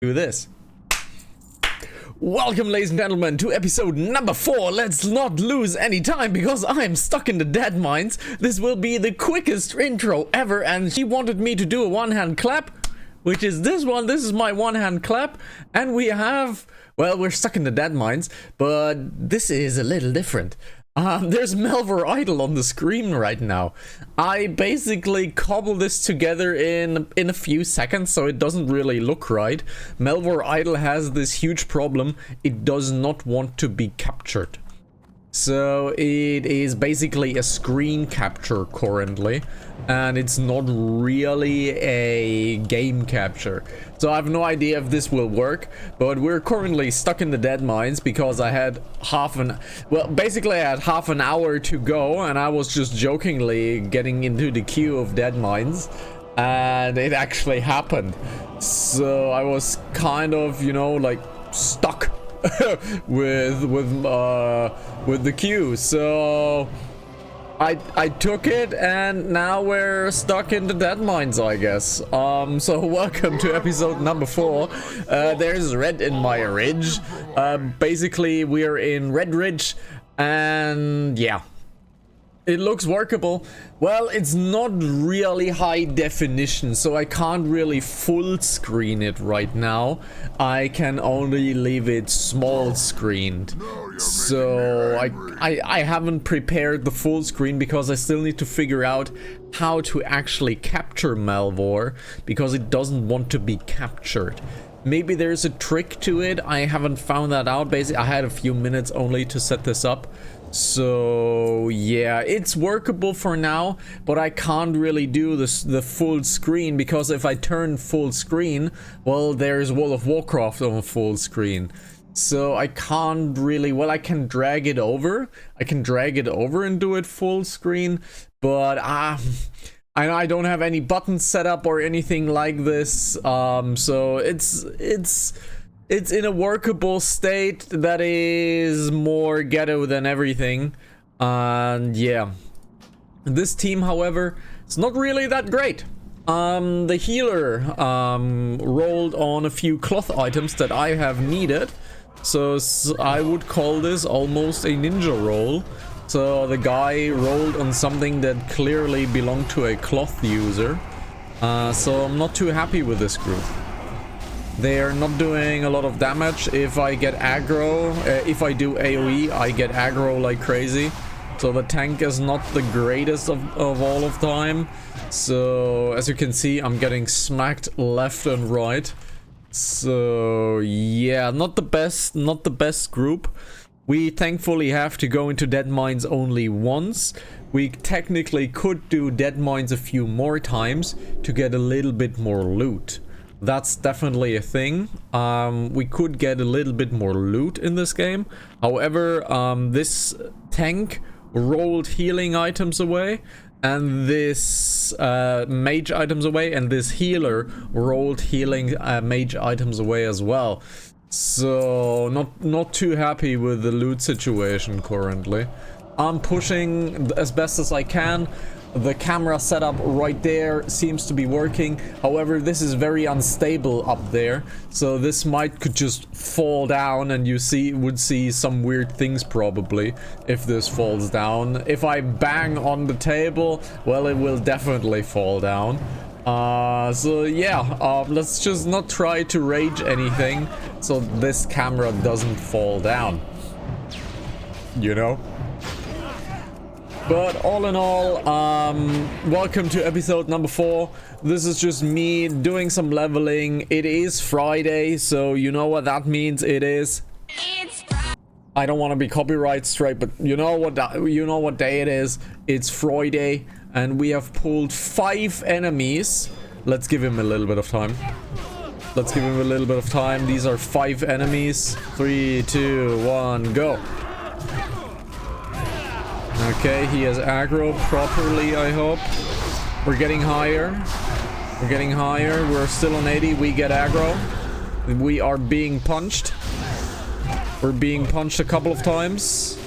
Do this. Welcome, ladies and gentlemen, to episode number 4. Let's not lose any time because I am stuck in the dead mines. This will be the quickest intro ever, and she wanted me to do a one-hand clap, which is this one. This is my one-hand clap, and we have, well, we're stuck in the dead mines, but this is a little different. There's Melvor Idol on the screen right now. I basically cobbled this together in a few seconds, so it doesn't really look right. Melvor Idol has this huge problem. It does not want to be captured. So it is basically a screen capture currently, and it's not really a game capture. So I have no idea if this will work, but we're currently stuck in the dead mines because I had basically I had half an hour to go, and I was just jokingly getting into the queue of dead mines, and it actually happened. So I was kind of, you know, like stuck with the queue. So I took it, and now we're stuck in the dead mines, I guess. So welcome to episode number 4. There's red in my ridge. Basically we're in Red Ridge, and yeah, it looks workable. Well, it's not really high definition, so I can't really full screen it right now. I can only leave it small screened. So I haven't prepared the full screen because I still need to figure out how to actually capture Melvor, because it doesn't want to be captured. Maybe there's a trick to it. I haven't found that out. Basically, I had a few minutes only to set this up. So yeah, it's workable for now, but I can't really do the full screen, because if I turn full screen, well, there's World of Warcraft on full screen. So I can't really, well, I can drag it over. I can drag it over and do it full screen, but I don't have any buttons set up or anything like this. So it's in a workable state that is more ghetto than everything. And yeah, this team, however, it's not really that great. The healer rolled on a few cloth items that I have needed, so I would call this almost a ninja roll. So the guy rolled on something that clearly belonged to a cloth user. So I'm not too happy with this group. They are not doing a lot of damage. If I get aggro, if I do AoE, I get aggro like crazy. So the tank is not the greatest of all of time. So as you can see, I'm getting smacked left and right. So yeah, not the best group. We thankfully have to go into dead mines only once. We technically could do dead mines a few more times to get a little bit more loot. That's definitely a thing. We could get a little bit more loot in this game. However, this tank rolled healing items away, and this mage items away, and this healer rolled healing mage items away as well. So not too happy with the loot situation currently. I'm pushing as best as I can. The camera setup right there seems to be working. However, this is very unstable up there, so this could just fall down, and you would see some weird things probably if this falls down. If I bang on the table, well, it will definitely fall down. So yeah, let's just not try to rage anything so this camera doesn't fall down, you know. But all in all, welcome to episode number 4. This is just me doing some leveling. It is Friday, so you know what that means. It is. I don't want to be copyright straight, but you know what day it is. It's Friday, and we have pulled 5 enemies. Let's give him a little bit of time. Let's give him a little bit of time. These are 5 enemies. 3, 2, 1, go. Okay, he has aggro properly, I hope. We're getting higher. We're getting higher. We're still on 80. We get aggro. We are being punched. We're being punched a couple of times.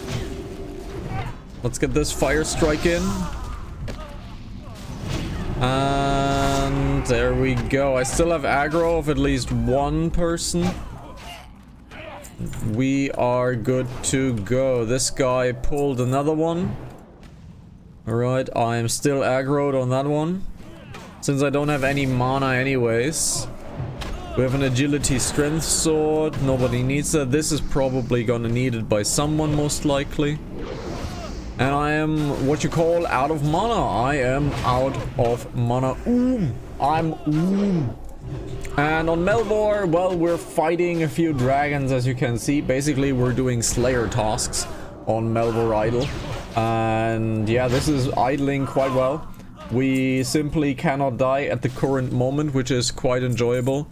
Let's get this fire strike in. And And there we go. I still have aggro of at least one person. We are good to go. This guy pulled another one. Alright, I am still aggroed on that one. Since I don't have any mana anyways. We have an agility strength sword. Nobody needs that. This is probably gonna need it by someone most likely. And I am what you call out of mana. I am out of mana. I'm And on Melvor, well, we're fighting a few dragons, as you can see. Basically, we're doing Slayer tasks on Melvor Idle. And yeah, this is idling quite well. We simply cannot die at the current moment, which is quite enjoyable.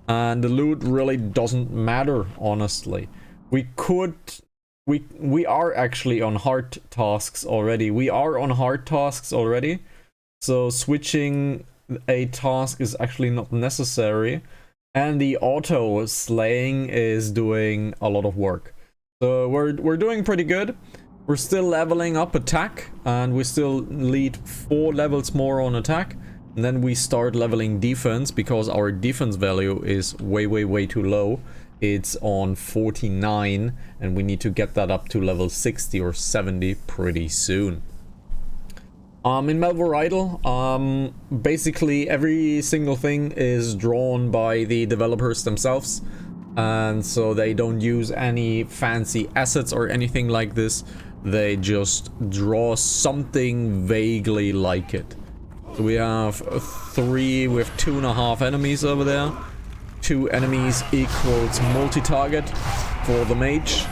And the loot really doesn't matter, honestly. We are actually on hard tasks already. So switching a task is actually not necessary, and the auto slaying is doing a lot of work. So we're doing pretty good. We're still leveling up attack, and we still need 4 levels more on attack, and then we start leveling defense because our defense value is way too low. It's on 49, and we need to get that up to level 60 or 70 pretty soon. In Melvor Idle, basically every single thing is drawn by the developers themselves, and so they don't use any fancy assets or anything like this. They just draw something vaguely like it. So we have 2.5 enemies over there. 2 enemies equals multi-target for the mage,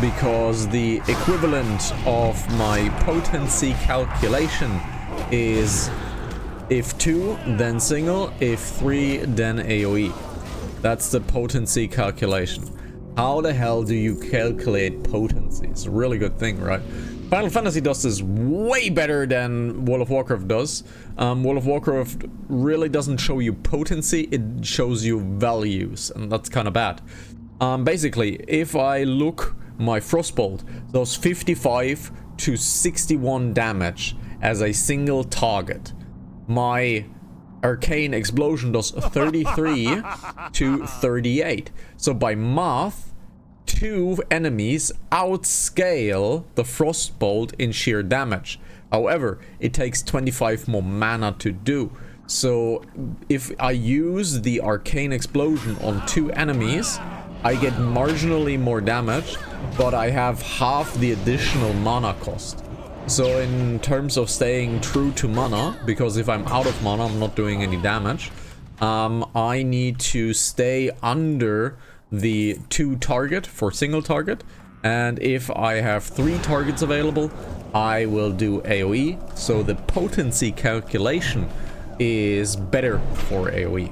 because the equivalent of my potency calculation is if 2 then single, if 3 then AoE. That's the potency calculation. How the hell do you calculate potency? It's a really good thing, right? Final Fantasy does this way better than World of Warcraft does. World of Warcraft really doesn't show you potency, it shows you values, and that's kind of bad. Basically, if I look my Frostbolt does 55 to 61 damage as a single target. My Arcane Explosion does 33 to 38. So by math, 2 enemies outscale the Frostbolt in sheer damage. However, it takes 25 more mana to do. So if I use the Arcane Explosion on 2 enemies, I get marginally more damage, but I have half the additional mana cost. So in terms of staying true to mana, because if I'm out of mana, I'm not doing any damage, I need to stay under the 2 target for single target. And if I have 3 targets available, I will do AoE. So the potency calculation is better for AoE.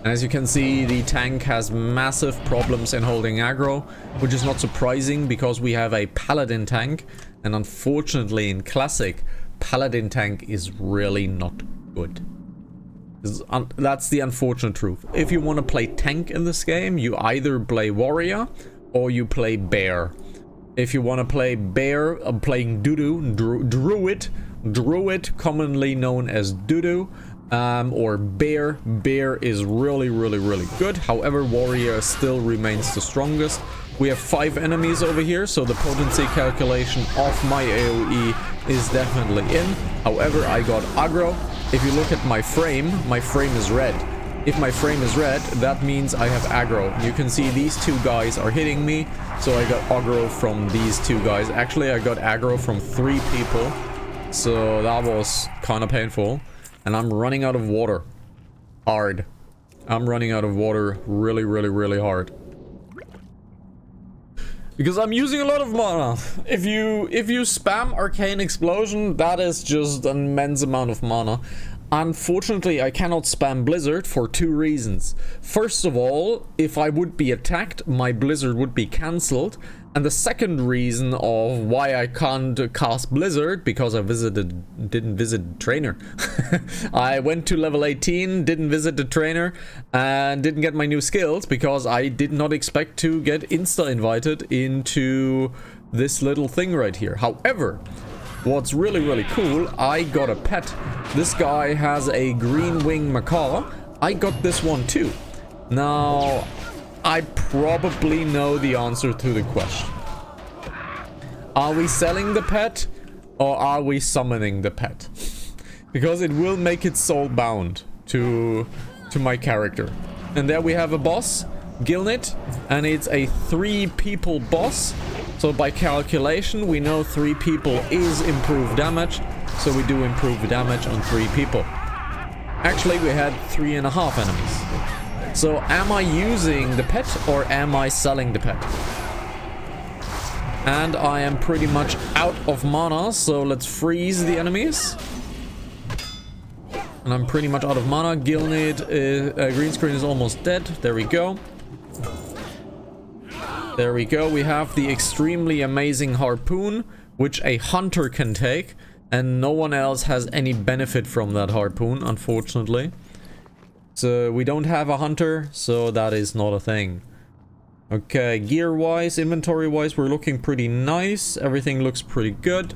And as you can see, the tank has massive problems in holding aggro, which is not surprising because we have a paladin tank, and unfortunately in classic, paladin tank is really not good. That's the unfortunate truth. If you want to play tank in this game, you either play warrior or you play bear. If you want to play bear, I'm playing druid, commonly known as Dudu. Or bear. Bear is really good. However, warrior still remains the strongest. We have 5 enemies over here, so the potency calculation of my AoE is definitely in. However, I got aggro. If you look at my frame is red. If my frame is red, that means I have aggro. You can see these 2 guys are hitting me, so I got aggro from these 2 guys. Actually, I got aggro from 3 people, so that was kind of painful. And I'm running out of water. Hard. I'm running out of water really hard. Because I'm using a lot of mana. If you spam Arcane Explosion, that is just an immense amount of mana. Unfortunately, I cannot spam Blizzard for 2 reasons. First of all, if I would be attacked, my Blizzard would be cancelled. And the second reason of why I can't cast Blizzard, because I didn't visit the trainer. I went to level 18, didn't visit the trainer, and didn't get my new skills because I did not expect to get insta-invited into this little thing right here. However, what's really, really cool, I got a pet. This guy has a green wing macaw. I got this one too. Now, I probably know the answer to the question. Are we selling the pet or are we summoning the pet? Because it will make it soul bound to my character. And there we have a boss, Gilnit, and it's a 3 people boss. So by calculation, we know 3 people is improved damage. So we do improve damage on 3 people. Actually, we had 3.5 enemies. So am I using the pet or am I selling the pet? And I am pretty much out of mana, so let's freeze the enemies. And I'm pretty much out of mana. Gilnit, green screen is almost dead. There we go. There we go. We have the extremely amazing harpoon, which a hunter can take. And no one else has any benefit from that harpoon, unfortunately. So we don't have a hunter, so that is not a thing. Okay, gear-wise, inventory-wise, we're looking pretty nice. Everything looks pretty good.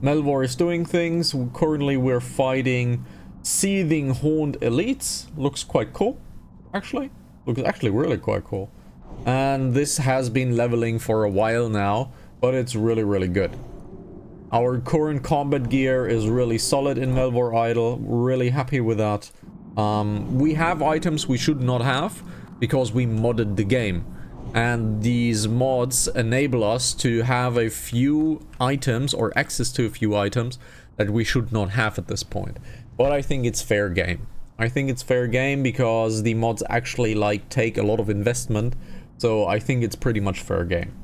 Melvor is doing things. Currently, we're fighting Seething Horned Elites. Looks quite cool, actually. Looks actually really quite cool. And this has been leveling for a while now, but it's really, really good. Our current combat gear is really solid in Melvor Idol. Really happy with that. We have items we should not have because we modded the game. And these mods enable us to have a few items or access to a few items that we should not have at this point. But I think it's fair game. I think it's fair game because the mods actually like take a lot of investment. So I think it's pretty much fair game.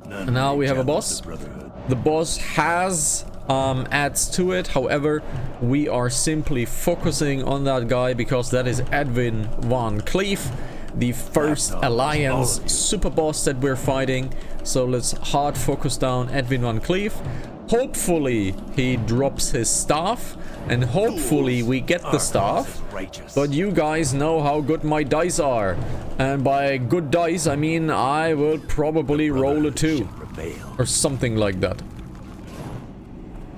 And now we have a boss. The boss has adds to it. However, we are simply focusing on that guy because that is Edwin Van Cleef, the first Alliance super boss that we're fighting. So let's hard focus down Edwin Van Cleef. Hopefully he drops his staff and hopefully we get the staff. But you guys know how good my dice are. And by good dice, I mean I will probably roll a 2 or something like that.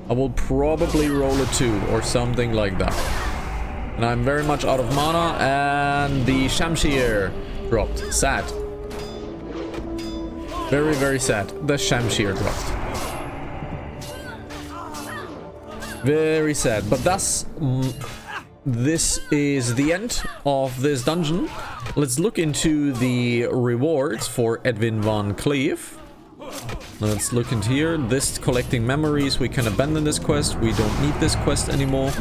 I will probably roll a 2 or something like that. And I'm very much out of mana and the Shamshir dropped. Sad. Very, very sad. The Shamshir dropped. Very sad. But that's... this is the end of this dungeon. Let's look into the rewards for Edwin Van Cleef. Let's look into here. This collecting memories. We can abandon this quest. We don't need this quest anymore.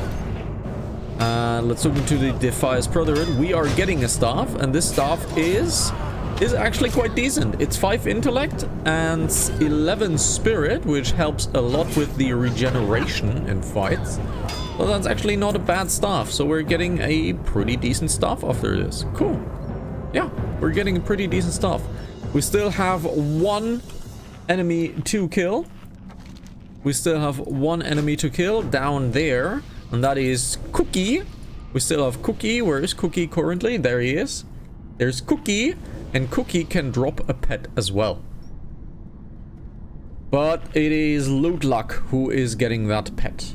Let's look into the Defias Brotherhood. We are getting a staff, and this staff is actually quite decent. It's 5 intellect and 11 spirit, which helps a lot with the regeneration in fights. Well, that's actually not a bad staff. So we're getting a pretty decent staff after this. Cool. Yeah, we're getting a pretty decent staff. We still have 1 enemy to kill. We still have 1 enemy to kill down there, and that is Cookie. We still have Cookie. Where is Cookie currently? There he is. There's Cookie, and Cookie can drop a pet as well. But it is Lootluck who is getting that pet.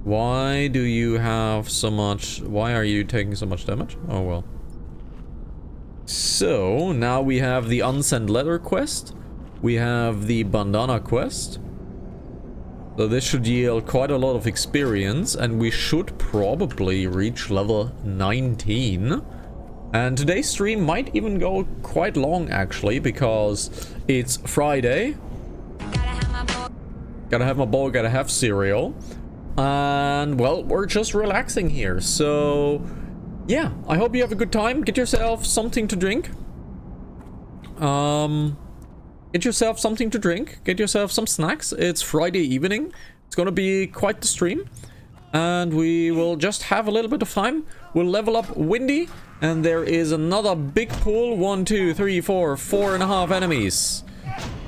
Why do you have so much? Why are you taking so much damage? Oh well. So now we have the Unsent Letter quest. We have the Bandana quest. So this should yield quite a lot of experience, and we should probably reach level 19. And today's stream might even go quite long actually, because it's Friday. Gotta have my bowl, gotta have cereal. And well, we're just relaxing here. So yeah, I hope you have a good time. Get yourself something to drink. Get yourself something to drink. Get yourself some snacks. It's Friday evening. It's gonna be quite the stream. And we will just have a little bit of time. We'll level up Windy. And there is another big pool. 1, 2, 3, 4, 4.5 enemies.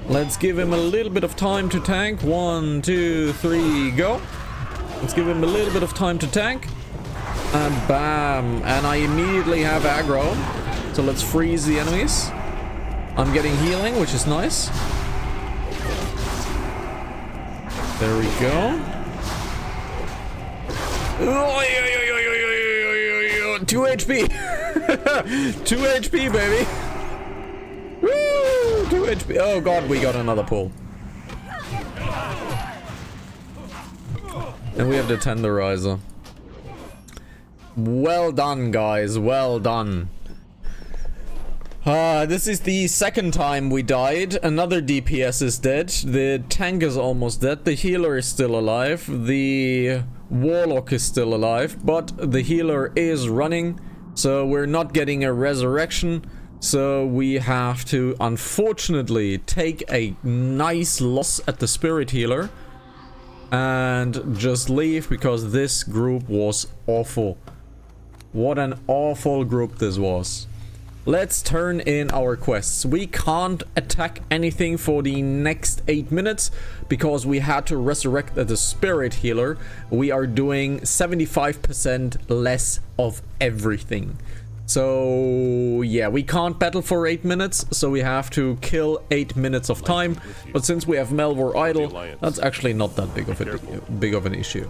Let's give him a little bit of time to tank. 1, 2, 3, go. Let's give him a little bit of time to tank. And bam. And I immediately have aggro. So let's freeze the enemies. I'm getting healing, which is nice. There we go. 2 HP. 2 HP, baby. Woo! 2 HP. Oh god, we got another pull. And we have the tenderizer. Well done, guys. Well done. This is the second time we died. Another DPS is dead. The tank is almost dead. The healer is still alive. The warlock is still alive. But the healer is running. So we're not getting a resurrection. So we have to, unfortunately, take a nice loss at the spirit healer. And just leave because this group was awful. What an awful group this was. Let's turn in our quests. We can't attack anything for the next 8 minutes because we had to resurrect the spirit healer. We are doing 75% less of everything. So yeah, we can't battle for 8 minutes, so we have to kill 8 minutes of time. But since we have Melvor idle, that's actually not that big of an issue.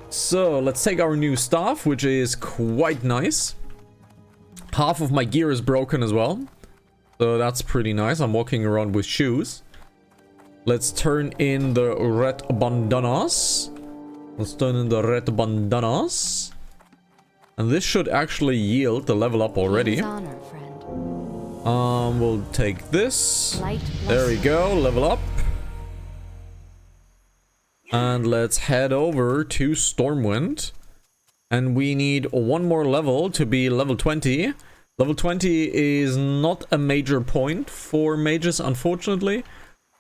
So let's take our new staff, which is quite nice. Half of my gear is broken as well. So that's pretty nice. I'm walking around with shoes. Let's turn in the red bandanas. And this should actually yield the level up already. We'll take this. There we go, level up. And let's head over to Stormwind. And we need one more level to be level 20. Level 20 is not a major point for mages, unfortunately.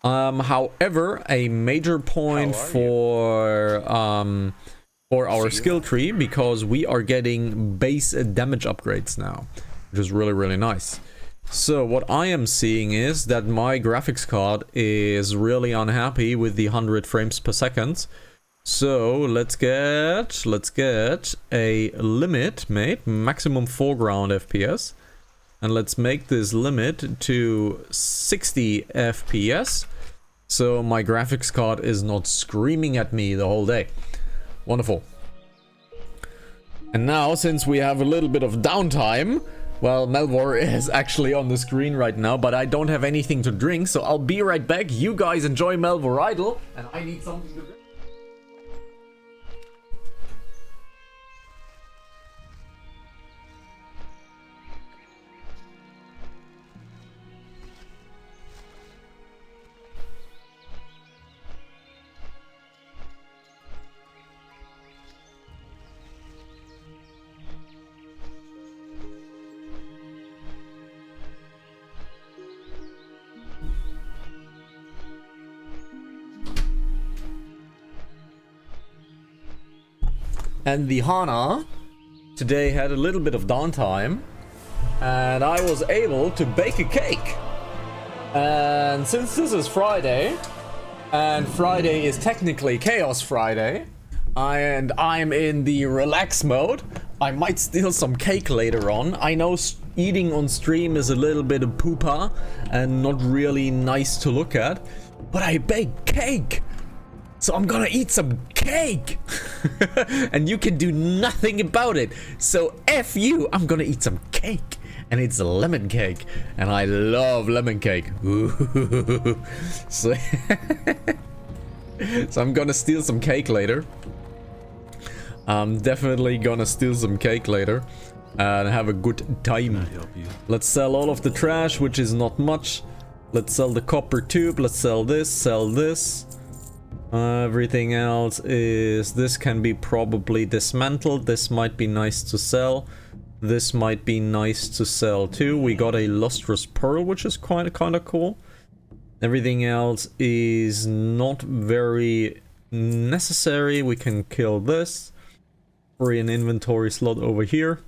However, a major point for our skill tree, because we are getting base damage upgrades now, which is really, really nice. So what I am seeing is that my graphics card is really unhappy with the 100 frames per second. So let's get a limit made, maximum foreground FPS, and let's make this limit to 60 FPS. So my graphics card is not screaming at me the whole day. Wonderful. And now, since we have a little bit of downtime, well, Melvor is actually on the screen right now, but I don't have anything to drink, so I'll be right back. You guys enjoy Melvor idle, and I need something to drink. And the Hana today had a little bit of downtime, and I was able to bake a cake. And since this is Friday, and Friday is technically Chaos Friday, and I'm in the relax mode, I might steal some cake later on. I know eating on stream is a little bit of poopa and not really nice to look at, but I baked cake! So I'm gonna eat some cake! And you can do nothing about it. So F you, I'm gonna eat some cake. And it's a lemon cake. And I love lemon cake. So, so I'm gonna steal some cake later. I'm definitely gonna steal some cake later. And have a good time. Let's sell all of the trash, which is not much. Let's sell the copper tube. Let's sell this, sell this. Everything else is, this can be probably dismantled. This might be nice to sell. This might be nice to sell too. We got a lustrous pearl, which is kind of cool. Everything else is not very necessary. We can kill this. Free an inventory slot over here.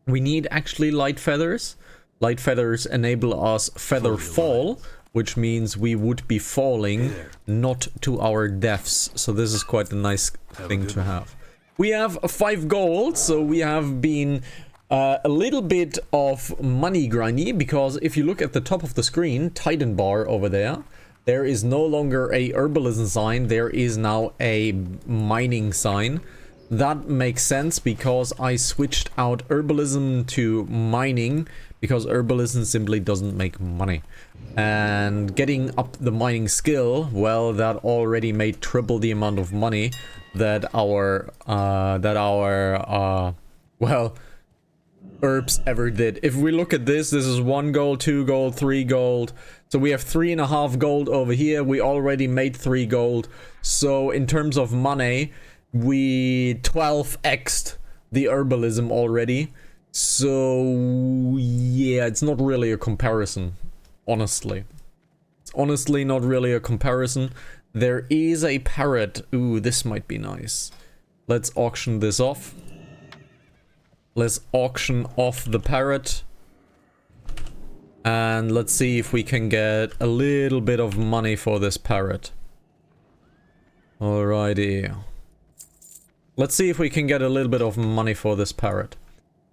We need actually light feathers. Light feathers enable us feather fall, which means we would be falling not to our deaths. So this is quite a nice thing to have. We have 5 gold, so we have been a little bit of money grindy, because if you look at the top of the screen, Titan bar over there, There is no longer a herbalism sign, there is now a mining sign. That makes sense because I switched out herbalism to mining because herbalism simply doesn't make money. And getting up the mining skill, well, that already made triple the amount of money that our well, herbs ever did. If we look at this, this is 1 gold, 2 gold, 3 gold. So we have 3.5 gold over here. We already made 3 gold. So in terms of money, we 12x'd the herbalism already. So yeah, it's not really a comparison, honestly. It's honestly not really a comparison. There is a parrot. Ooh, this might be nice. Let's auction this off. Let's auction off the parrot. And let's see if we can get a little bit of money for this parrot. Alrighty. Let's see if we can get a little bit of money for this parrot.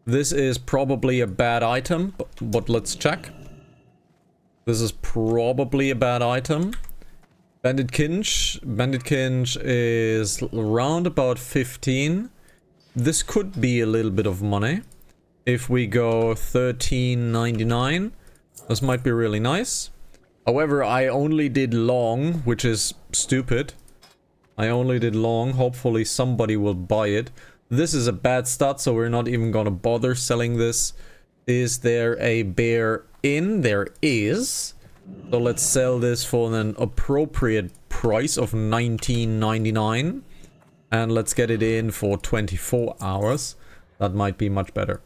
This is probably a bad item, but let's check. This is probably a bad item. Bandit Kinch. Bandit Kinch is around about 15. This could be a little bit of money. If we go 13.99, this might be really nice. However, I only did long, which is stupid. I only did long. Hopefully somebody will buy it. This is a bad stat, so we're not even gonna bother selling this. Is there a bear in? There is. So let's sell this for an appropriate price of 19.99. And let's get it in for 24 hours. That might be much better.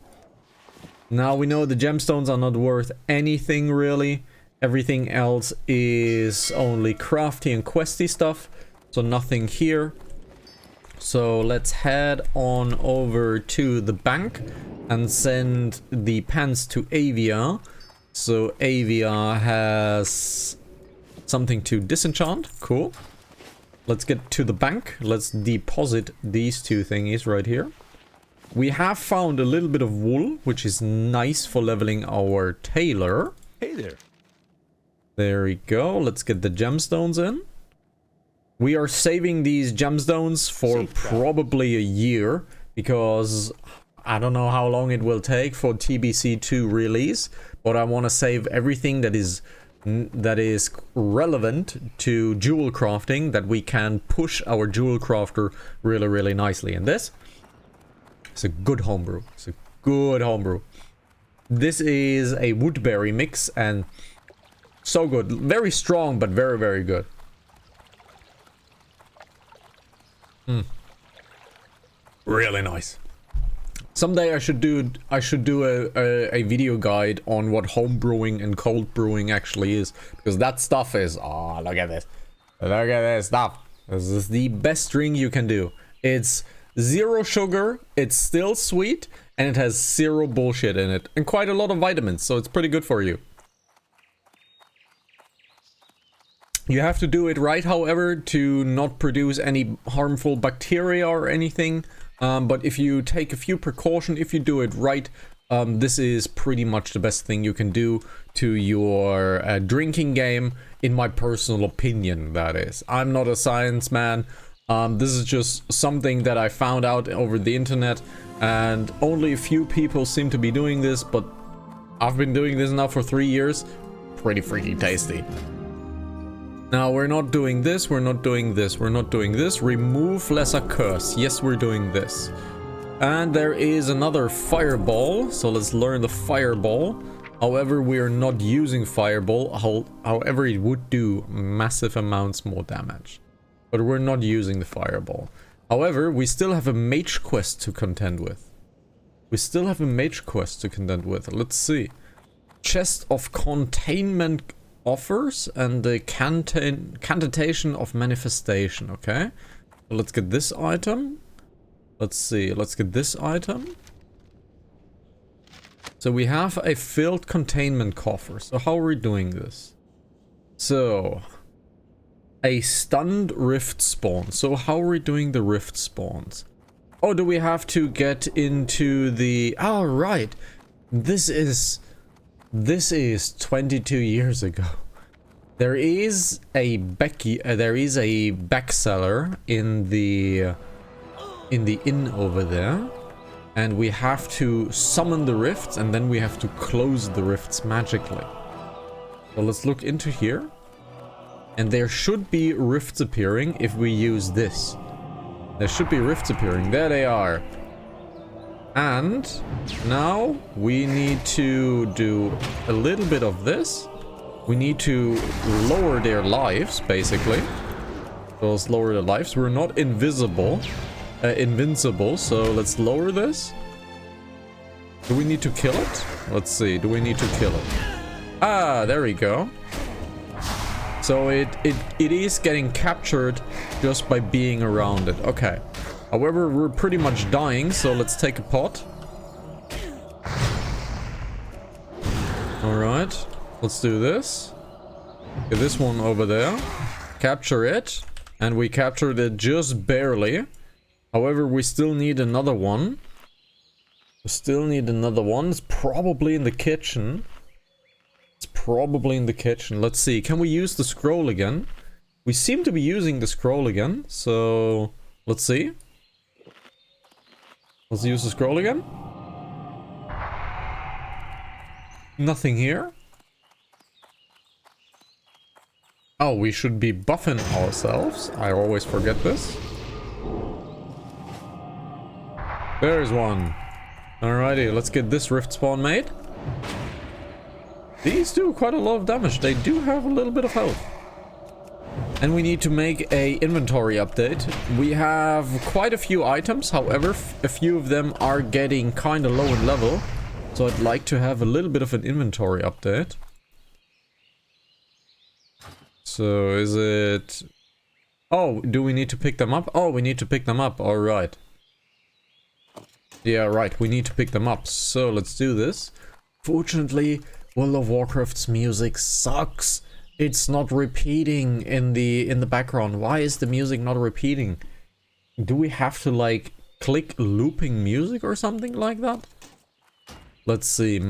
Now we know the gemstones are not worth anything really. Everything else is only crafty and questy stuff. So nothing here. So let's head on over to the bank and send the pants to Avia. So Avia has something to disenchant. Cool. Let's get to the bank. Let's deposit these two thingies right here. We have found a little bit of wool, which is nice for leveling our tailor. Hey there. There we go. Let's get the gemstones in. We are saving these gemstones for probably a year because I don't know how long it will take for TBC2 release, but I want to save everything that is relevant to jewel crafting, that we can push our jewel crafter really nicely. And this is a good homebrew. It's a good homebrew. This is a woodberry mix and so good. Very strong, but very good. Really nice. Someday I should do a video guide on what home brewing and cold brewing actually is, because that stuff is, oh, look at this. Look at this stuff. This is the best drink you can do. It's 0 sugar, it's still sweet, and it has 0 bullshit in it, and quite a lot of vitamins, so it's pretty good for you. You have to do it right, however, to not produce any harmful bacteria or anything. But if you take a few precautions, if you do it right, this is pretty much the best thing you can do to your drinking game, in my personal opinion, that is. I'm not a science man. This is just something that I found out over the internet, and only a few people seem to be doing this, but I've been doing this now for 3 years. Pretty freaking tasty. Now, we're not doing this, we're not doing this, we're not doing this. Remove lesser curse. Yes, we're doing this. And there is another fireball, so let's learn the fireball. However, we are not using fireball. However, it would do massive amounts more damage. But we're not using the fireball. However, we still have a mage quest to contend with. Let's see. Chest of containment offers and the cantation of manifestation. Okay, so let's get this item. Let's see, let's get this item. So we have a filled containment coffer. So how are we doing this? So a stunned rift spawn. So how are we doing the rift spawns? Oh, do we have to get into the, oh right, this is 22 years ago. There is a back cellar in the inn over there, and we have to summon the rifts, and then we have to close the rifts magically. So let's look into here, and there should be rifts appearing if we use this. There should be rifts appearing. There they are. And now we need to do a little bit of this. We need to lower their lives, basically. So let's lower their lives. We're not invincible, so let's lower this. Do we need to kill it? Let's see. Do we need to kill it? Ah, there we go. So it is getting captured just by being around it. Okay. However, we're pretty much dying, so let's take a pot. Alright. Let's do this. Get this one over there. Capture it. And we captured it just barely. However, we still need another one. We still need another one. It's probably in the kitchen. It's probably in the kitchen. Let's see. Can we use the scroll again? We seem to be using the scroll again. So, let's see. Let's use the scroll again. Nothing here. Oh, we should be buffing ourselves. I always forget this. There's one. Alrighty, let's get this rift spawn made. These do quite a lot of damage. They do have a little bit of health. And we need to make a inventory update. We have quite a few items. However, a few of them are getting kind of low in level. So I'd like to have a little bit of an inventory update. So is it... Oh, do we need to pick them up? Oh, we need to pick them up. All right. Yeah, right. We need to pick them up. So let's do this. Fortunately, World of Warcraft's music sucks. It's not repeating in the background. Why is the music not repeating? Do we have to like click looping music or something like that? Let's see.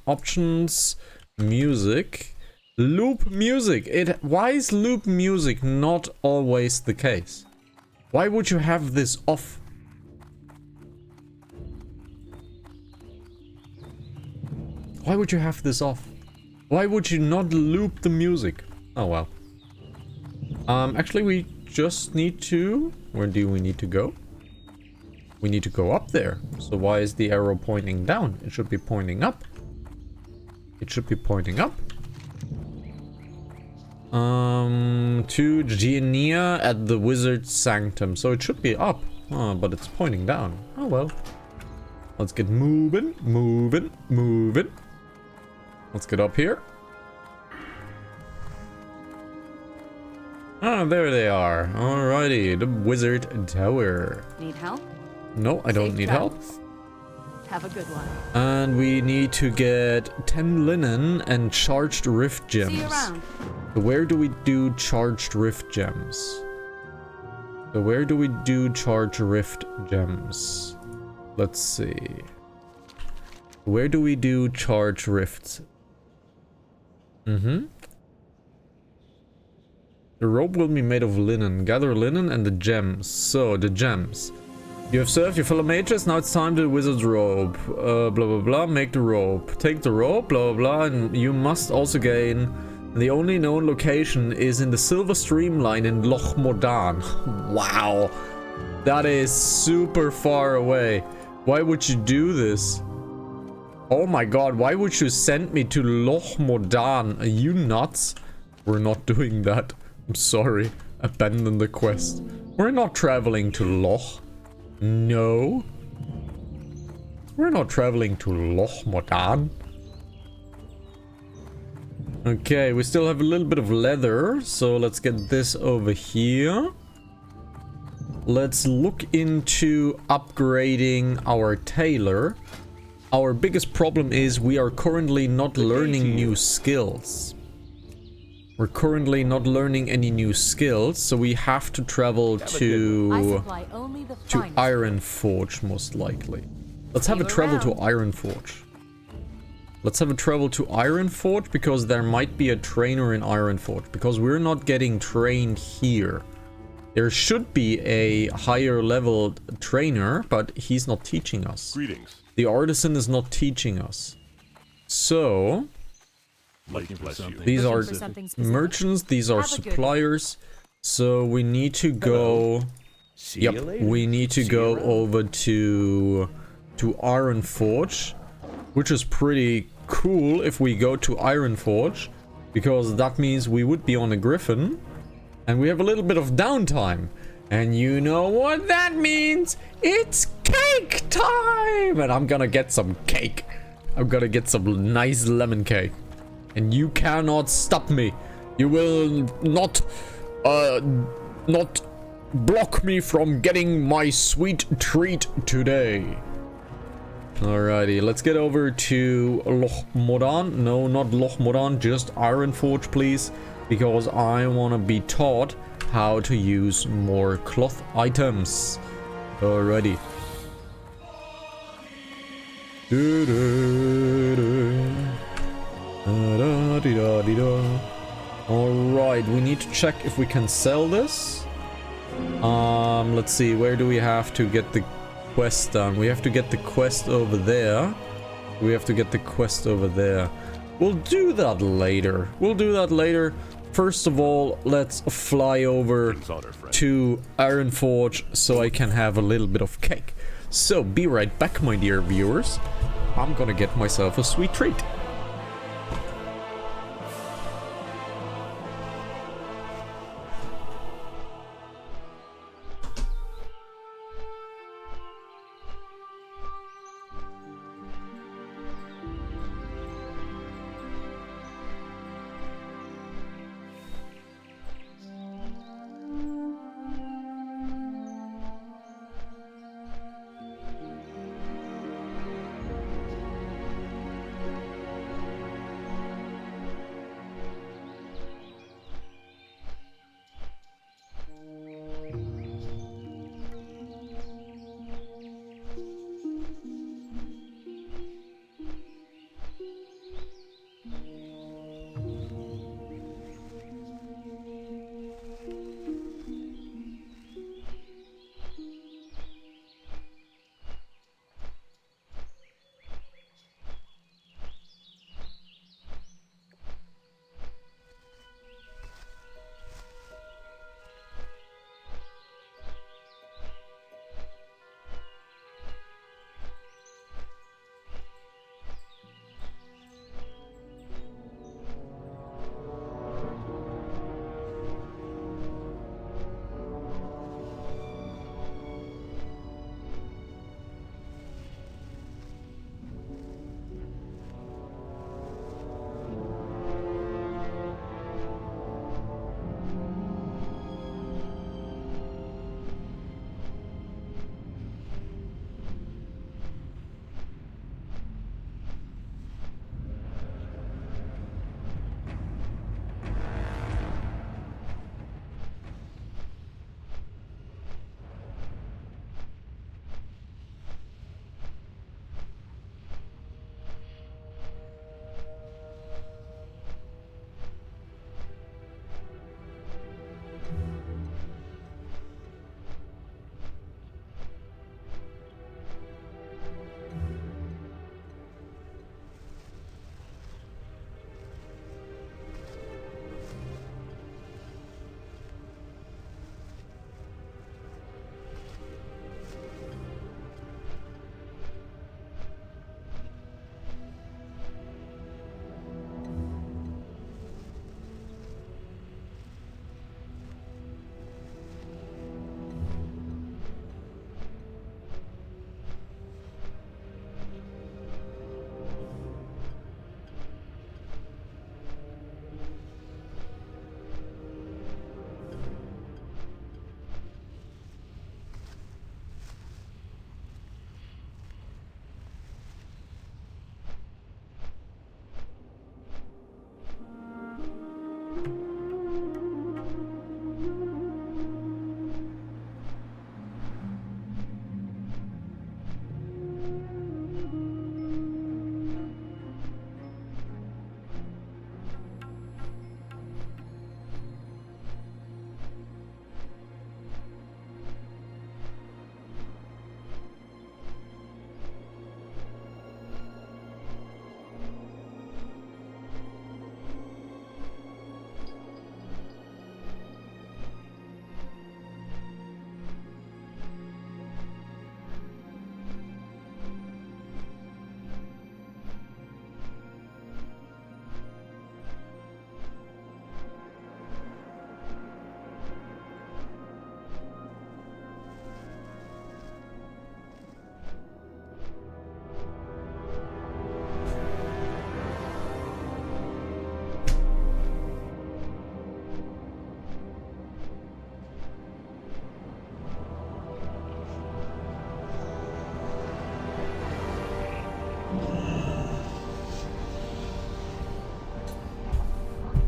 Options, music. Loop music. Why is loop music not always the case? Why would you have this off? Why would you have this off? Why would you not loop the music? Oh well. Actually we just need to... Where do we need to go? We need to go up there. So why is the arrow pointing down? It should be pointing up. It should be pointing up. To Genia at the Wizard's Sanctum. So it should be up. Oh, but it's pointing down. Oh well. Let's get moving, moving, moving. Let's get up here. Ah, there they are. Alrighty, the Wizard Tower. Need help? No, I don't need help. Have a good one. And we need to get 10 linen and charged rift gems. See you around. So where do we do charged rift gems? So where do we do charged rift gems? Let's see. Where do we do charged rifts? The robe will be made of linen. Gather linen and the gems. So, the gems. You have served your fellow mages, now it's time to the wizard's robe. Blah blah blah, make the robe. Take the robe, blah blah blah, and you must also gain... The only known location is in the Silver Streamline in Loch Modan. Wow. That is super far away. Why would you do this? Oh my god, why would you send me to Loch Modan? Are you nuts? We're not doing that. I'm sorry. Abandon the quest. We're not traveling to Loch. No. We're not traveling to Loch Modan. Okay, we still have a little bit of leather. So let's get this over here. Let's look into upgrading our tailor. Our biggest problem is we are currently not learning new skills. We're currently not learning any new skills, so we have to travel to Ironforge most likely. Let's have a travel to Ironforge. Let's have a travel to Ironforge, because there might be a trainer in Ironforge, because we're not getting trained here. There should be a higher level trainer, but he's not teaching us. Greetings. The artisan is not teaching us. So, these are Looking for something specific? merchants, these are Have a good one. suppliers. So we need to go... See you Yep, later. we need to See go you around. over to Ironforge, which is pretty cool if we go to Ironforge, because that means we would be on a griffin, and we have a little bit of downtime. And you know what that means? It's cake time! And I'm gonna get some cake. I'm gonna get some nice lemon cake. And you cannot stop me. You will not block me from getting my sweet treat today. Alrighty, let's get over to Loch Moran. No, not Loch Moran, just Ironforge, please. Because I want to be taught how to use more cloth items. Alrighty. Alright, we need to check if we can sell this. Let's see, where do we have to get the quest done? We have to get the quest over there. We have to get the quest over there. We'll do that later. We'll do that later. First of all, let's fly over to Ironforge so I can have a little bit of cake. So, be right back, my dear viewers. I'm gonna get myself a sweet treat.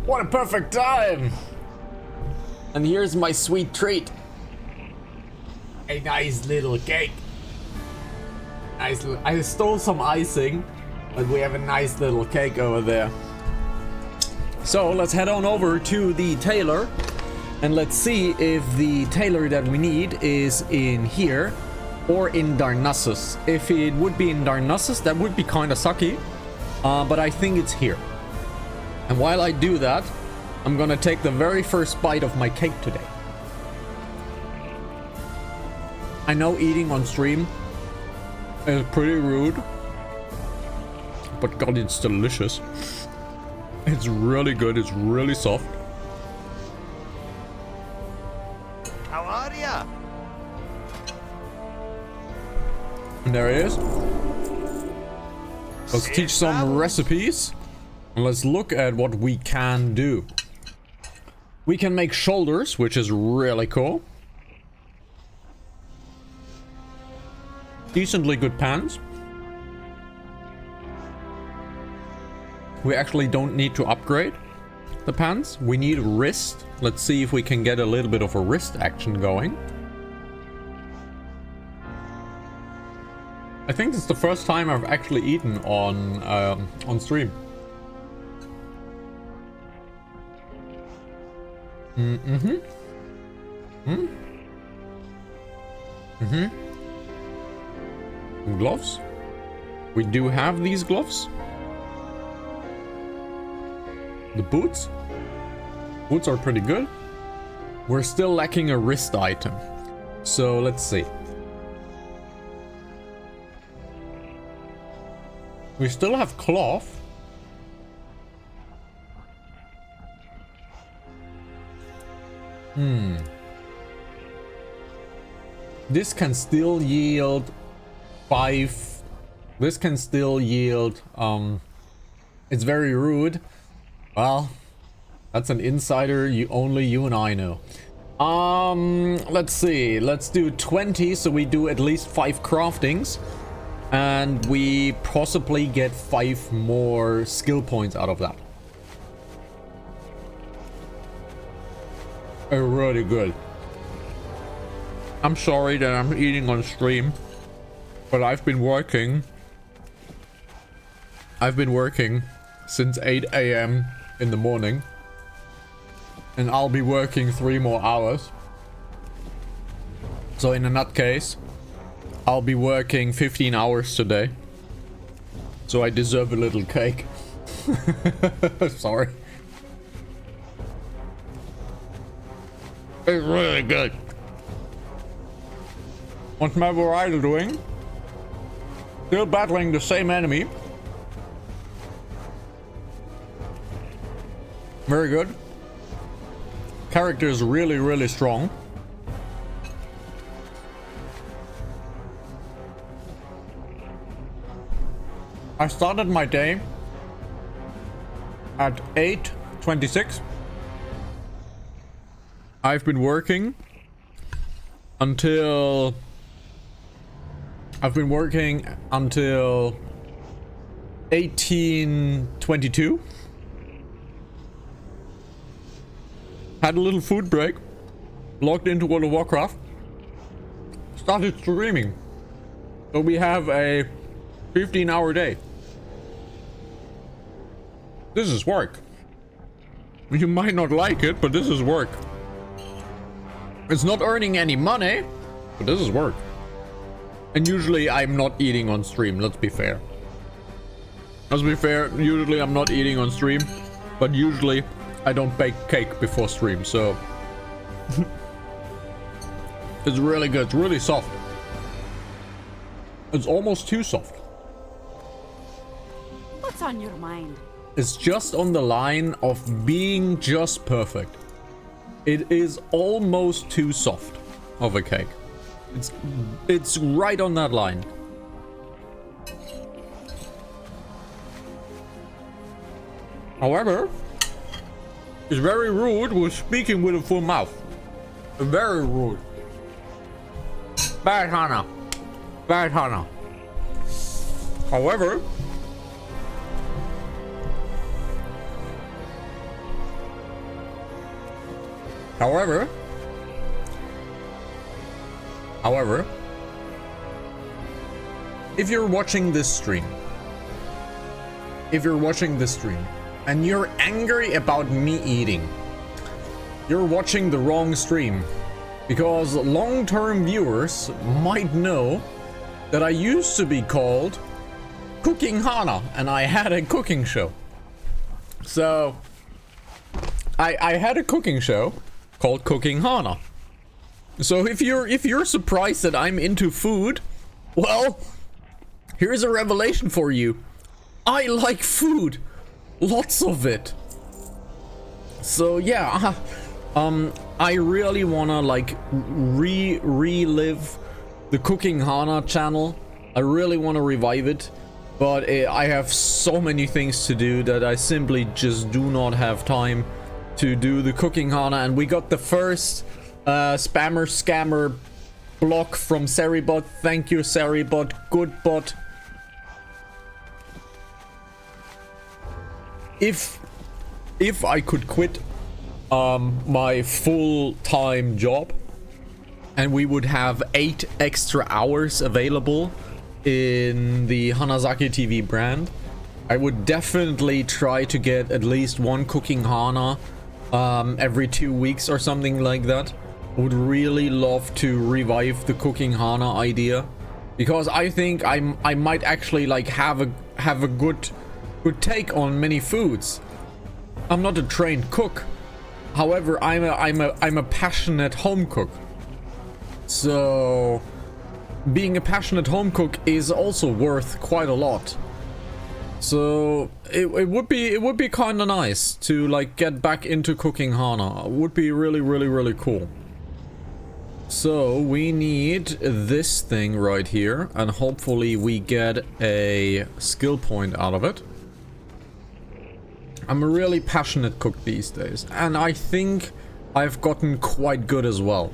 What a perfect time! And here's my sweet treat. A nice little cake. Nice little, I stole some icing, but we have a nice little cake over there. So let's head on over to the tailor and let's see if the tailor that we need is in here or in Darnassus. If it would be in Darnassus, that would be kind of sucky, but I think it's here. And while I do that, I'm gonna take the very first bite of my cake today. I know eating on stream is pretty rude, but God, it's delicious. It's really good. It's really soft. How are ya? And there it is. Let's teach some recipes. And let's look at what we can do. We can make shoulders, which is really cool. Decently good pants. We actually don't need to upgrade the pants. We need wrist. Let's see if we can get a little bit of a wrist action going. I think it's the first time I've actually eaten on stream. Gloves. We do have these gloves. The boots. Boots are pretty good. We're still lacking a wrist item. So let's see. We still have cloth. This can still yield 5. This can still yield, it's very rude. Well, that's an insider only you and I know. Let's see. Let's do 20, so we do at least 5 craftings. And we possibly get 5 more skill points out of that. Really good. I'm sorry that I'm eating on stream, but I've been working since 8 a.m. in the morning, and I'll be working 3 more hours. So in a nutcase, I'll be working 15 hours today. So I deserve a little cake. Sorry. It's really good. What's my variety doing? Still battling the same enemy. Very good. Character is really, really strong. I started my day at 8:26. I've been working until 18:22. Had a little food break, logged into World of Warcraft, started streaming. So we have a 15-hour day. This is work. You might not like it, but this is work. It's not earning any money, but this is work. And usually I'm not eating on stream, let's be fair. Let's be fair, usually I'm not eating on stream, but usually I don't bake cake before stream, so... It's really good, it's really soft. It's almost too soft. What's on your mind? It's just on the line of being just perfect. It is almost too soft of a cake. It's right on that line. However, it's very rude with speaking with a full mouth. Very rude. Bad Hannah. Bad Hannah. However, if you're watching this stream, and you're angry about me eating, you're watching the wrong stream, because long-term viewers might know that I used to be called Cooking Hana, and I had a cooking show. So I had a cooking show called Cooking Hana. So if you're surprised that I'm into food, well, here's a revelation for you. I like food. Lots of it. So yeah, I really wanna like relive the Cooking Hana channel. I really wanna revive it, but I have so many things to do that I simply just do not have time to do the Cooking Hana. And we got the first spammer scammer block from Seribot. Thank you, Seribot. Good bot. If I could quit my full-time job and we would have 8 extra hours available in the Hanazaki TV brand, I would definitely try to get at least one Cooking Hana every 2 weeks or something like that. I would really love to revive the Cooking Hana idea, because I think I might actually like have a good take on many foods. I'm not a trained cook. However, I'm a passionate home cook. So being a passionate home cook is also worth quite a lot. So it would be kind of nice to like get back into Cooking Hana. It would be really cool. So we need this thing right here, and hopefully we get a skill point out of it. I'm a really passionate cook these days, and I think I've gotten quite good as well.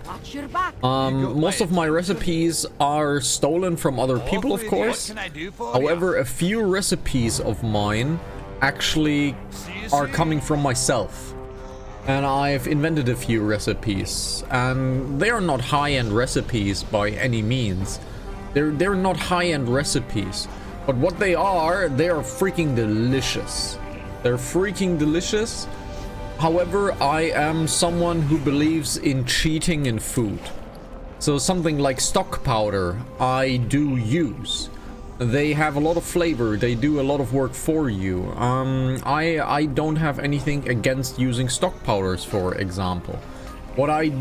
Most of my recipes are stolen from other people, of course. However, a few recipes of mine actually are coming from myself. And I've invented a few recipes, and they are not high-end recipes by any means. They're not high-end recipes, but what they are freaking delicious. They're freaking delicious. However, I am someone who believes in cheating in food. So something like stock powder, I do use. They have a lot of flavor, they do a lot of work for you. I don't have anything against using stock powders, for example. What I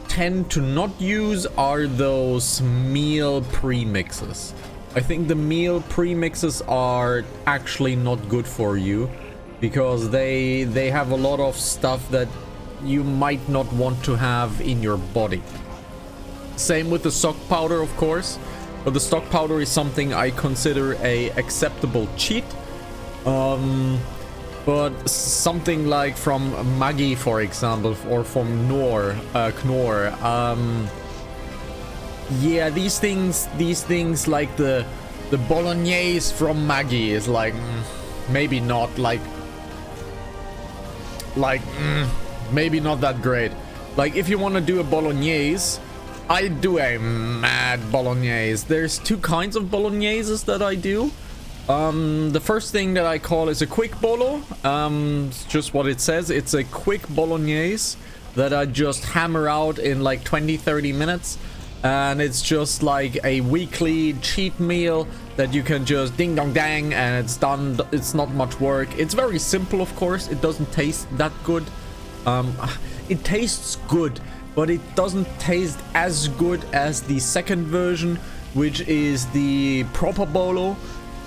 tend to not use are those meal premixes. I think the meal premixes are actually not good for you, because they have a lot of stuff that you might not want to have in your body. Same with the stock powder, of course. But the stock powder is something I consider a acceptable cheat. But something like from Maggi, for example, or from Knorr, yeah, these things like the bolognese from Maggi is like maybe not maybe not that great. Like if you want to do a bolognese, I do a mad bolognese. There's 2 kinds of bologneses that I do. The first thing that I call is a quick bolo. It's just what it says. It's a quick bolognese that I just hammer out in like 20-30 minutes. And it's just like a weekly cheat meal that you can just ding dong dang and it's done. It's not much work. It's very simple, of course. It doesn't taste that good. It tastes good, but it doesn't taste as good as the second version, which is the proper bolo.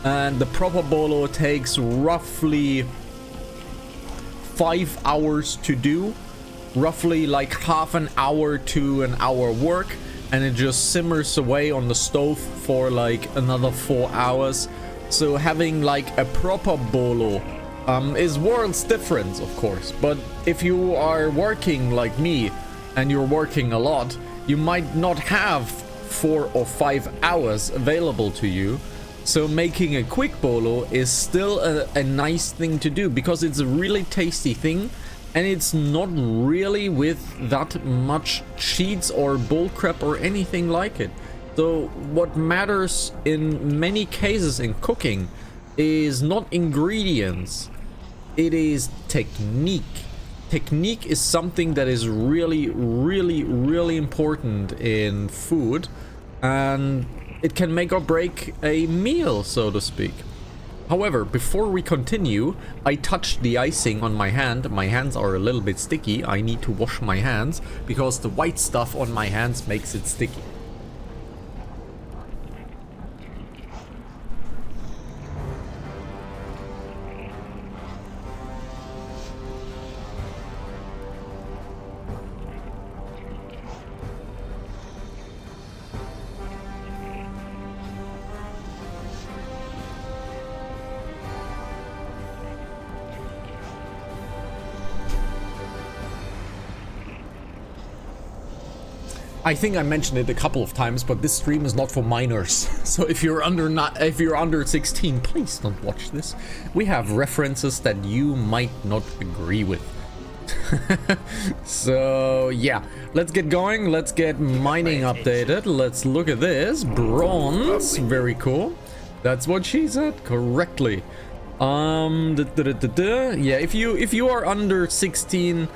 And the proper bolo takes roughly 5 hours to do, roughly like half an hour to an hour work, and it just simmers away on the stove for like another 4 hours. So having like a proper bolo is worlds different, of course. But if you are working like me and you're working a lot, you might not have 4 or 5 hours available to you. So making a quick bolo is still a nice thing to do because it's a really tasty thing and it's not really with that much cheats or bullcrap or anything like it. So what matters in many cases in cooking is not ingredients, it is technique. Technique is something that is really important in food, and it can make or break a meal, so to speak. However, before we continue, I touched the icing on my hand. My hands are a little bit sticky. I need to wash my hands because the white stuff on my hands makes it sticky. I think I mentioned it a couple of times, but this stream is not for minors. So if you're under 16, please don't watch this. We have references that you might not agree with. So yeah, let's get going. Let's get mining updated. Let's look at this. Bronze, very cool. That's what she said correctly. Yeah, if you are under 16,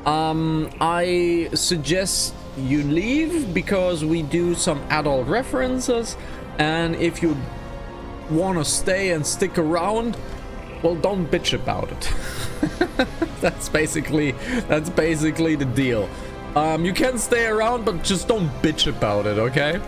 I suggest you leave because we do some adult references, and if you want to stay and stick around, well, don't bitch about it. That's basically the deal. You can stay around, but just don't bitch about it, okay?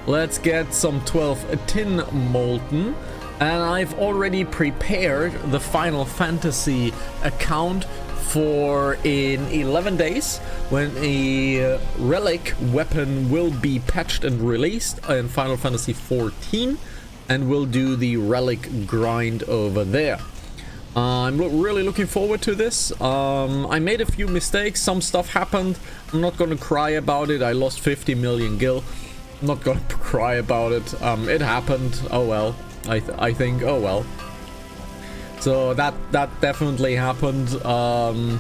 Let's get some 12 tin molten, and I've already prepared the Final Fantasy account for in 11 days when a relic weapon will be patched and released in Final Fantasy 14, and we'll do the relic grind over there. I'm really looking forward to this. I made a few mistakes, some stuff happened. I'm not gonna cry about it. I lost 50 million gil. I'm not gonna cry about it. It happened. Oh well. I think, oh well. So that definitely happened. So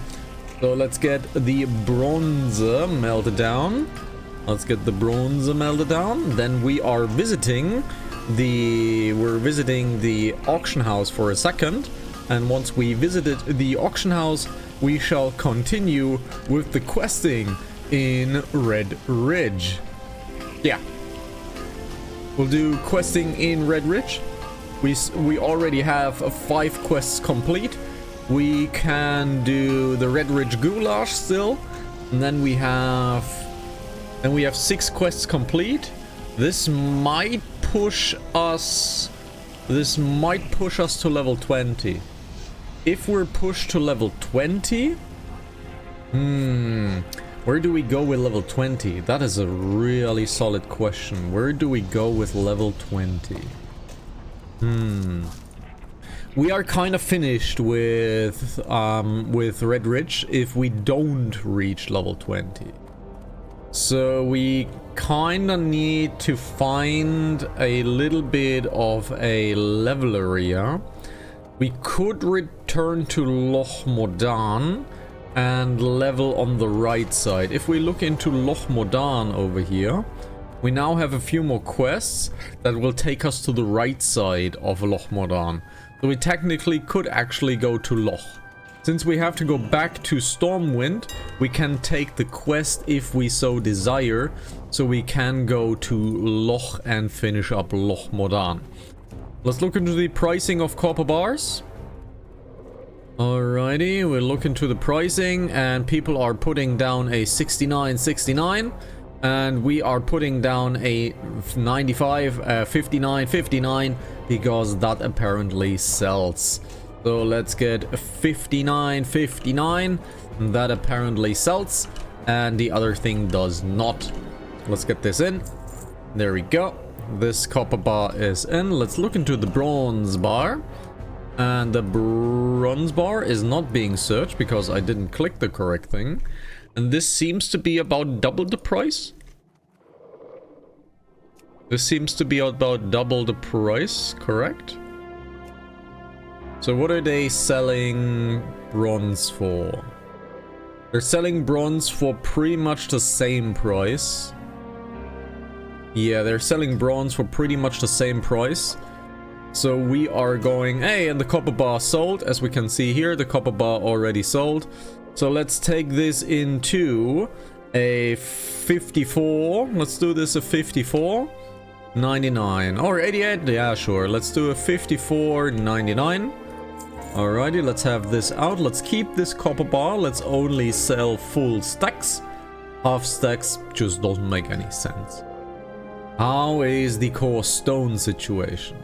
let's get the bronze melted down. Let's get the bronze melted down. Then we are visiting the auction house for a second. And once we visited the auction house, we shall continue with the questing in Red Ridge. Yeah. We'll do questing in Red Ridge. We already have 5 quests complete. We can do the Red Ridge Goulash still, and then we have 6 quests complete. This might push us to level 20. If we're pushed to level 20, where do we go with level 20? That is a really solid question. Where do we go with level 20? We are kind of finished with Red Ridge if we don't reach level 20. So we kind of need to find a little bit of a level area. We could return to Loch Modan and level on the right side. If we look into Loch Modan over here, we now have a few more quests that will take us to the right side of Loch Modan. So we technically could actually go to Loch. Since we have to go back to Stormwind, we can take the quest if we so desire. So we can go to Loch and finish up Loch Modan. Let's look into the pricing of copper bars. Alrighty, we'll look into the pricing, and people are putting down a 69.69. And we are putting down a 95, 59.59 because that apparently sells. So let's get 59.59. That apparently sells, and the other thing does not. Let's get this in. There we go. This copper bar is in. Let's look into the bronze bar. And the bronze bar is not being searched because I didn't click the correct thing. And this seems to be about double the price. This seems to be about double the price, correct? So what are they selling bronze for? They're selling bronze for pretty much the same price. Yeah, they're selling bronze for pretty much the same price. So we are going, hey, and the copper bar sold. As we can see here, the copper bar already sold. So let's take this into a 54. Let's do this a 54. 99 or 88. Yeah, sure. Let's do a 54.99. Alrighty, let's have this out. Let's keep this copper bar. Let's only sell full stacks. Half stacks just doesn't make any sense. How is the core stone situation?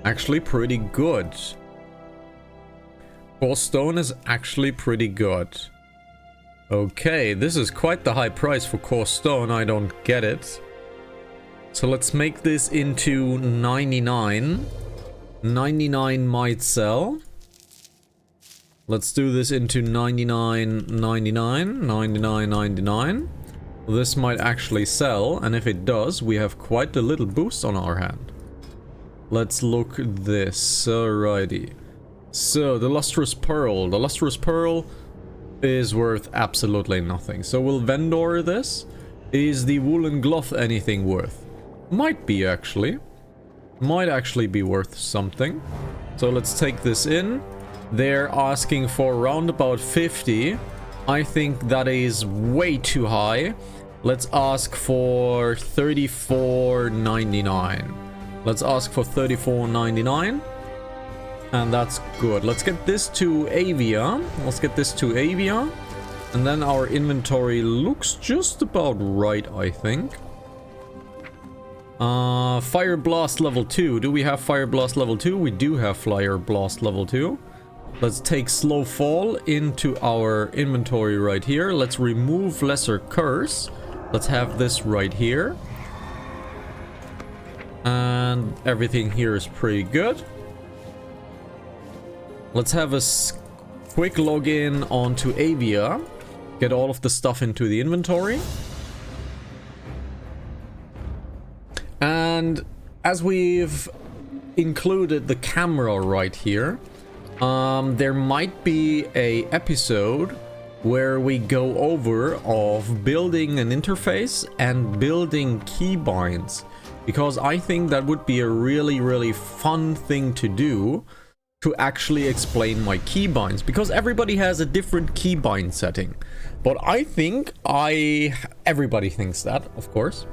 Actually pretty good. Core stone is actually pretty good. Okay, this is quite the high price for core stone. I don't get it. So let's make this into 99. 99 might sell. Let's do this into 99.99, 99.99. This might actually sell, and if it does, we have quite a little boost on our hand. Let's look at this. Alrighty. So, the lustrous pearl. The lustrous pearl is worth absolutely nothing. So we'll vendor this. Is the woolen glove anything worth? Might be, actually. Might actually be worth something. So let's take this in. They're asking for around about 50. I think that is way too high. Let's ask for 34.99. Let's ask for 34.99. And that's good. Let's get this to Avia. Let's get this to Avia. And then our inventory looks just about right, I think. Fire Blast level 2. Do we have Fire Blast level 2? We do have Fire Blast level 2. Let's take Slow Fall into our inventory right here. Let's remove Lesser Curse. Let's have this right here. And everything here is pretty good. Let's have a quick login onto Avia. Get all of the stuff into the inventory. And as we've included the camera right here, there might be a episode where we go over of building an interface and building keybinds, because I think that would be a really fun thing to do, to actually explain my keybinds, because everybody has a different keybind setting. But I think everybody thinks that, of course.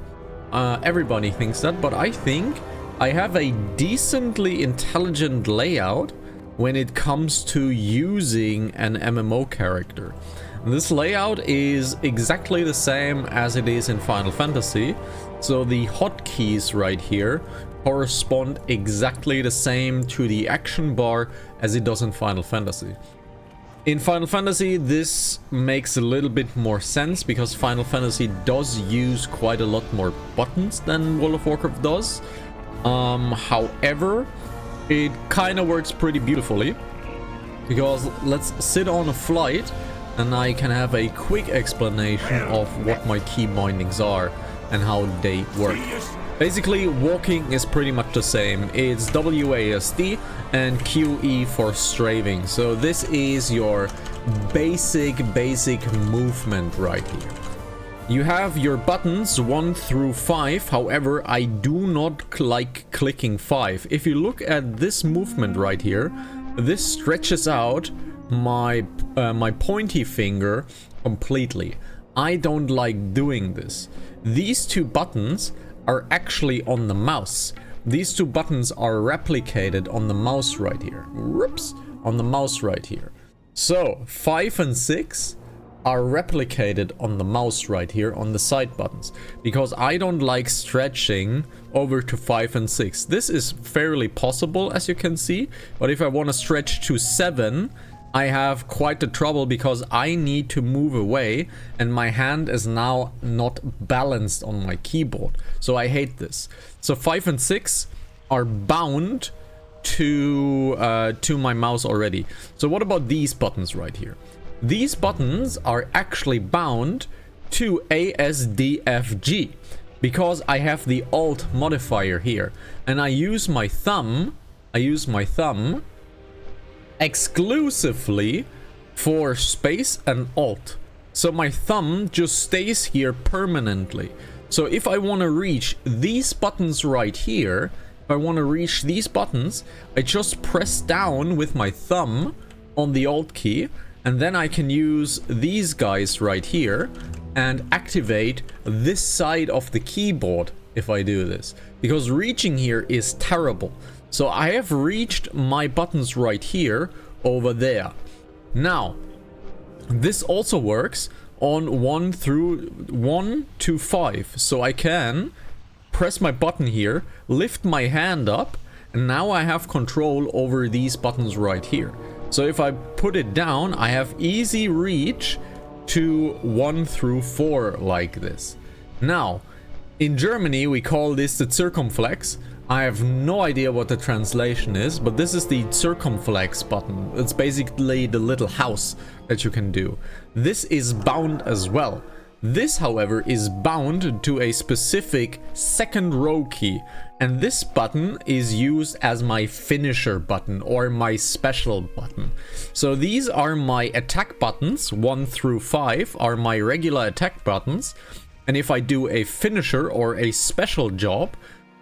Everybody thinks that, but I think I have a decently intelligent layout when it comes to using an MMO character. This layout is exactly the same as it is in Final Fantasy. So the hotkeys right here correspond exactly the same to the action bar as it does in Final Fantasy. In Final Fantasy, this makes a little bit more sense because Final Fantasy does use quite a lot more buttons than World of Warcraft does. However, it kind of works pretty beautifully, because let's sit on a flight and I can have a quick explanation of what my key bindings are and how they work. Basically, walking is pretty much the same. It's WASD and QE for strafing. So this is your basic movement right here. You have your buttons 1 through 5. However, I do not like clicking 5. If you look at this movement right here, this stretches out my pointy finger completely. I don't like doing this. These two buttons are actually on the mouse. These two buttons are replicated on the mouse right here. Whoops, on the mouse right here. So 5 and 6 are replicated on the mouse right here on the side buttons, because I don't like stretching over to 5 and 6. This is fairly possible, as you can see, but if I want to stretch to 7, I have quite the trouble because I need to move away and my hand is now not balanced on my keyboard. So I hate this. So 5 and 6 are bound to my mouse already. So what about these buttons right here? These buttons are actually bound to ASDFG. because I have the Alt modifier here, and I use my thumb exclusively for space and Alt. So my thumb just stays here permanently. So if I want to reach these buttons right here, if I want to reach these buttons, I just press down with my thumb on the Alt key, and then I can use these guys right here and activate this side of the keyboard if I do this. Because reaching here is terrible. So I have reached my buttons right here over there. Now, this also works on 1 to 5. So I can press my button here, lift my hand up, and now I have control over these buttons right here. So if I put it down, I have easy reach to 1 through 4 like this. Now, in Germany we call this the circumflex. I have no idea what the translation is, but this is the circumflex button. It's basically the little house that you can do. This is bound as well. This, however, is bound to a specific second row key, and this button is used as my finisher button or my special button. So these are my attack buttons. 1 through 5 are my regular attack buttons, and if I do a finisher or a special job,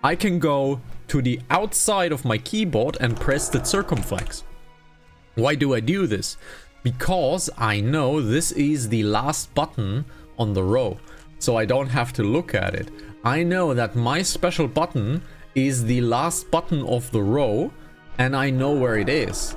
I can go to the outside of my keyboard and press the circumflex. Why do I do this? Because I know this is the last button on the row, so I don't have to look at it. I know that my special button is the last button of the row, and I know where it is.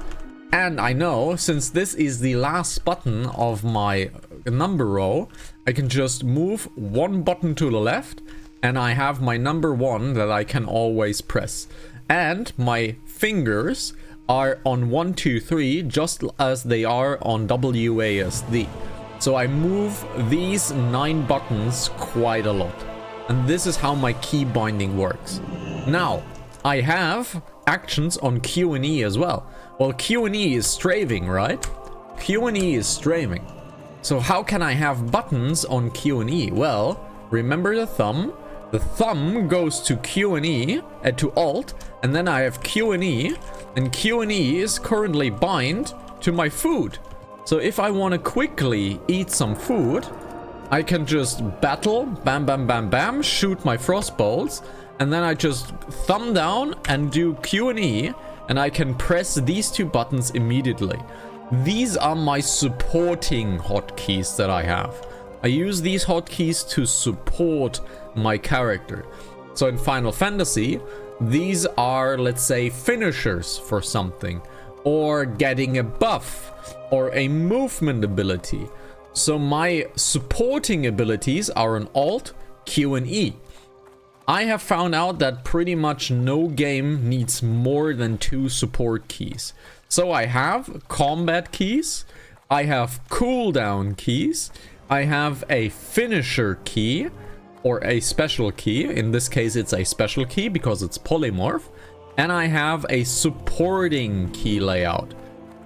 And I know, since this is the last button of my number row, I can just move one button to the left, and I have my number 1 that I can always press. And my fingers are on 1, 2, 3, just as they are on WASD. So I move these 9 buttons quite a lot. And this is how my key binding works. Now, I have actions on Q and E as well. Well, Q and E is strafing, right? Q and E is strafing. So how can I have buttons on Q and E? Well, remember the thumb? The thumb goes to Q and E, to Alt, and then I have Q and E is currently bind to my food. So if I want to quickly eat some food, I can just battle, bam, bam, bam, bam, shoot my frost bolts, and then I just thumb down and do Q and E, and I can press these 2 buttons immediately. These are my supporting hotkeys that I have. I use these hotkeys to support my character. So in Final Fantasy, these are, let's say, finishers for something, or getting a buff, or a movement ability. So my supporting abilities are an Alt, Q and E. I have found out that pretty much no game needs more than 2 support keys. So I have combat keys, I have cooldown keys, I have a finisher key, or a special key. In this case, it's a special key because it's polymorph. And I have a supporting key layout.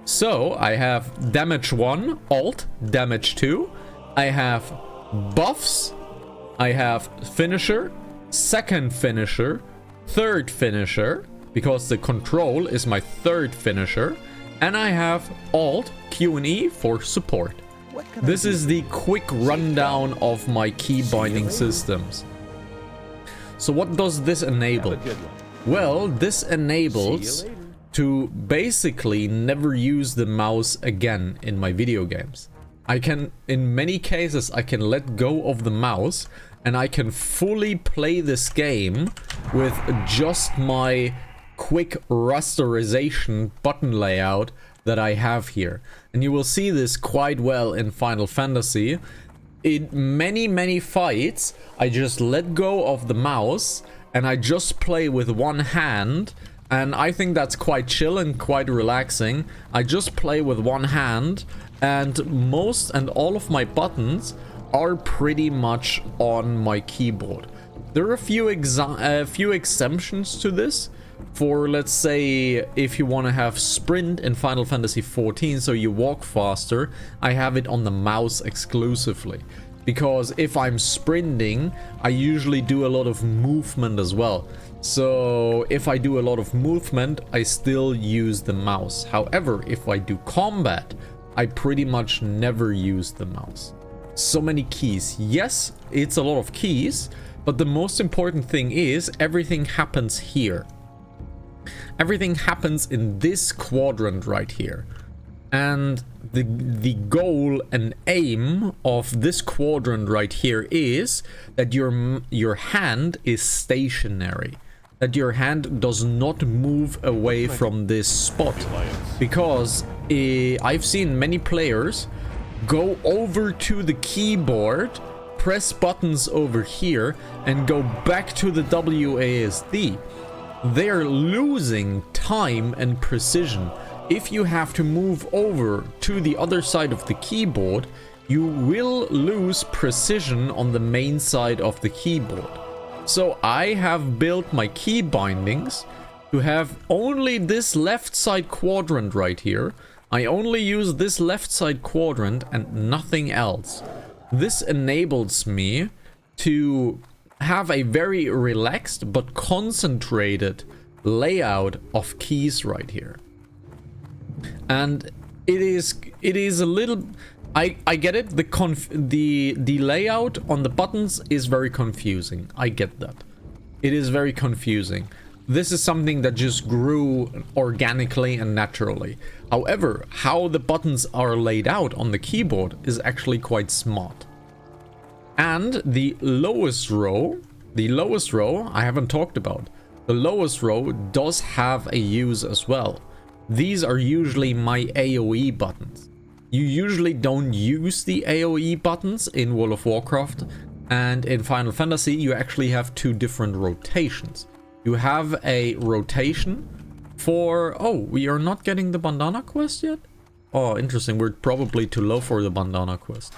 So I have damage 1, Alt, damage 2. I have buffs. I have finisher, second finisher, third finisher, because the control is my third finisher. And I have Alt, Q and E for support. This is the quick rundown of my key binding systems. So what does this enable? Well, this enables to basically never use the mouse again in my video games. I can, in many cases, I can let go of the mouse and I can fully play this game with just my quick rasterization button layout that I have here. And you will see this quite well in Final Fantasy. In many fights, I just let go of the mouse and I just play with one hand, and I think that's quite chill and quite relaxing. I just play with one hand, and most and all of my buttons are pretty much on my keyboard. There are a few exemptions to this. For, let's say, if you want to have sprint in Final Fantasy XIV, so you walk faster, I have it on the mouse exclusively. because if I'm sprinting, I usually do a lot of movement as well. So if I do a lot of movement, I still use the mouse. However, if I do combat, I pretty much never use the mouse. So many keys. Yes, it's a lot of keys, but the most important thing is everything happens here. Everything happens in this quadrant right here. And the goal and aim of this quadrant right here is that your hand is stationary. That your hand does not move away from this spot. Because I've seen many players go over to the keyboard, press buttons over here, and go back to the WASD. They're losing time and precision. If you have to move over to the other side of the keyboard, you will lose precision on the main side of the keyboard. So I have built my key bindings to have only this left side quadrant right here. I only use this left side quadrant and nothing else. This enables me to have a very relaxed but concentrated layout of keys right here. And it is a little, I get it. The layout on the buttons is very confusing. I get that. It is very confusing. This is something that just grew organically and naturally. However, how the buttons are laid out on the keyboard is actually quite smart. And the lowest row I haven't talked about. The lowest row does have a use as well. These are usually my AoE buttons. You usually don't use the AoE buttons in World of Warcraft, and in Final Fantasy you actually have two different rotations. You have a rotation for... Oh, we are not getting the bandana quest yet? Oh, interesting. We're probably too low for the bandana quest.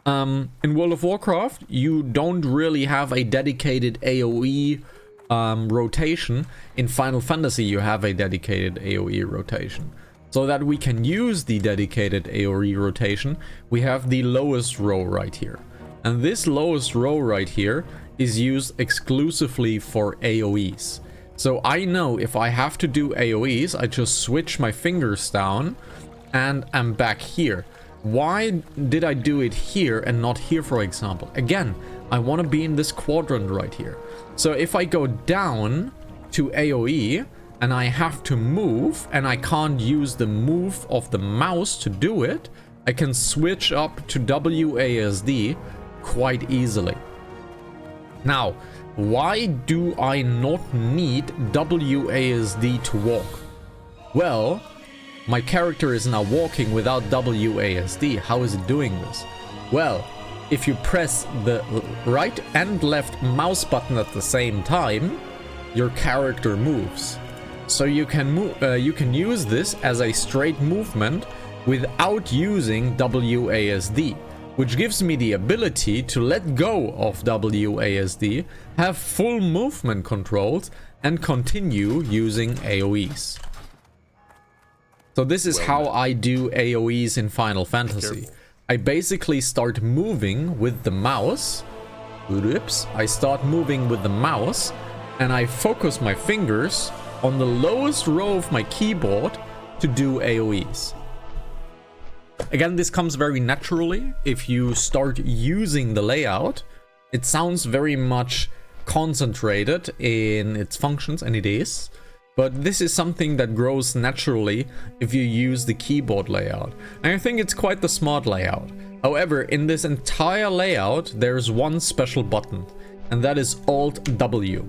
In World of Warcraft, you don't really have a dedicated AoE rotation. In Final Fantasy, you have a dedicated AoE rotation. So that we can use the dedicated AoE rotation, we have the lowest row right here. And this lowest row right here is used exclusively for AoEs. So I know if I have to do AoEs, I just switch my fingers down and I'm back here. Why did I do it here and not here, for example? Again, I want to be in this quadrant right here. So if I go down to AoE and I have to move and I can't use the move of the mouse to do it, I can switch up to WASD quite easily. Now, why do I not need WASD to walk? Well, my character is now walking without WASD. How is it doing this? Well, if you press the right and left mouse button at the same time, your character moves. So you can use this as a straight movement without using WASD, which gives me the ability to let go of WASD, have full movement controls, and continue using AoEs. So this is how I do AoEs in Final Fantasy. I basically start moving with the mouse. Oops. I start moving with the mouse and I focus my fingers on the lowest row of my keyboard to do AoEs. Again, this comes very naturally. If you start using the layout, it sounds very much concentrated in its functions, and it is. But this is something that grows naturally if you use the keyboard layout. And I think it's quite the smart layout. However, in this entire layout, there's one special button, and that is Alt-W.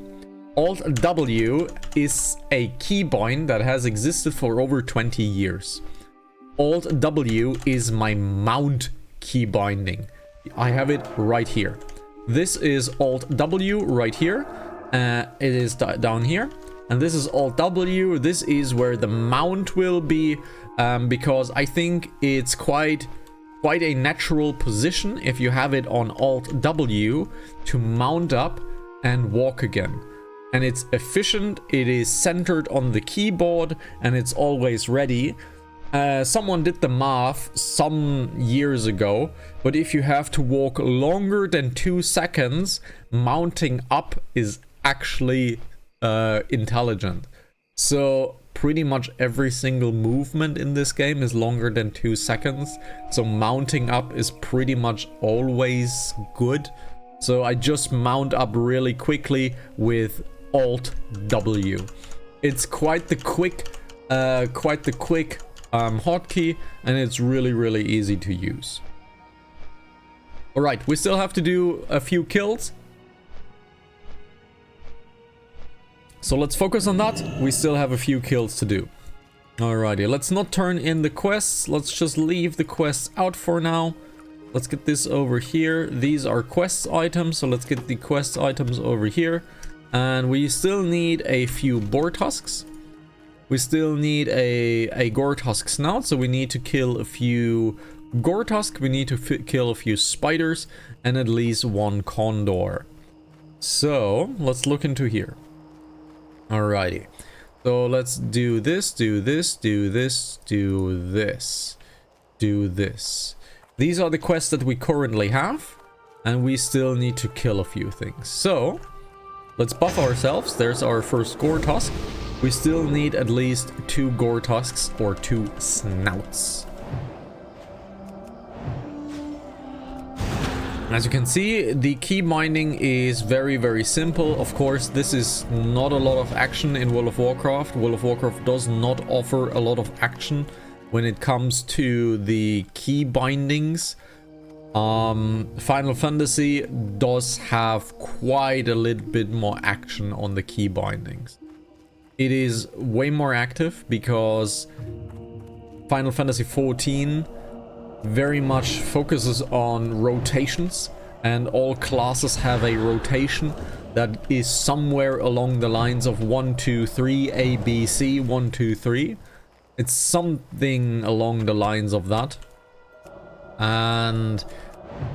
Alt-W is a keybind that has existed for over 20 years. Alt-W is my mount key binding. I have it right here. This is Alt-W right here. It is down here. And this is Alt-W. This is where the mount will be, because I think it's quite a natural position if you have it on Alt-W to mount up and walk again. And it's efficient, it is centered on the keyboard, and it's always ready. Someone did the math some years ago, but if you have to walk longer than 2 seconds, mounting up is actually intelligent. So pretty much every single movement in this game is longer than 2 seconds. So mounting up is pretty much always good. So I just mount up really quickly with Alt W. It's quite the quick hotkey, and it's really easy to use. All right, we still have to do a few kills. So let's focus on that. We still have a few kills to do. Alrighty, let's not turn in the quests. Let's just leave the quests out for now. Let's get this over here. These are quest items, so let's get the quest items over here. And we still need a few boar tusks. We still need a gore tusk snout, so we need to kill a few gore tusk. We need to kill a few spiders and at least one condor. So let's look into here. Alrighty, so let's do this, do this, do this, do this, do this. These are the quests that we currently have, and we still need to kill a few things. So let's buff ourselves. There's our first gore tusk. We still need at least 2 gore tusks or 2 snouts. As you can see, the key binding is very simple. Of course, this is not a lot of action in World of Warcraft. World of Warcraft does not offer a lot of action when it comes to the key bindings. Final Fantasy does have quite a little bit more action on the key bindings. It is way more active because Final Fantasy 14 very much focuses on rotations, and all classes have a rotation that is somewhere along the lines of 1 2 3 A B C 1 2 3. It's something along the lines of that. And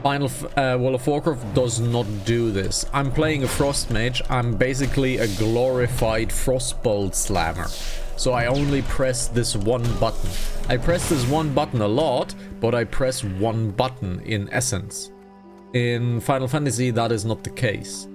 World of Warcraft does not do this. I'm playing a Frost Mage. I'm basically a glorified Frostbolt Slammer. So I only press this one button. I press this one button a lot, but I press one button in essence. In Final Fantasy, that is not the case.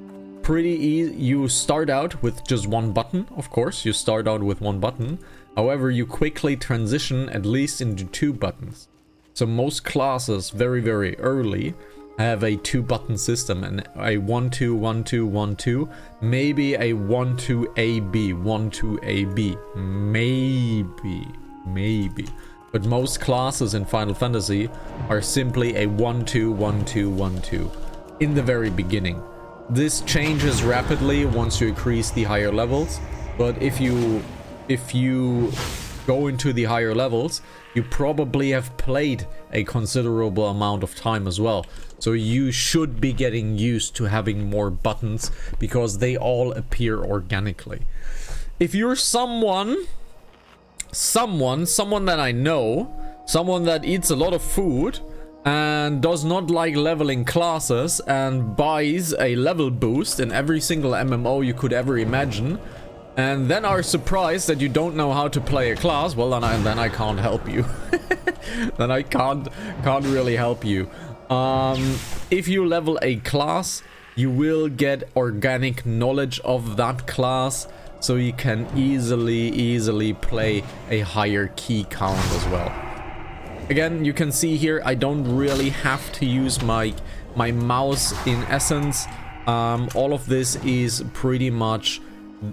Pretty easy. You start out with just one button, of course. You start out with one button. However, you quickly transition at least into 2 buttons. So most classes very early have a 2-button system, and a 1 2 1 2 1 2, maybe a 1 2 AB 1 2 AB, maybe. But most classes in Final Fantasy are simply a 1 2 1 2 1 2 in the very beginning. This changes rapidly once you increase the higher levels, but if you go into the higher levels, you probably have played a considerable amount of time as well. So you should be getting used to having more buttons because they all appear organically. If you're someone that I know, someone that eats a lot of food and does not like leveling classes and buys a level boost in every single MMO you could ever imagine, and then are surprised that you don't know how to play a class, well, then I can't help you. Then I can't really help you. If you level a class, you will get organic knowledge of that class, so you can easily play a higher key count as well. Again, you can see here, I don't really have to use my mouse in essence. All of this is pretty much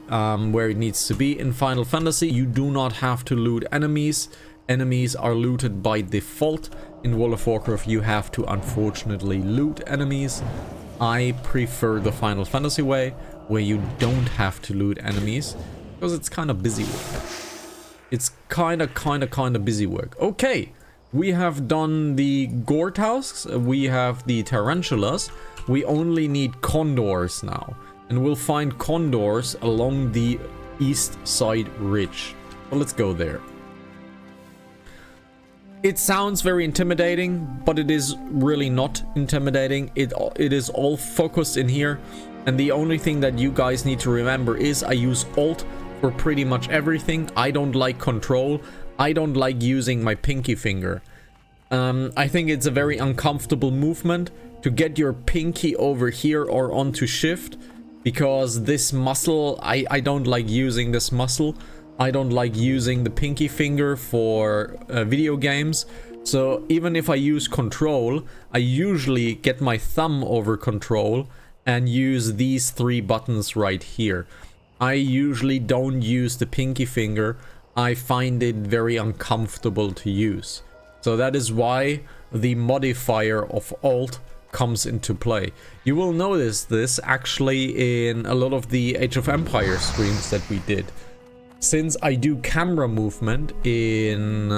where it needs to be. In Final Fantasy, you do not have to loot enemies. Enemies are looted by default. In World of Warcraft, you have to unfortunately loot enemies. I prefer the Final Fantasy way, where you don't have to loot enemies, because it's kind of busy work. It's kind of busy work. Okay, we have done the gore tasks. We have the tarantulas. We only need condors now. And we'll find condors along the east side ridge. So let's go there. It sounds very intimidating, but it is really not intimidating. It is all focused in here. And the only thing that you guys need to remember is I use Alt for pretty much everything. I don't like control. I don't like using my pinky finger. I think it's a very uncomfortable movement to get your pinky over here or onto shift, because this muscle, I don't like using this muscle. I don't like using the pinky finger for video games. So even if I use control, I usually get my thumb over control and use these 3 buttons right here. I usually don't use the pinky finger. I find it very uncomfortable to use. So that is why the modifier of Alt comes into play. You will notice this actually in a lot of the Age of Empires streams that we did. Since I do camera movement in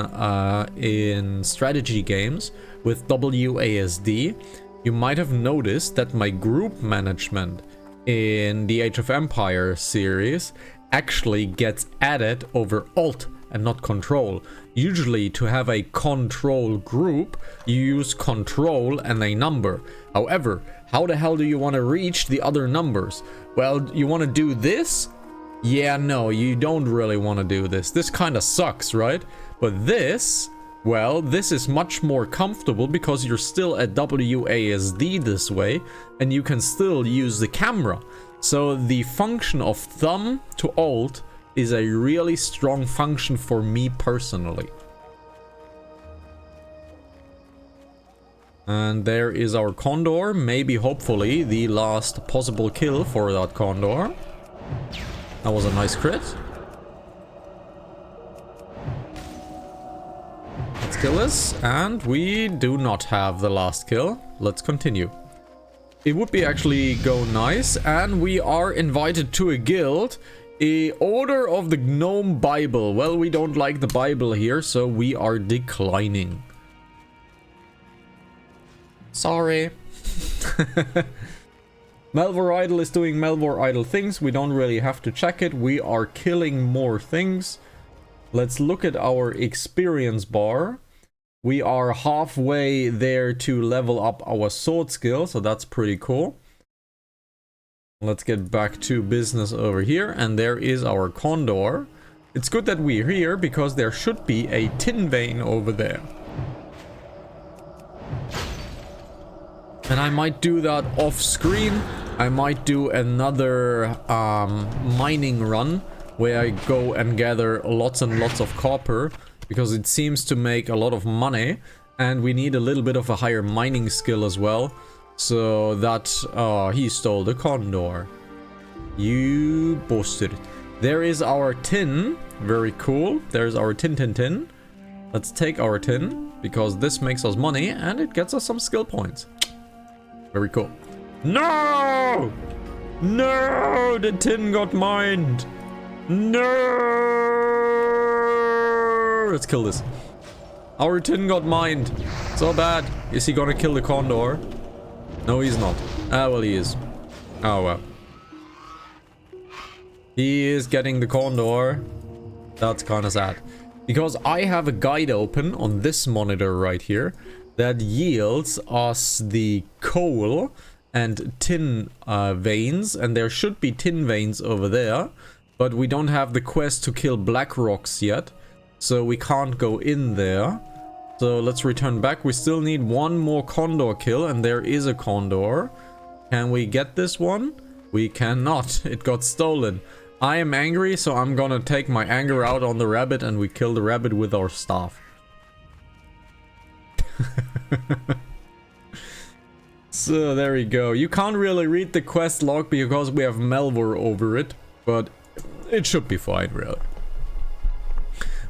strategy games with WASD, you might have noticed that my group management in the Age of Empires series actually gets added over Alt and not Control. Usually to have a control group, you use Control and a number. However, how the hell do you want to reach the other numbers? Well, you want to do this? Yeah, no, you don't really want to do this. This kind of sucks, right? But this, well, this is much more comfortable because you're still at WASD this way, and you can still use the camera. So the function of thumb to Alt is a really strong function for me personally. And there is our Condor, maybe hopefully the last possible kill for that Condor. That was a nice crit. Let's kill this, and we do not have the last kill. Let's continue. It would be actually go nice, and we are invited to a guild. A Order of the Gnome Bible. Well, we don't like the Bible here, so we are declining. Sorry. Melvor Idol is doing Melvor Idol things. We don't really have to check it. We are killing more things. Let's look at our experience bar. We are halfway there to level up our sword skill, so that's pretty cool. Let's get back to business over here, and there is our Condor. It's good that we're here because there should be a tin vein over there. And I might do that off screen. I might do another mining run where I go and gather lots and lots of copper, because it seems to make a lot of money, and we need a little bit of a higher mining skill as well. So that, he stole the Condor. You boasted. There is our tin. Very cool. There's our tin. Let's take our tin, because this makes us money and it gets us some skill points. Very cool. No! No! The tin got mined. No! Let's kill this. Our tin got mined. So bad. Is he gonna kill the Condor? No, he's not. Ah, well, he is. Oh, well. He is getting the Condor. That's kind of sad. Because I have a guide open on this monitor right here that yields us the coal and tin veins. And there should be tin veins over there. But we don't have the quest to kill black rocks yet. So we can't go in there. So let's return back. We still need one more Condor kill, and there is a Condor. Can we get this one? We cannot. It got stolen. I am angry, so I'm gonna take my anger out on the rabbit, and we kill the rabbit with our staff. So there we go. You can't really read the quest log because we have Melvor over it, but it should be fine, really.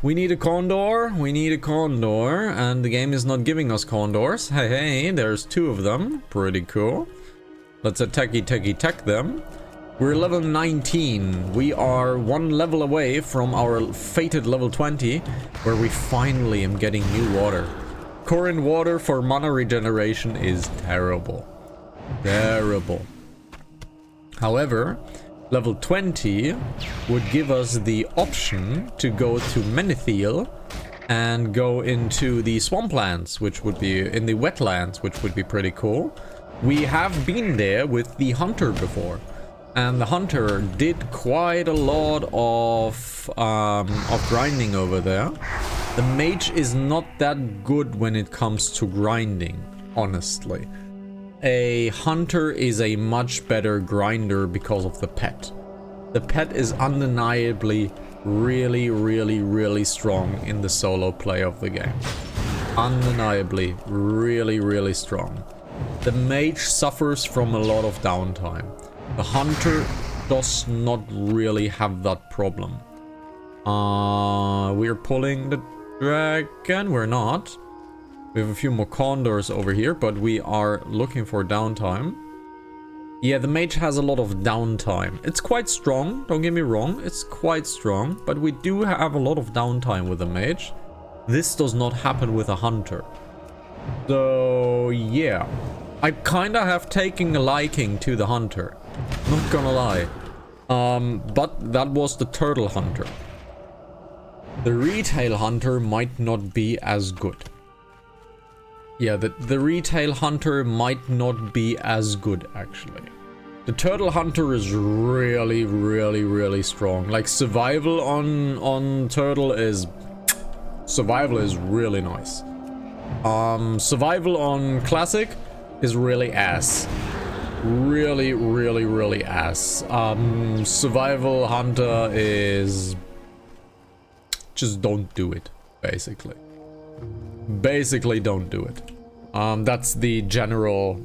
We need a Condor, and the game is not giving us Condors. Hey, there's 2 of them. Pretty cool. Let's attack them. We're level 19. We are 1 level away from our fated level 20, where we finally am getting new water. Current water for mana regeneration is terrible. Terrible. However, level 20 would give us the option to go to Menethil and go into the swamplands, which would be in the wetlands, which would be pretty cool. We have been there with the hunter before. And the hunter did quite a lot of grinding over there. The mage is not that good when it comes to grinding, honestly. A hunter is a much better grinder because of the pet. The pet is undeniably really strong in the solo play of the game. Undeniably really strong. The mage suffers from a lot of downtime. The hunter does not really have that problem. We're pulling the dragon. We're not. We have a few more condors over here, but we are looking for downtime. Yeah, the mage has a lot of downtime. It's quite strong, don't get me wrong. It's quite strong, but we do have a lot of downtime with the mage. This does not happen with a hunter. So, yeah. I kinda have taken a liking to the hunter. Not gonna lie. But that was the turtle hunter. The retail hunter might not be as good. Yeah, the retail hunter might not be as good, actually. The turtle hunter is really strong. Like, survival on turtle is... Survival is really nice. Survival on classic is really ass. Really ass. Survival hunter is... Just don't do it, basically. Basically don't do it. That's the general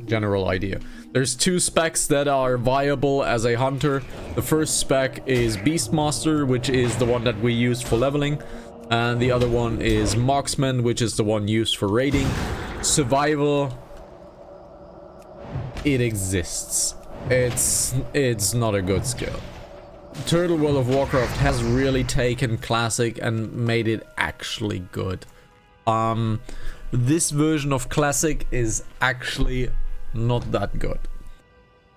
idea. There's two specs that are viable as a hunter. The first spec is Beastmaster, which is the one that we use for leveling, and the other one is Marksman, which is the one used for raiding. Survival, it exists. It's not a good skill. Turtle World of Warcraft has really taken classic and made it actually good. This version of classic is actually not that good.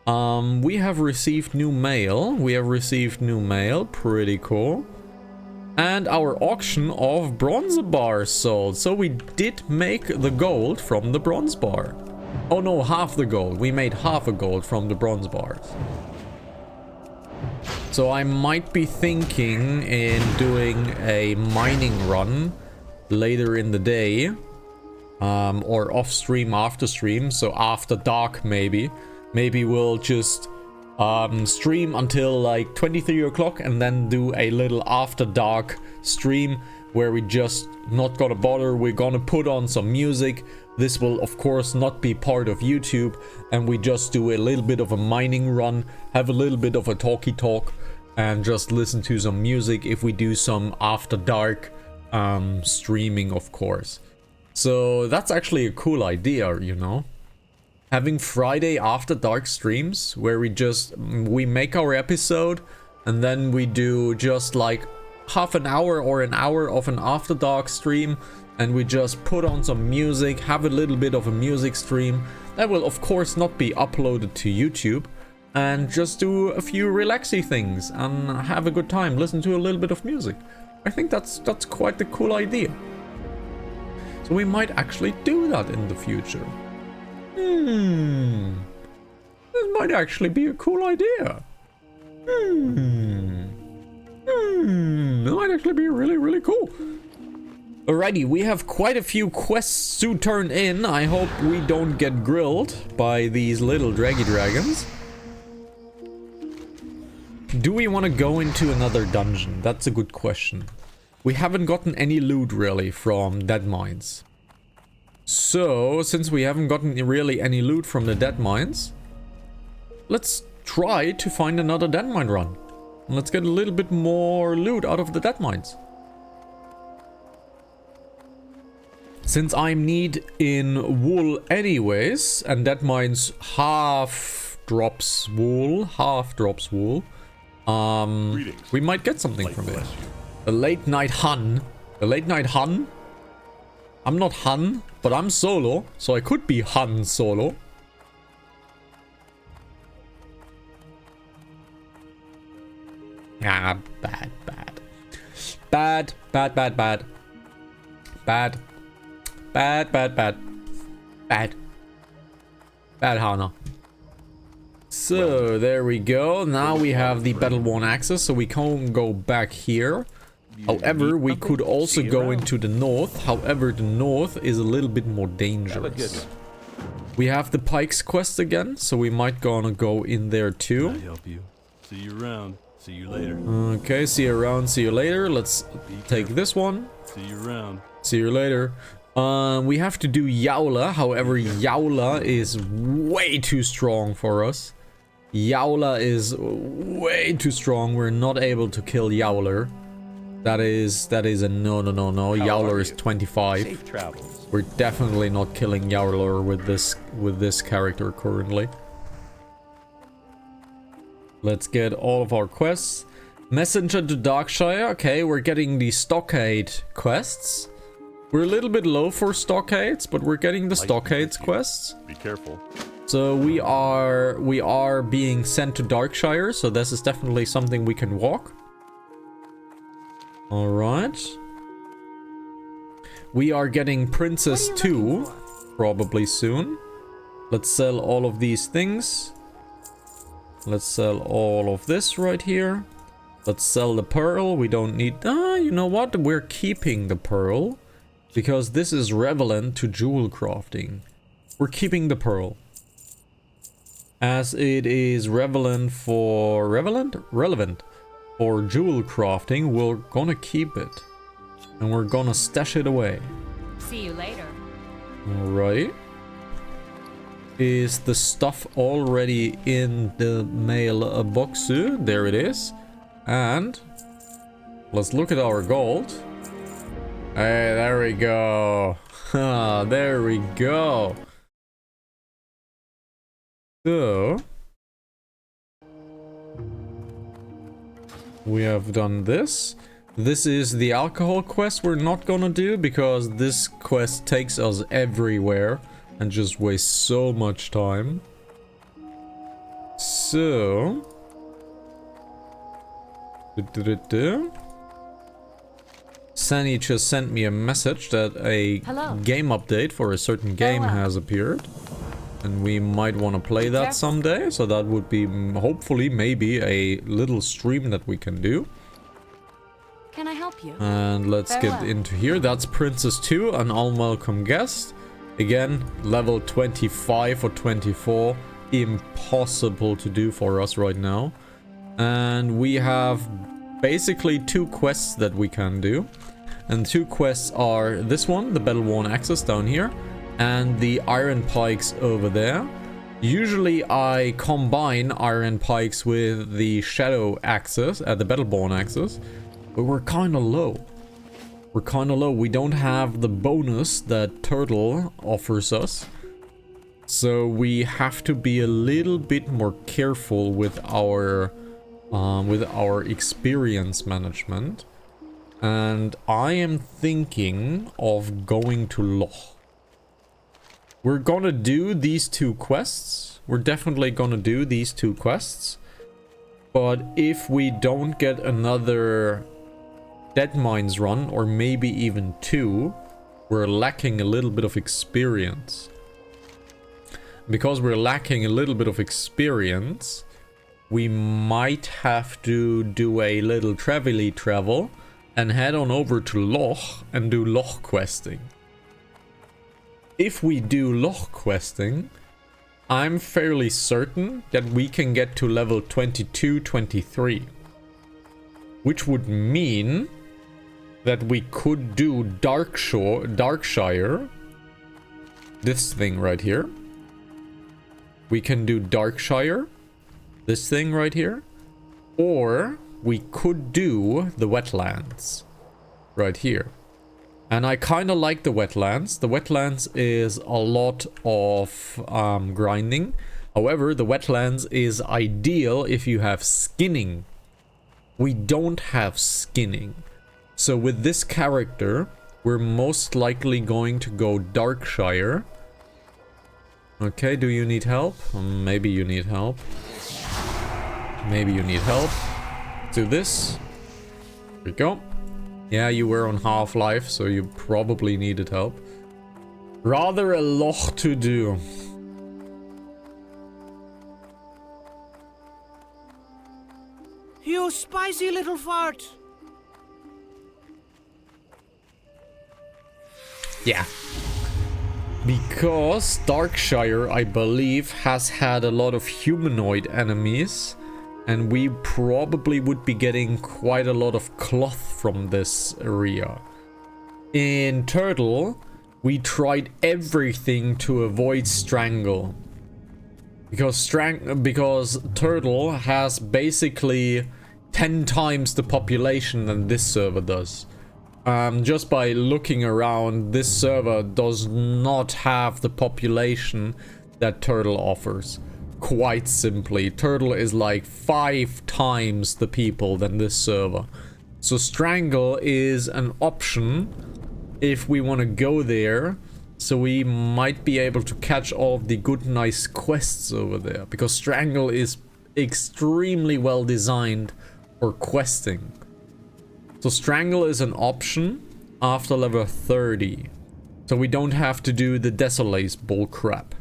We have received new mail. Pretty cool. And our auction of bronze bars sold. So we did make the gold from the bronze bar. Oh no, half the gold. We made half a gold from the bronze bars. So I might be thinking in doing a mining run later in the day, or off stream after stream, so after dark maybe we'll just stream until like 23 o'clock and then do a little after dark stream where we just not gonna bother. We're gonna put on some music. This will of course not be part of YouTube, and we just do a little bit of a mining run, have a little bit of a talk, and just listen to some music if we do some after dark streaming, of course. So that's actually a cool idea, you know, having Friday after dark streams where we make our episode and then we do just like half an hour or an hour of an after dark stream, and we just put on some music, have a little bit of a music stream that will of course not be uploaded to YouTube, and just do a few relaxy things and have a good time, listen to a little bit of music. I think that's quite the cool idea. So we might actually do that in the future. This might actually be a cool idea. That might actually be really cool. Alrighty, we have quite a few quests to turn in. I hope we don't get grilled by these little draggy dragons. Do we want to go into another dungeon? That's a good question. We haven't gotten any loot really from dead mines. So, since we haven't gotten really any loot from the dead mines, let's try to find another dead mine run. Let's get a little bit more loot out of the dead mines. Since I'm need in wool anyways, and dead mines half drops wool, we might get something from it. The late night Hun. The late night Hun? I'm not Hun, but I'm solo, so I could be Han Solo. Ah, bad. Bad. Bad, Hana. So there we go. Now we have the battle-worn axis, so we can go back here. However, we could also go into the north. However, the north is a little bit more dangerous. We have the Pikes quest again, so we might gonna go in there too. I help you. See you around. See you later. Okay, see you around. See you later. Let's take this one. See you around. See you later. We have to do Yaula. However, Yaula is way too strong for us. Yaula is way too strong. We're not able to kill Yowler. That is a no. Yowler is 25. Safe travels. We're definitely not killing Yowler with this character currently. Let's get all of our quests. Messenger to Darkshire. Okay, we're getting the Stockade quests. We're a little bit low for Stockades, but we're getting the Stockades quests. Be careful. So we are being sent to Darkshire, so this is definitely something we can walk. All right. We are getting Princess 2 probably soon. Let's sell all of these things. Let's sell all of this right here. Let's sell the pearl. We don't need... you know what? We're keeping the pearl because this is relevant to jewel crafting. We're keeping the pearl. As it is relevant for jewel crafting, we're gonna keep it. And we're gonna stash it away. See you later. Alright. Is the stuff already in the mailbox? There it is. And let's look at our gold. Hey, there we go. There we go. So we have done this. This is the alcohol quest we're not gonna do because this quest takes us everywhere and just wastes so much time. So Sunny just sent me a message that a game update for a certain game has appeared. And we might want to play that someday. So that would be hopefully maybe a little stream that we can do. Can I help you? And let's get into here. That's Princess 2, an unwelcome guest. Again, level 25 or 24. Impossible to do for us right now. And we have basically 2 quests that we can do. And 2 quests are this one, the battle-worn axis down here, and the iron pikes over there. Usually I combine iron pikes with the shadow axis, the battle-born axis, but we're kind of low. We're kind of low. We don't have the bonus that turtle offers us. So we have to be a little bit more careful with our experience management. And I am thinking of going to Loch. We're gonna do these 2 quests. We're definitely gonna do these 2 quests. But if we don't get another Dead Mines run, or maybe even 2, we're lacking a little bit of experience. Because we're lacking a little bit of experience, we might have to do a little travel and head on over to Loch and do Loch questing. If we do Loch questing, I'm fairly certain that we can get to level 22, 23. Which would mean that we could do Darkshire. This thing right here. We can do Darkshire. This thing right here. Or we could do the wetlands. Right here. And I kind of like the wetlands. The wetlands is a lot of grinding. However, the wetlands is ideal if you have skinning. We don't have skinning. So with this character, we're most likely going to go Darkshire. Okay, do you need help? Maybe you need help. Maybe you need help. Do this. There we go. Yeah, you were on Half-Life, so you probably needed help. Rather a lot to do. you spicy little fart. Yeah. Because Darkshire, I believe, has had a lot of humanoid enemies, and we probably would be getting quite a lot of cloth from this area. In Turtle, we tried everything to avoid Strangle. Because Turtle has basically 10 times the population than this server does. Just by looking around, this server does not have the population that Turtle offers. Quite simply, Turtle is like 5 times the people than this server. So Strangle is an option if we want to go there. So we might be able to catch all of the good nice quests over there. Because Strangle is extremely well designed for questing. So Strangle is an option after level 30. So we don't have to do the Desolace bullcrap.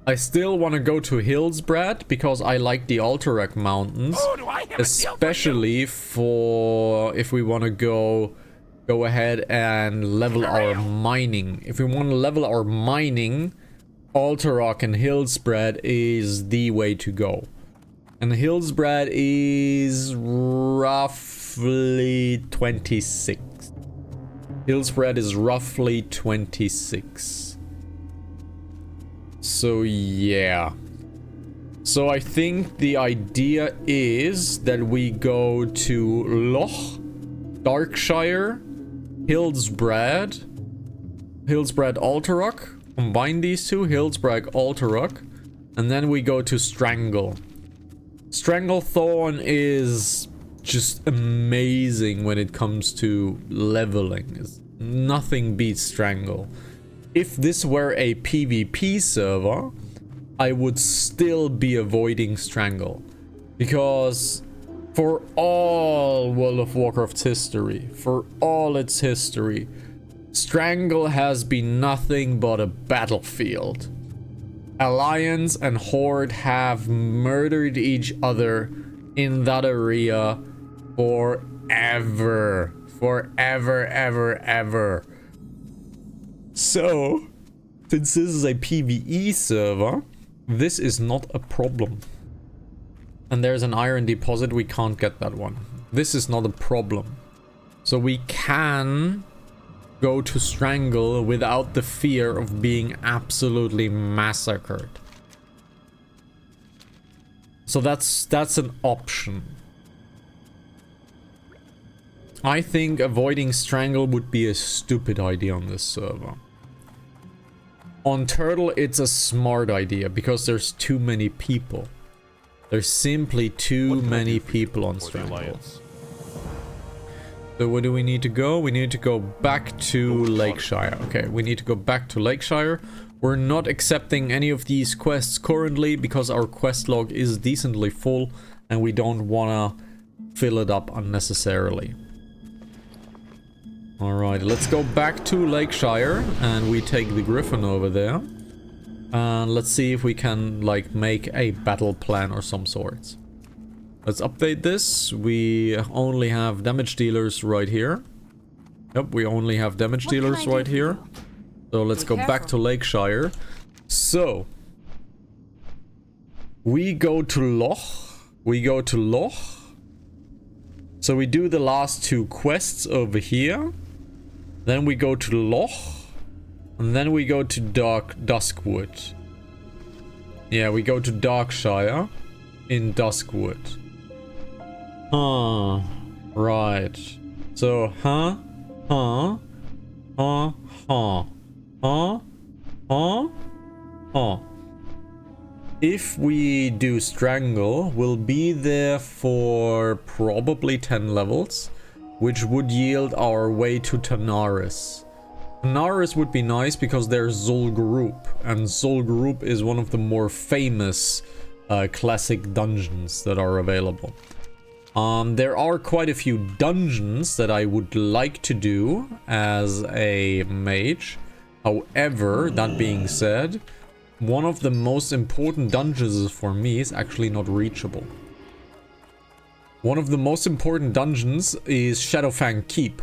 I still want to go to Hillsbrad because I like the Alterac Mountains. Especially for if we want to go ahead and level our mining. If we want to level our mining, Alterac and Hillsbrad is the way to go. And Hillsbrad is roughly 26. Hillsbrad is roughly 26. So yeah. So I think the idea is that we go to Loch, Darkshire, Hillsbrad, Alterac. Combine these two, Hillsbrad, Alterac. And then we go to Strangle. Stranglethorn is just amazing when it comes to leveling. Nothing beats Strangle. If this were a PvP server, I would still be avoiding Strangle. Because for all World of Warcraft's history, for all its history, Strangle has been nothing but a battlefield. Alliance and Horde have murdered each other in that area forever. Forever, ever. So, since this is a PvE server, this is not a problem. And there's an iron deposit, we can't get that one. This is not a problem. So we can go to Strangle without the fear of being absolutely massacred. So that's an option. I think avoiding Strangle would be a stupid idea on this server. On Turtle, it's a smart idea because there's too many people. There's simply too many people on Strangle. So where do we need to go? We need to go back to Lakeshire. Okay, we need to go back to Lakeshire. We're not accepting any of these quests currently because our quest log is decently full and we don't want to fill it up unnecessarily. Alright, let's go back to Lakeshire and we take the Griffin over there. And let's see if we can, like, make a battle plan or some sorts. Let's update this. We only have damage dealers right here. Yep, we only have damage dealers right here. So let's go back to Lakeshire. So, we go to Loch. So we do the last 2 quests over here. Then we go to Loch. And then we go to Duskwood. Yeah, we go to Darkshire in Duskwood. Right. So, if we do Strangle, we'll be there for probably 10 levels, which would yield our way to Tanaris. Tanaris would be nice because there's Zul'Gurub, and Zul'Gurub is one of the more famous classic dungeons that are available. There are quite a few dungeons that I would like to do as a mage. However, that being said, one of the most important dungeons for me is actually not reachable. One of the most important dungeons is Shadowfang Keep.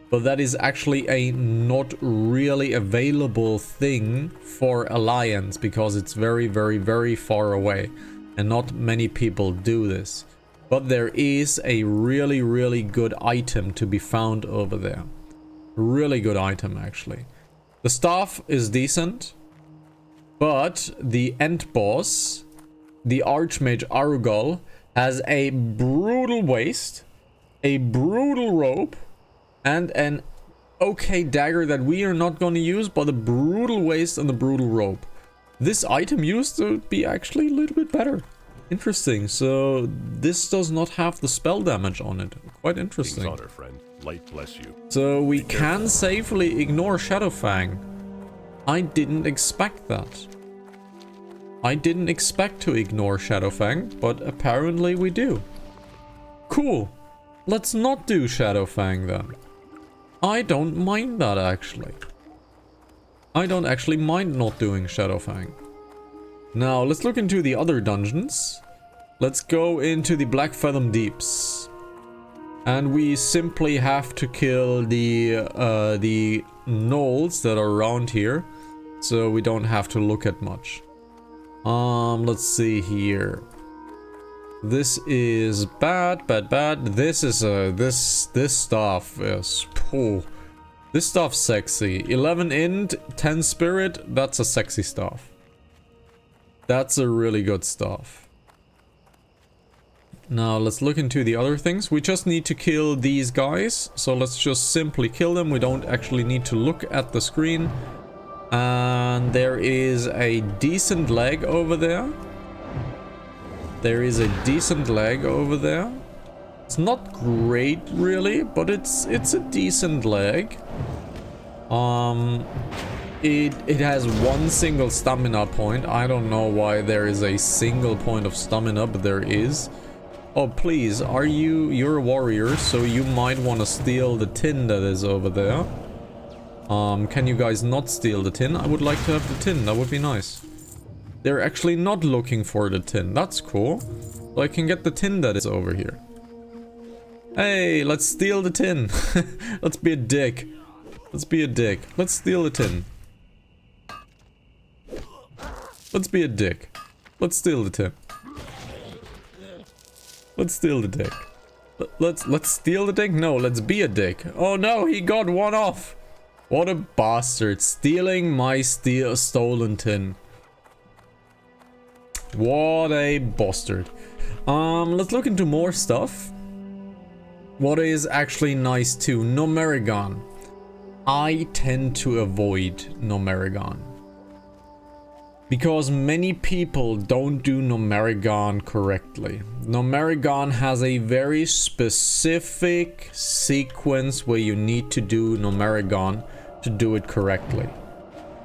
But that is actually a not really available thing for Alliance because it's very, very, very far away. And not many people do this. But there is a really, really good item to be found over there. Really good item, actually. The staff is decent. But the end boss, the Archmage Arugol, has a brutal waist, a brutal rope, and an okay dagger that we are not going to use, but a brutal waist and the brutal rope. This item used to be actually a little bit better. Interesting. So this does not have the spell damage on it. Quite interesting. Honor, friend. Light bless you. So we can safely ignore Shadowfang. I didn't expect that. I didn't expect to ignore Shadowfang, but apparently we do. Cool. Let's not do Shadowfang then. I don't mind that actually. I don't actually mind not doing Shadowfang. Now let's look into the other dungeons. Let's go into the Black Fathom Deeps. And we simply have to kill the gnolls that are around here. So we don't have to look at much. Let's see here. This is bad. This is this stuff is this stuff's sexy. 11 int, 10 spirit, that's a sexy stuff. That's a really good stuff. Now let's look into the other things. We just need to kill these guys. So let's just simply kill them. We don't actually need to look at the screen. And there is a decent leg over there. There is a decent leg over there. It's not great really, but it's a decent leg. It has one single stamina point. I don't know why there is a single point of stamina, but there is. Oh please, you're a warrior, so you might want to steal the tin that is over there. Can you guys not steal the tin? I would like to have the tin, that would be nice. They're actually not looking for the tin, that's cool. So I can get the tin that is over here. Hey, let's steal the tin. Let's be a dick. Let's be a dick. Let's steal the tin. Let's be a dick. Let's steal the tin. Let's steal the dick. Let's steal the dick? No, let's be a dick. Oh no, he got one off. What a bastard. Stealing my stolen tin. What a bastard. Let's look into more stuff. What is actually nice too? Nomerigon. I tend to avoid Nomerigon. Because many people don't do Nomerigon correctly. Nomerigon has a very specific sequence where you need to do Nomerigon to do it correctly.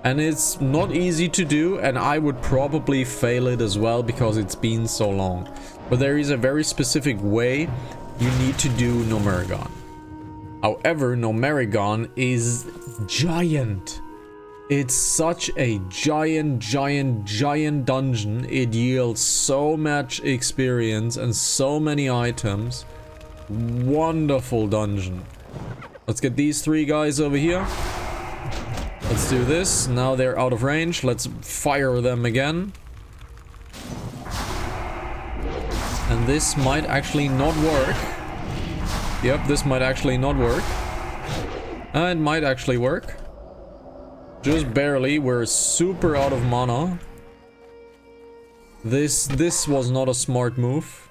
And it's not easy to do, and I would probably fail it as well because it's been so long. But there is a very specific way you need to do Nomerigon. However, Nomerigon is giant. It's such a giant dungeon. It yields so much experience and so many items. Wonderful dungeon. Let's get these three guys over here. Let's do this. Now they're out of range. Let's fire them again. And this might actually not work. Yep, this might actually not work. It might actually work. Just barely. We're super out of mana. This was not a smart move.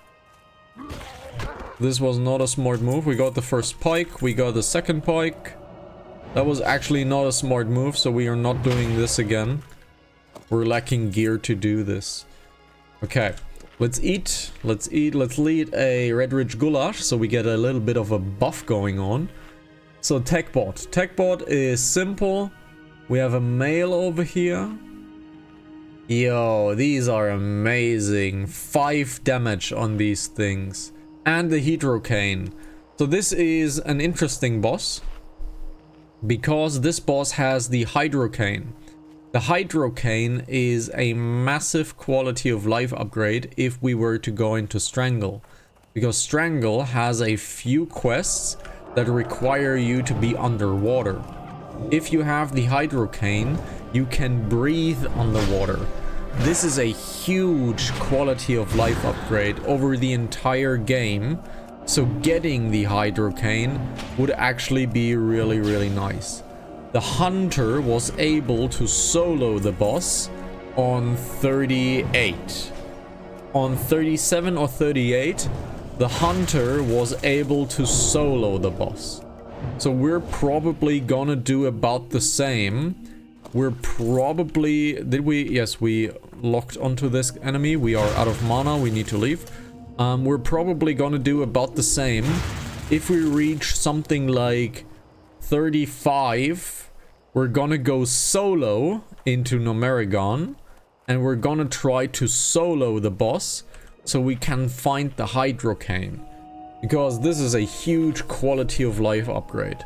This was not a smart move. We got the first pike. We got the second pike. That was actually not a smart move, so we are not doing this again. We're lacking gear to do this. Okay. Let's eat. Let's lead a Red Ridge Goulash so we get a little bit of a buff going on. So TechBot. TechBot is simple. We have a male over here. Yo, these are amazing. 5 damage on these things. And the Hydrocane. So this is an interesting boss. Because this boss has the Hydrocane. The Hydrocane is a massive quality of life upgrade if we were to go into Strangle. Because Strangle has a few quests that require you to be underwater. If you have the Hydrocane, you can breathe underwater. This is a huge quality of life upgrade over the entire game. So getting the Hydrocane would actually be really, really nice. The Hunter was able to solo the boss on 38. On 37 or 38, the Hunter was able to solo the boss. So we're probably gonna do about the same. We're probably... Did we? Yes, we locked onto this enemy. We are out of mana. We need to leave. We're probably gonna do about the same. If we reach something like 35, we're gonna go solo into Nomerigon. And we're gonna try to solo the boss so we can find the Hydrocane. Because this is a huge quality of life upgrade.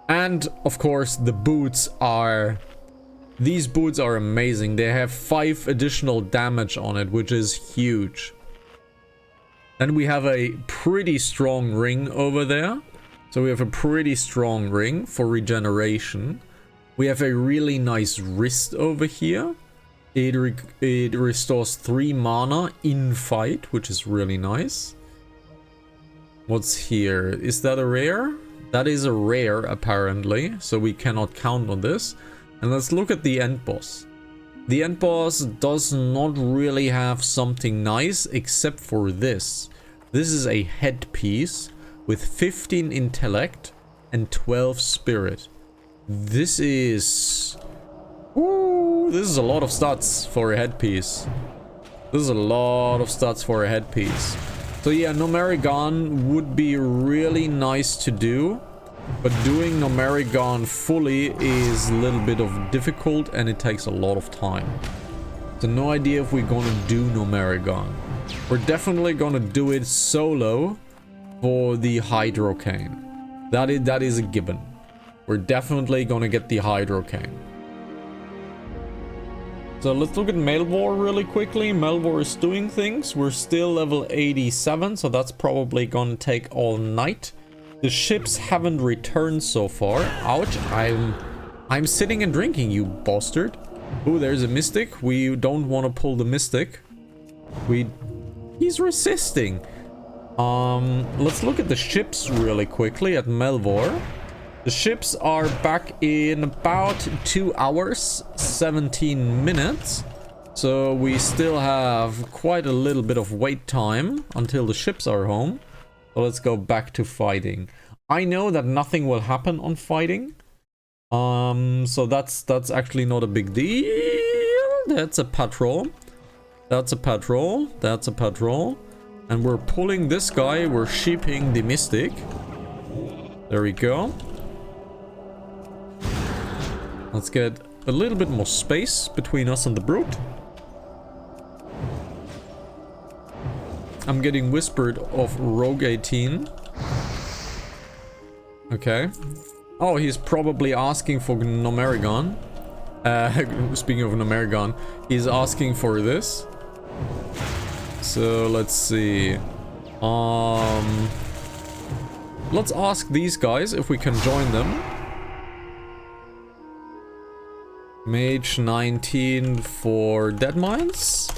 And of course the boots are... These boots are amazing. They have 5 additional damage on it, which is huge. Then we have a pretty strong ring over there. So we have a pretty strong ring for regeneration. We have a really nice wrist over here. It restores 3 mana in fight, which is really nice. What's here? Is that a rare? That is a rare, apparently. So we cannot count on this. And let's look at the end boss. The end boss does not really have something nice except for this. This is a headpiece with 15 intellect and 12 spirit. This is... Ooh, this is a lot of stats for a headpiece. This is a lot of stats for a headpiece. So yeah, Nomerigon would be really nice to do. But doing Nomerigon fully is a little bit of difficult and it takes a lot of time. So no idea if we're gonna do Nomerigon. We're definitely gonna do it solo for the Hydrocane. That is a given. We're definitely gonna get the Hydrocane. So let's look at Melvor really quickly. Melvor is doing things. We're still level 87, so that's probably gonna take all night. The ships haven't returned so far. Ouch, I'm sitting and drinking, you bastard. Ooh, there's a Mystic. We don't want to pull the Mystic. He's resisting. Let's look at the ships really quickly at Melvor. The ships are back in about 2 hours, 17 minutes. So we still have quite a little bit of wait time until the ships are home. So let's go back to fighting. I know that nothing will happen on fighting. So that's actually not a big deal. That's a patrol. That's a patrol. That's a patrol. And we're pulling this guy. We're sheeping the Mystic. There we go. Let's get a little bit more space between us and the Brute. I'm getting whispered of Rogue 18. Okay. Oh, he's probably asking for Nomerigon. Speaking of Nomerigon, he's asking for this. So let's see. Let's ask these guys if we can join them. Mage 19 for Deadmines.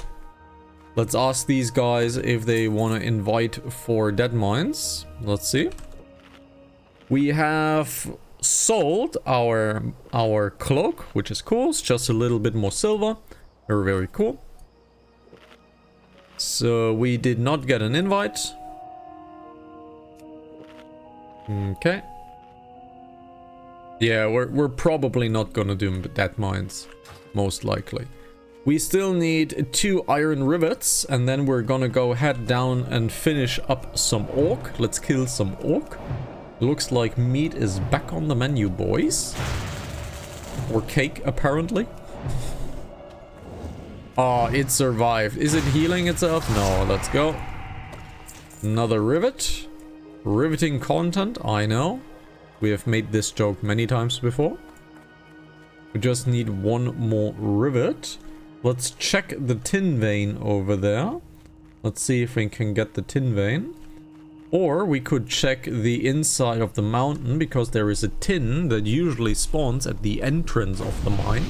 Let's ask these guys if they want to invite for Deadmines. Let's see. We have sold our cloak, which is cool. It's just a little bit more silver. Very, very cool. So we did not get an invite. Okay. Yeah, we're probably not gonna do Deadmines, most likely. We still need 2 iron rivets, and then we're gonna go head down and finish up some orc. Let's kill some orc. Looks like meat is back on the menu, boys. Or cake, apparently. Oh, it survived. Is it healing itself? No, let's go. Another rivet. Riveting content, I know. We have made this joke many times before. We just need 1 more rivet. Let's check the tin vein over there. Let's see if we can get the tin vein. Or we could check the inside of the mountain, because there is a tin that usually spawns at the entrance of the mine.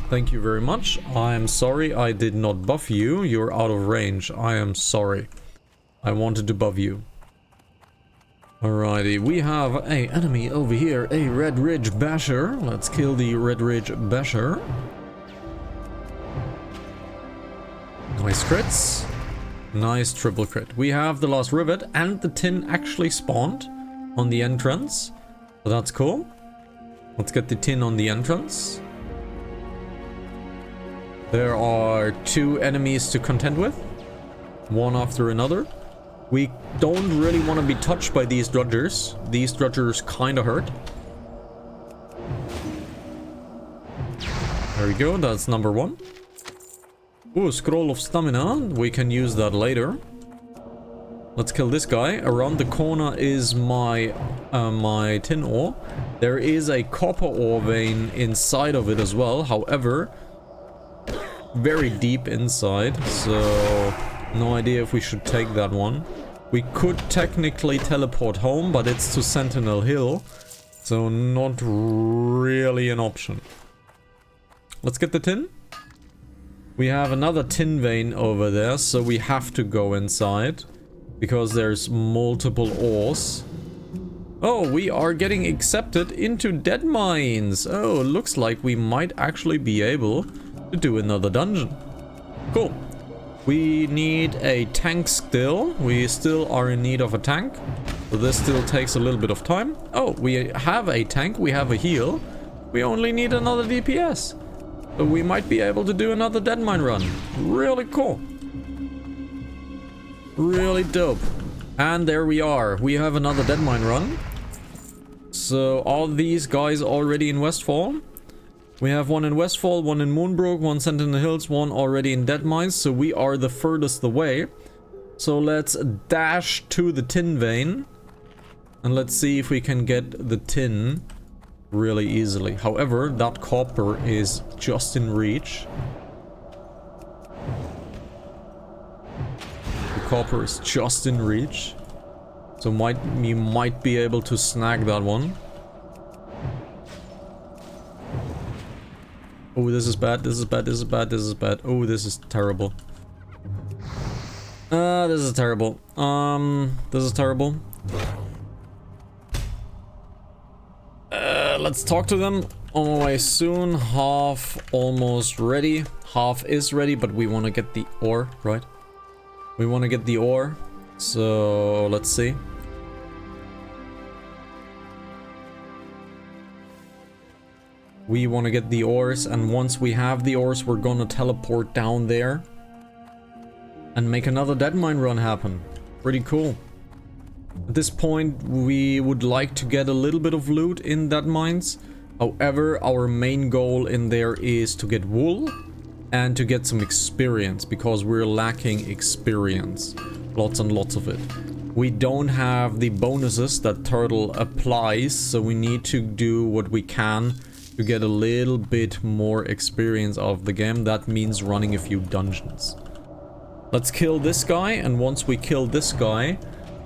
Thank you very much. I am sorry I did not buff you. You're out of range. I am sorry. I wanted to buff you. Alrighty, we have a enemy over here, a Red Ridge Basher. Let's kill the Red Ridge Basher. Nice crits. Nice triple crit. We have the last rivet, and the tin actually spawned on the entrance. So that's cool. Let's get the tin on the entrance. There are 2 enemies to contend with. One after another. We don't really want to be touched by these drudgers. These drudgers kind of hurt. There we go, that's number 1. Ooh, scroll of stamina. We can use that later. Let's kill this guy. Around the corner is my my tin ore. There is a copper ore vein inside of it as well. However, very deep inside. So, no idea if we should take that one. We could technically teleport home, but it's to Sentinel Hill. So, not really an option. Let's get the tin. We have another tin vein over there, so we have to go inside. Because there's multiple ores. Oh, we are getting accepted into dead mines. Oh, looks like we might actually be able to do another dungeon. Cool. We need a tank still. We still are in need of a tank. So this still takes a little bit of time. Oh, we have a tank. We have a heal. We only need another DPS. So we might be able to do another dead mine run. Really cool. Really dope. And there we are. We have another dead mine run. So are these guys already in Westfall? We have one in Westfall, one in Moonbrook, one Sentinel Hills, one already in dead mines. So we are the furthest away. So let's dash to the tin vein. And let's see if we can get the tin really easily. However, that copper is just in reach. The copper is just in reach. So we might be able to snag that one. Oh, this is bad, this is bad, this is bad, this is bad. Oh, this is terrible. This is terrible. This is terrible. Let's talk to them. On my way soon. Half almost ready. Half is ready, but we want to get the ore, right? We want to get the ore. So, let's see. We want to get the ores, and once we have the ores, we're gonna teleport down there and make another dead mine run happen. Pretty cool. At this point, we would like to get a little bit of loot in dead mines. However, our main goal in there is to get wool and to get some experience, because we're lacking experience. Lots and lots of it. We don't have the bonuses that Turtle applies, so we need to do what we can to get a little bit more experience of the game. That means running a few dungeons. Let's kill this guy, and once we kill this guy,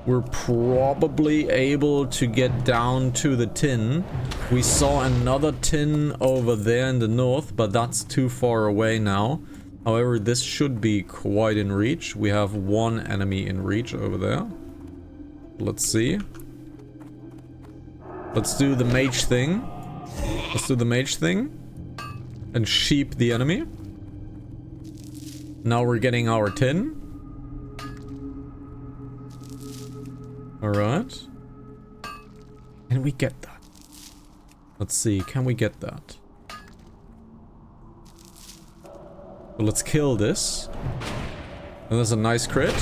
we're probably able to get down to the tin. We saw another tin over there in the north, but that's too far away now. However, this should be quite in reach. We have one enemy in reach over there. Let's see. Let's do the mage thing. Let's do the mage thing. And sheep the enemy. Now we're getting our tin. Alright. Can we get that? Let's see, can we get that? So let's kill this. And there's a nice crit.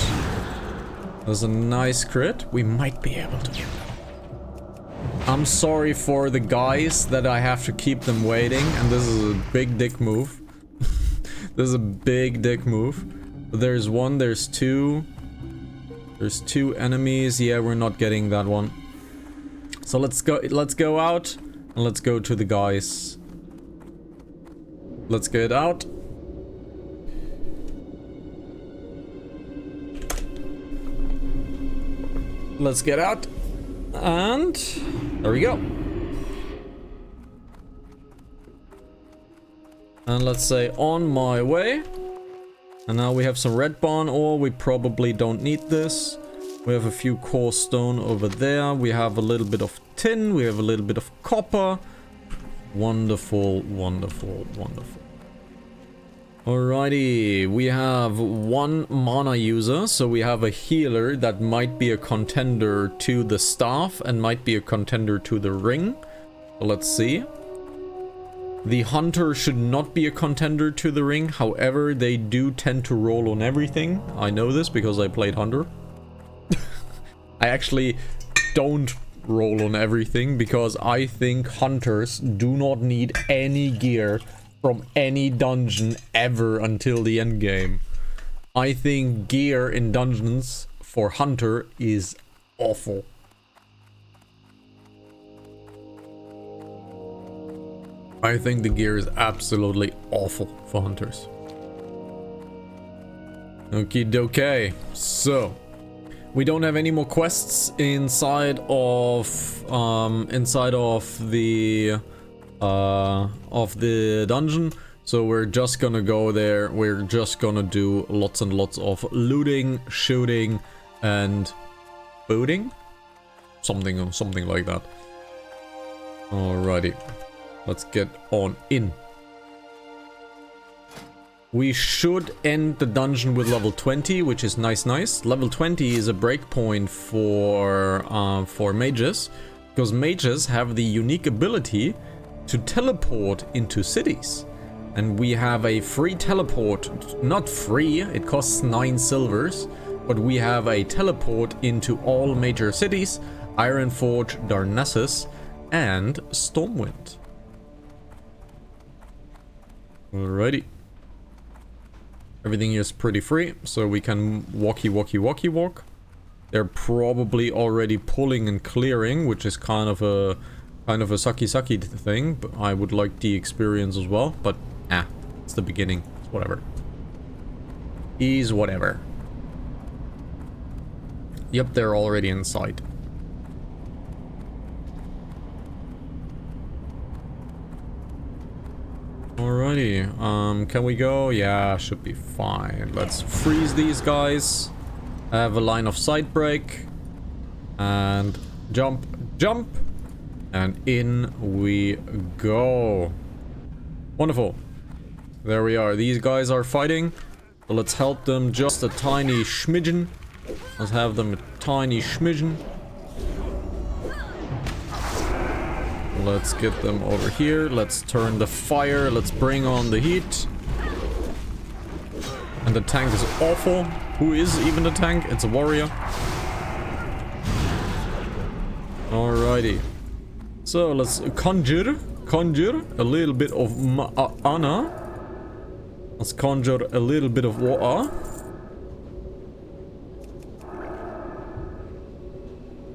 There's a nice crit. We might be able to get that. I'm sorry for the guys that I have to keep them waiting. And this is a big dick move. This is a big dick move. There's one, there's two. There's two enemies. Yeah, we're not getting that one. So let's go out and let's go to the guys. Let's get out. Let's get out. And there we go. And let's say on my way. And now we have some red barn ore. We probably don't need this. We have a few core stone over there. We have a little bit of tin. We have a little bit of copper. Wonderful, wonderful, wonderful. Alrighty, we have one mana user, so we have a healer that might be a contender to the staff and might be a contender to the ring. So let's see. The hunter should not be a contender to the ring, however, they do tend to roll on everything. I know this because I played hunter. I actually don't roll on everything because I think hunters do not need any gear from any dungeon ever until the end game. I think gear in dungeons for hunter is awful. I think the gear is absolutely awful for hunters. Okie dokie. So we don't have any more quests inside of the dungeon, so we're just gonna go there. We're just gonna do lots and lots of looting, shooting, and booting, something like that. Alrighty, let's get on in. We should end the dungeon with level 20, which is nice. Level 20 is a breakpoint for mages, because mages have the unique ability to teleport into cities. And we have a free teleport, not free, it costs 9 silvers, but we have a teleport into all major cities, Ironforge, Darnassus, and Stormwind. Alrighty. Everything is pretty free, so we can walk. They're probably already pulling and clearing, which is kind of a sucky thing, but I would like the experience as well, but it's the beginning. It's whatever. Is whatever. Yep, they're already inside. Alrighty, can we go? Yeah, should be fine. Let's freeze these guys. Have a line of sight break. And jump. And in we go. Wonderful. There we are. These guys are fighting. So let's help them just a tiny schmidgen. Let's have them a tiny schmidgen. Let's get them over here. Let's turn the fire. Let's bring on the heat. And the tank is awful. Who is even the tank? It's a warrior. Alrighty. So let's conjure a little bit of mana. Let's conjure a little bit of water.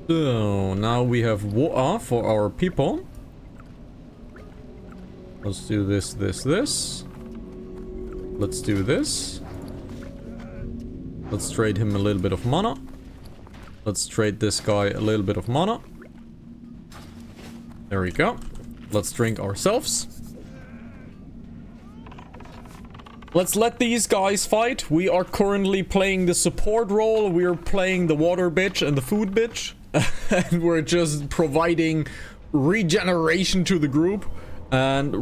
So now we have water for our people. Let's do this. Let's do this. Let's trade him a little bit of mana. Let's trade this guy a little bit of mana. There we go. Let's drink ourselves. Let's let these guys fight. We are currently playing the support role. We're playing the water bitch and the food bitch. And we're just providing regeneration to the group. And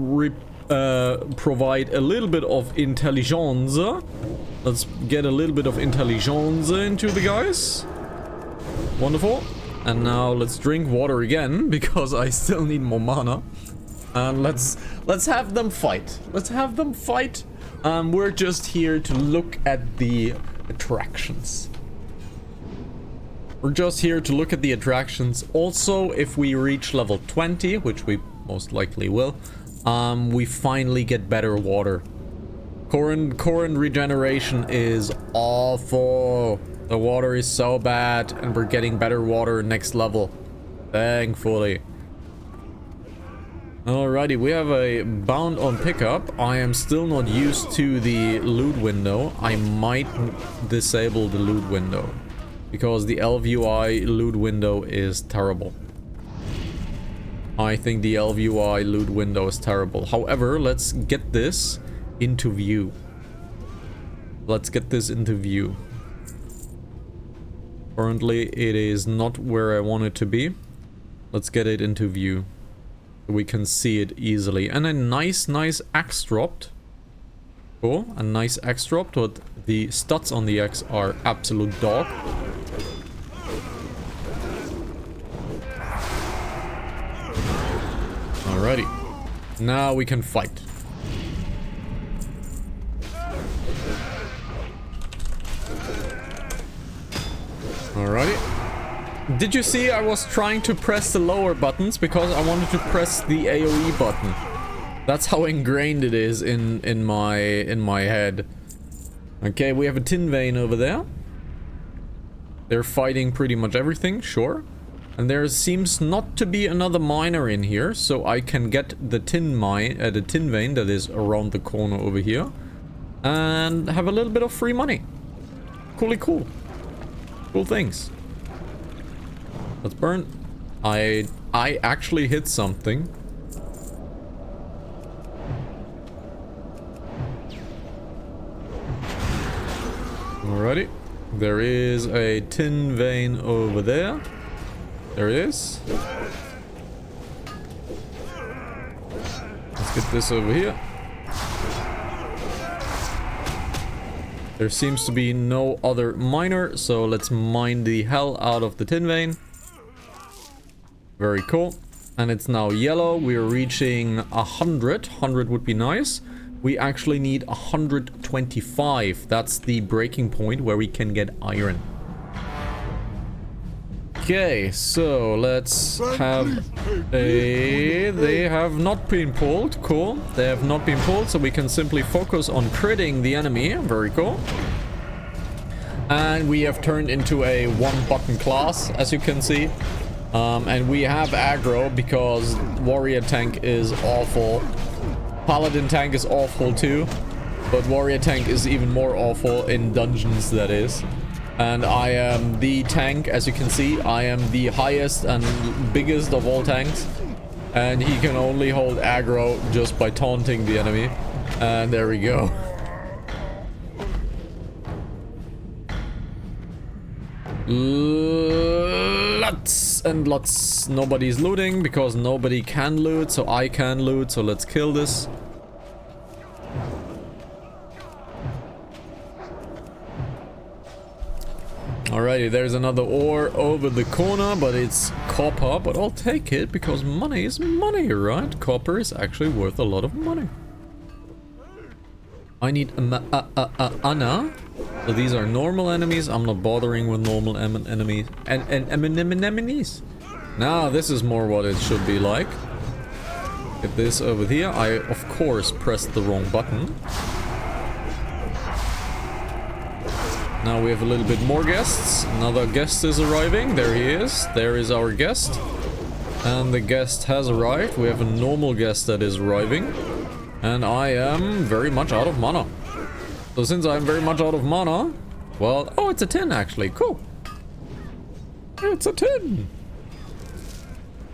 provide a little bit of intelligence. Let's get a little bit of intelligence into the guys. Wonderful. And now let's drink water again, because I still need more mana. And let's have them fight. Let's have them fight. We're just here to look at the attractions. We're just here to look at the attractions. Also, if we reach level 20, which we most likely will, we finally get better water. Current regeneration is awful. The water is so bad, and we're getting better water next level. Thankfully. Alrighty, we have a bound on pickup. I am still not used to the loot window. I might disable the loot window. Because the LVUI loot window is terrible. I think the LVUI loot window is terrible. However, let's get this into view. Let's get this into view. Currently, it is not where I want it to be. Let's get it into view. We can see it easily. And a nice axe dropped. Cool. A nice axe dropped, but the stats on the axe are absolute dog. Alrighty. Now we can fight. Alrighty. Did you see I was trying to press the lower buttons because I wanted to press the AoE button. That's how ingrained it is in my head. Okay, we have a tin vein over there. They're fighting pretty much everything, sure. And there seems not to be another miner in here, so I can get the tin vein that is around the corner over here, and have a little bit of free money. Cool. Cool things. Let's burn. I actually hit something. Alrighty. There is a tin vein over there. There it is. Let's get this over here. There seems to be no other miner, so let's mine the hell out of the tin vein. Very cool. And it's now yellow. We're reaching 100. 100 would be nice. We actually need 125. That's the breaking point where we can get iron. Okay, so let's have a... They have not been pulled. Cool. They have not been pulled, so we can simply focus on critting the enemy. Very cool. And we have turned into a one-button class, as you can see. And we have aggro because warrior tank is awful. Paladin tank is awful too. But warrior tank is even more awful in dungeons, that is. And I am the tank, as you can see. I am the highest and biggest of all tanks. And he can only hold aggro just by taunting the enemy. And there we go. Lots and lots. Nobody's looting because nobody can loot. So I can loot. So let's kill this. Alrighty, there's another ore over the corner, but it's copper. But I'll take it because money is money, right? Copper is actually worth a lot of money. I need Anna. So these are normal enemies. I'm not bothering with normal enemies. Enemies. Now this is more what it should be like. Get this over here. I, of course, pressed the wrong button. Now we have a little bit more guests. Another guest is arriving. There he is. There is our guest. And the guest has arrived. We have a normal guest that is arriving. And I am very much out of mana. So since I'm very much out of mana... Well... Oh, it's a 10 actually. Cool. It's a 10.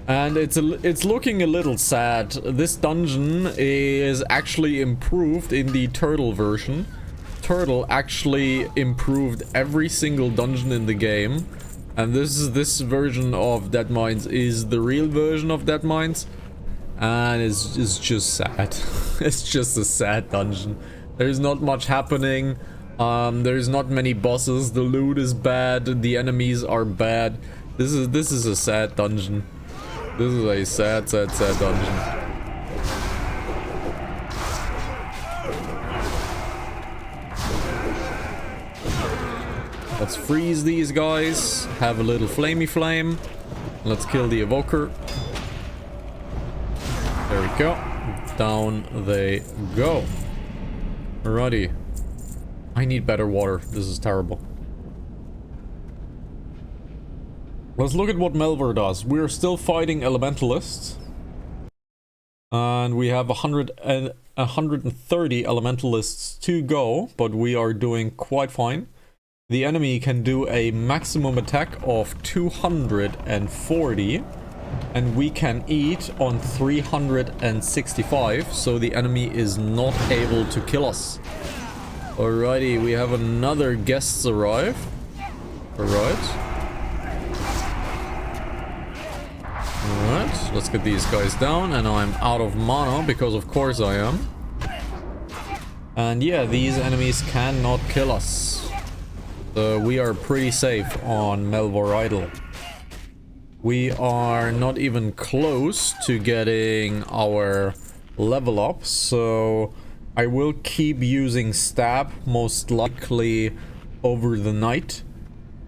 And it's looking a little sad. This dungeon is actually improved in the turtle version. Turtle actually improved every single dungeon in the game, and this version of Dead Mines is the real version of Dead Mines, and it's just sad. It's just a sad dungeon. There's not much happening. There's not many bosses. The loot is bad. The enemies are bad. This is a sad dungeon. This is a sad dungeon. Let's freeze these guys. Have a little flamey flame. Let's kill the evoker. There we go. Down they go. Alrighty. I need better water. This is terrible. Let's look at what Melver does. We're still fighting elementalists. And we have 130 elementalists to go, but we are doing quite fine. the enemy can do a maximum attack of 240, and we can eat on 365, so the enemy is not able to kill us. Alrighty, we have another guests arrive. Alright. Alright, let's get these guys down, and I'm out of mana, because of course I am. And yeah, these enemies cannot kill us. So we are pretty safe on Melvor Idol. We are not even close to getting our level up, so I will keep using stab most likely over the night.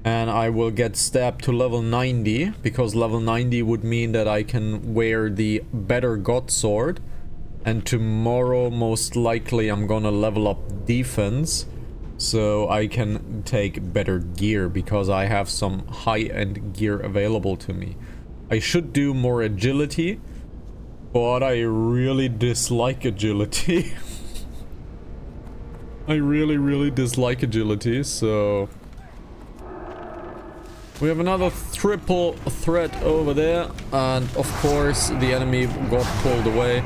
And I will get stab to level 90, because level 90 would mean that I can wear the better god sword. And tomorrow most likely I'm gonna level up defense, so I can take better gear, because I have some high-end gear available to me. I should do more agility, but I really dislike agility. I really dislike agility, so... We have another triple threat over there, and of course the enemy got pulled away.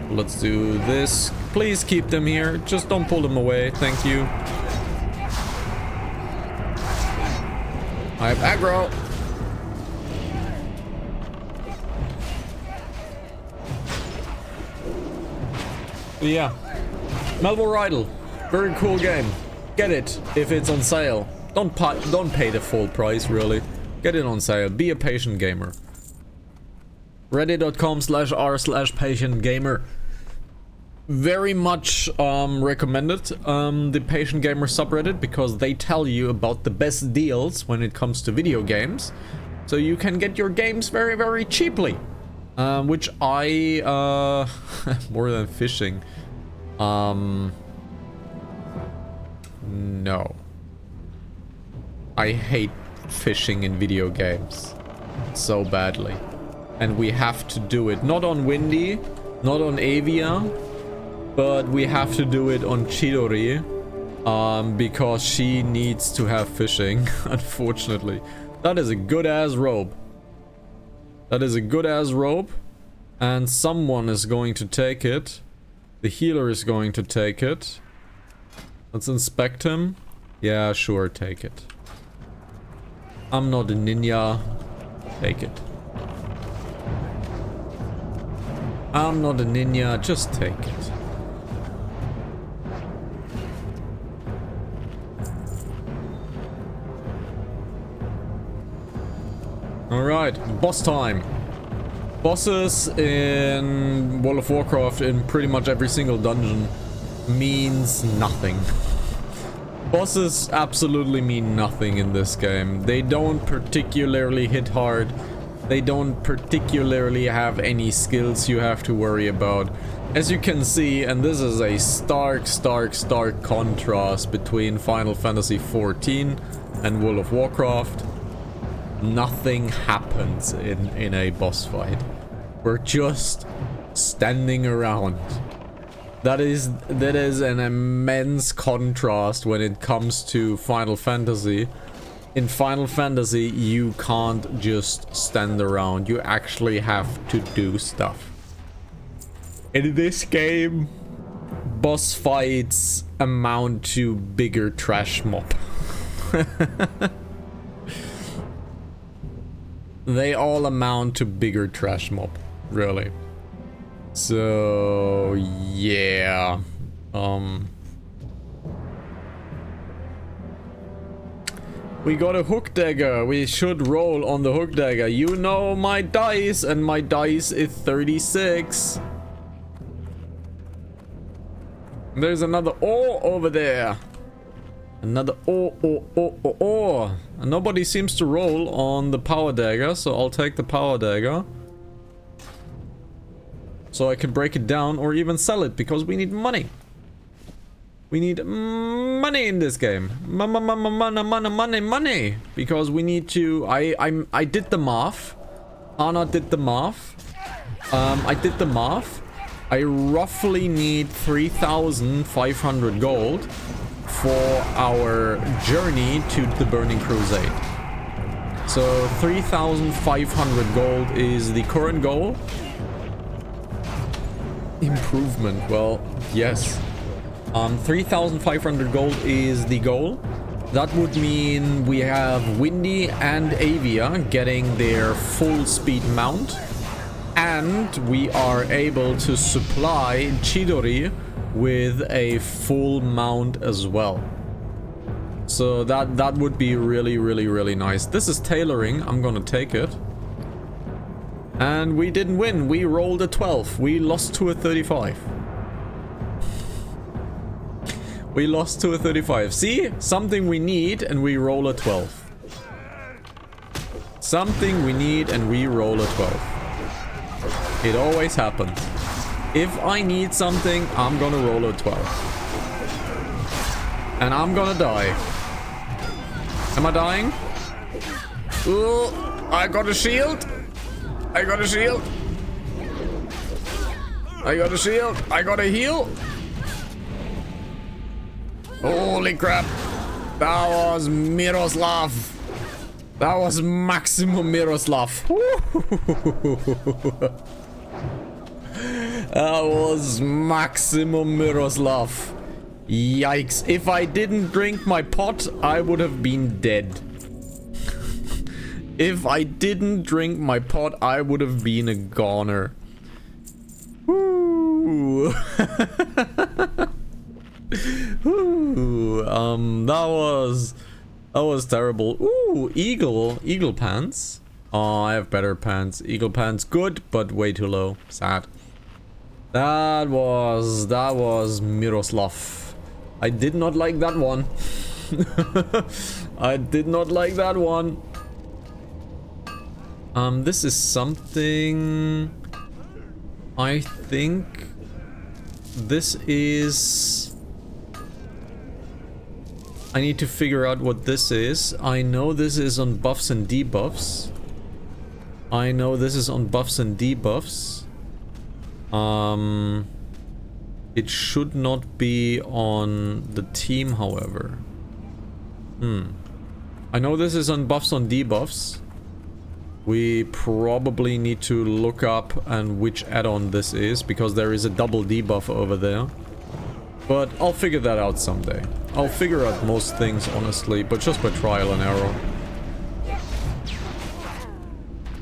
Let's do this. Please keep them here. Just don't pull them away. Thank you. I have aggro. Yeah. Melvor Idol. Very cool game. Get it if it's on sale. Don't pay the full price, really. Get it on sale. Be a patient gamer. Reddit.com/r/patient-gamer. Very much recommended, the patient gamer subreddit, because they tell you about the best deals when it comes to video games. So you can get your games very cheaply. Which I, more than fishing. No. I hate fishing in video games so badly. And we have to do it. Not on Windy, not on Avia, but we have to do it on Chidorí. Because she needs to have fishing, unfortunately. That is a good-ass rope. That is a good-ass rope. And someone is going to take it. The healer is going to take it. Let's inspect him. Yeah, sure, take it. I'm not a ninja. Take it. I'm not a ninja, just take it. Alright, boss time. Bosses in World of Warcraft in pretty much every single dungeon means nothing. Bosses absolutely mean nothing in this game. They don't particularly hit hard. They don't particularly have any skills you have to worry about. As you can see, and this is a stark contrast between Final Fantasy XIV and World of Warcraft. Nothing happens in a boss fight. We're just standing around. That is an immense contrast when it comes to Final Fantasy. In Final Fantasy, you can't just stand around. You actually have to do stuff. In this game, boss fights amount to bigger trash mob. They all amount to bigger trash mob, really. So, yeah. We got a hook dagger. We should roll on the hook dagger. You know my dice, and my dice is 36. There's another ore over there. Another ore. And nobody seems to roll on the power dagger, so I'll take the power dagger. So I can break it down or even sell it, because we need money. We need money in this game. Money. Because we need to... I did the math. Anna did the math. I did the math. I roughly need 3,500 gold for our journey to the Burning Crusade. So 3,500 gold is the current goal. Improvement, well, yes. 3,500 gold is the goal. That would mean we have Windy and Avia getting their full speed mount. And we are able to supply Chidori with a full mount as well. So that would be really, really, really nice. This is tailoring. I'm gonna take it. And we didn't win. We rolled a 12. We lost to a 35. We lost to a 35. See? Something we need and we roll a 12. Something we need and we roll a 12. It always happens. If I need something, I'm gonna roll a 12. And I'm gonna die. Am I dying? Ooh, I got a shield. I got a shield. I got a shield. I got a heal. Holy crap. That was Miroslav. That was maximum Miroslav. That was maximum Miroslav. Yikes. If I didn't drink my pot, I would have been dead. If I didn't drink my pot, I would have been a goner. Ooh. Ooh. That was terrible. Ooh, eagle pants. Oh, I have better pants. Eagle pants, good, but way too low. Sad. That was Miroslav. I did not like that one. I did not like that one. This is something. I think this is. I need to figure out what this is. I know this is on buffs and debuffs. I know this is on buffs and debuffs. It should not be on the team, however. I know this is on buffs on debuffs. We probably need to look up and which add-on this is, because there is a double debuff over there. But I'll figure that out someday. I'll figure out most things, honestly, but just by trial and error.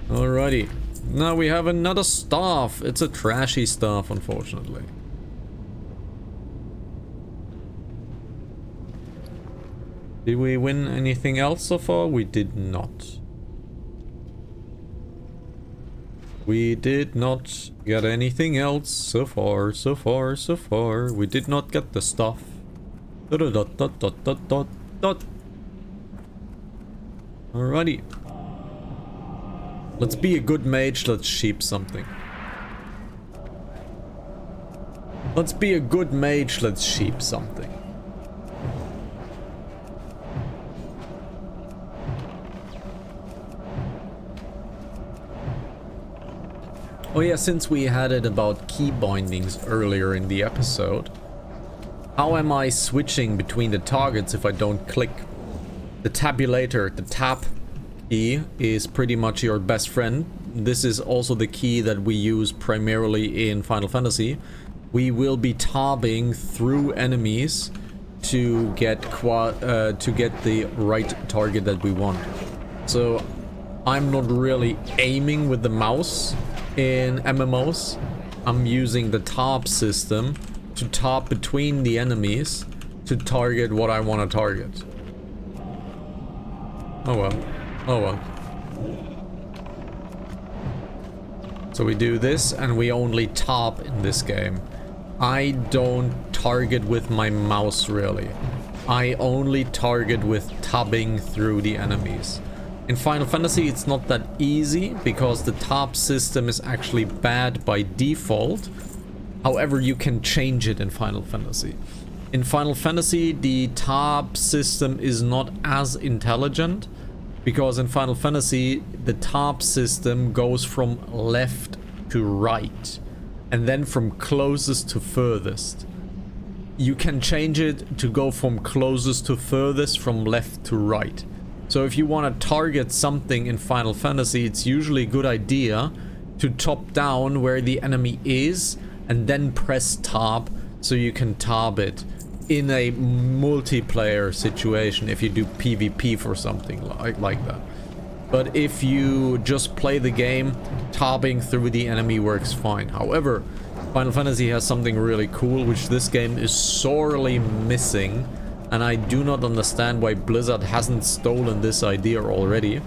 Alrighty. Now we have another staff. It's a trashy staff, unfortunately. Did we win anything else so far? We did not. We did not get anything else so far, so far, so far. We did not get the stuff. Dot, dot, dot, dot, dot, dot, dot. Alrighty. Let's be a good mage, let's sheep something. Let's be a good mage, let's sheep something. Oh yeah, since we had it about key bindings earlier in the episode, how am I switching between the targets if I don't click? The tabulator, the tab key, is pretty much your best friend. This is also the key that we use primarily in Final Fantasy. We will be tabbing through enemies to get the right target that we want. So I'm not really aiming with the mouse in MMOs. I'm using the tab system to tab between the enemies to target what I want to target. Oh well. Oh well. So we do this and we only tab in this game. I don't target with my mouse really. I only target with tabbing through the enemies. In Final Fantasy it's not that easy because the tab system is actually bad by default. However, you can change it in Final Fantasy. In Final Fantasy the tab system is not as intelligent because in Final Fantasy the tab system goes from left to right and then from closest to furthest. you can change it to go from closest to furthest, from left to right. So if you want to target something in Final Fantasy, it's usually a good idea to top down where the enemy is and then press tab so you can tab it in a multiplayer situation if you do PvP for something like that. But if you just play the game, tabbing through the enemy works fine. However, Final Fantasy has something really cool, which this game is sorely missing, and I do not understand why Blizzard hasn't stolen this idea already.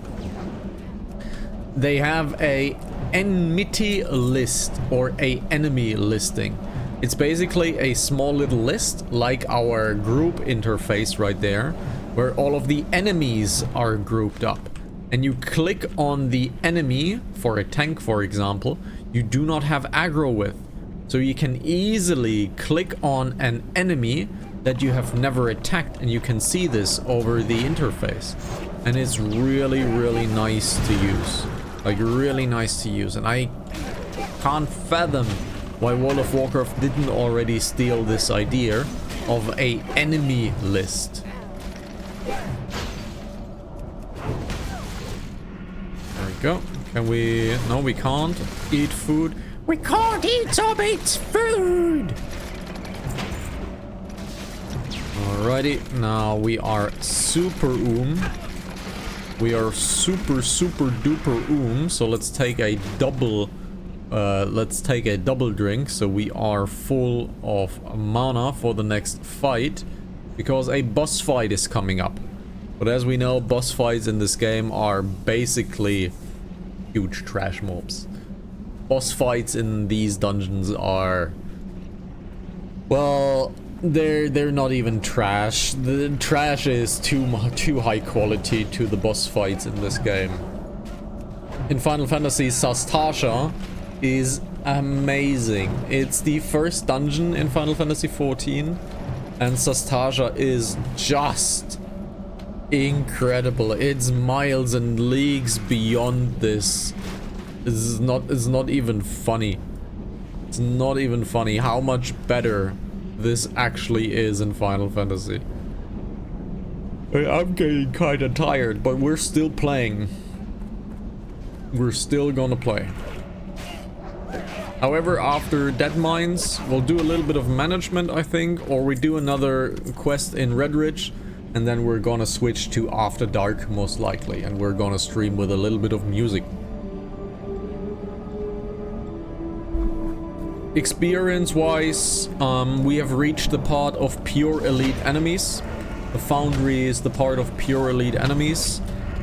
They have a enmity list, or a enemy listing. It's basically a small little list, like our group interface right there, where all of the enemies are grouped up. And you click on the enemy, for a tank for example, you do not have aggro with. So you can easily click on an enemy that you have never attacked, and you can see this over the interface. And it's really, really nice to use. Like, really nice to use. And I can't fathom why World of Warcraft didn't already steal this idea of a enemy list. There we go. Can we... No, we can't eat food. We can't eat zombies food! Alrighty, now we are super We are super duper so let's take a double drink so we are full of mana for the next fight, because a boss fight is coming up. But as we know, boss fights in this game are basically huge trash mobs. Boss fights in these dungeons are, well, they're not even trash. The trash is too high quality to the boss fights in this game. In Final Fantasy, Sastasha is amazing. It's the first dungeon in Final Fantasy 14, and Sastasha is just incredible. It's miles and leagues beyond this. It's not even funny. It's not even funny how much better this actually is in Final Fantasy. I'm getting kinda tired, but we're still playing. We're still gonna play. However, after Dead Mines, we'll do a little bit of management, I think, or we do another quest in Red Ridge, and then we're gonna switch to After Dark, most likely, and we're gonna stream with a little bit of music. Experience-wise, we have reached the part of pure elite enemies. The Foundry is the part of pure elite enemies,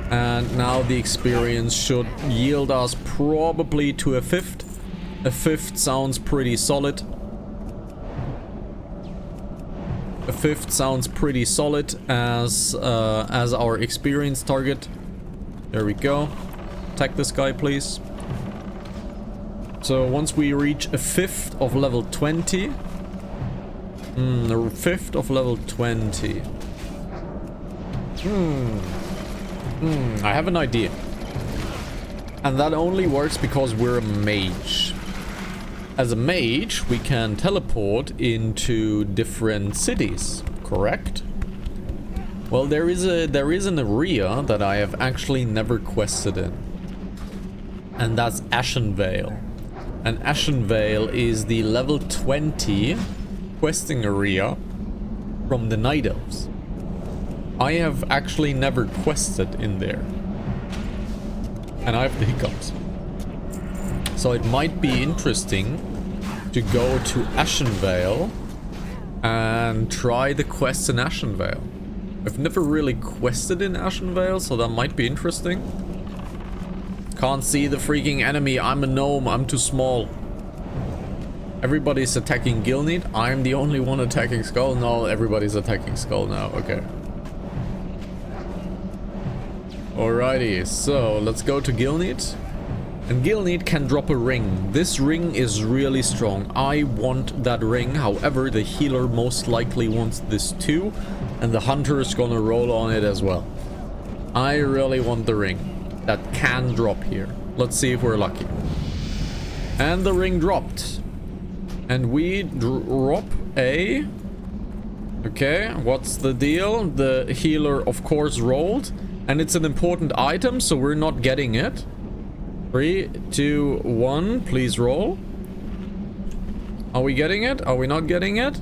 and now the experience should yield us probably to a fifth. A fifth sounds pretty solid. A fifth sounds pretty solid as our experience target. There we go. Attack this guy, please. So once we reach a fifth of level 20, a fifth of level 20. I have an idea. And that only works because we're a mage. As a mage, we can teleport into different cities, correct? Well, there is an area that I have actually never quested in. And that's Ashenvale. And Ashenvale is the level 20 questing area from the Night Elves. I have actually never quested in there. And I have the hiccups. So it might be interesting to go to Ashenvale and try the quests in Ashenvale. I've never really quested in Ashenvale, so that might be interesting. Can't see the freaking enemy. I'm a gnome. I'm too small. Everybody's attacking Gilneed. I'm the only one attacking Skull. No, everybody's attacking Skull now. Okay. Alrighty, so let's go to Gilneed. And Gilneed can drop a ring. This ring is really strong. I want that ring. However, the healer most likely wants this too. And the hunter is gonna roll on it as well. I really want the ring. That can drop here. Let's see if we're lucky. And the ring dropped. And we drop a Okay, what's the deal? The healer, of course, rolled. And it's an important item, so we're not getting it. 3, 2, 1, please roll. Are we getting it? Are we not getting it?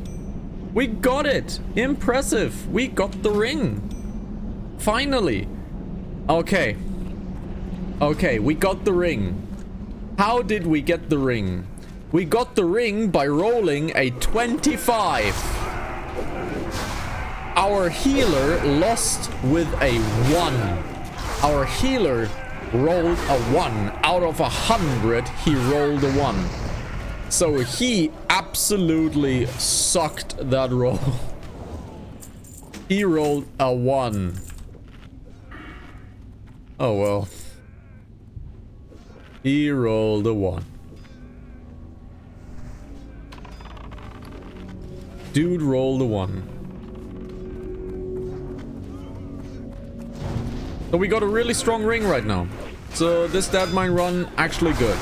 We got it! Impressive! We got the ring! Finally! Okay. Okay, we got the ring. How did we get the ring? We got the ring by rolling a 25. Our healer lost with a 1. Our healer rolled a 1. Out of 100, he rolled a 1. So he absolutely sucked that roll. He rolled a 1. Oh well. He rolled a 1. Dude rolled a 1. So we got a really strong ring right now. So this dead mine run actually good.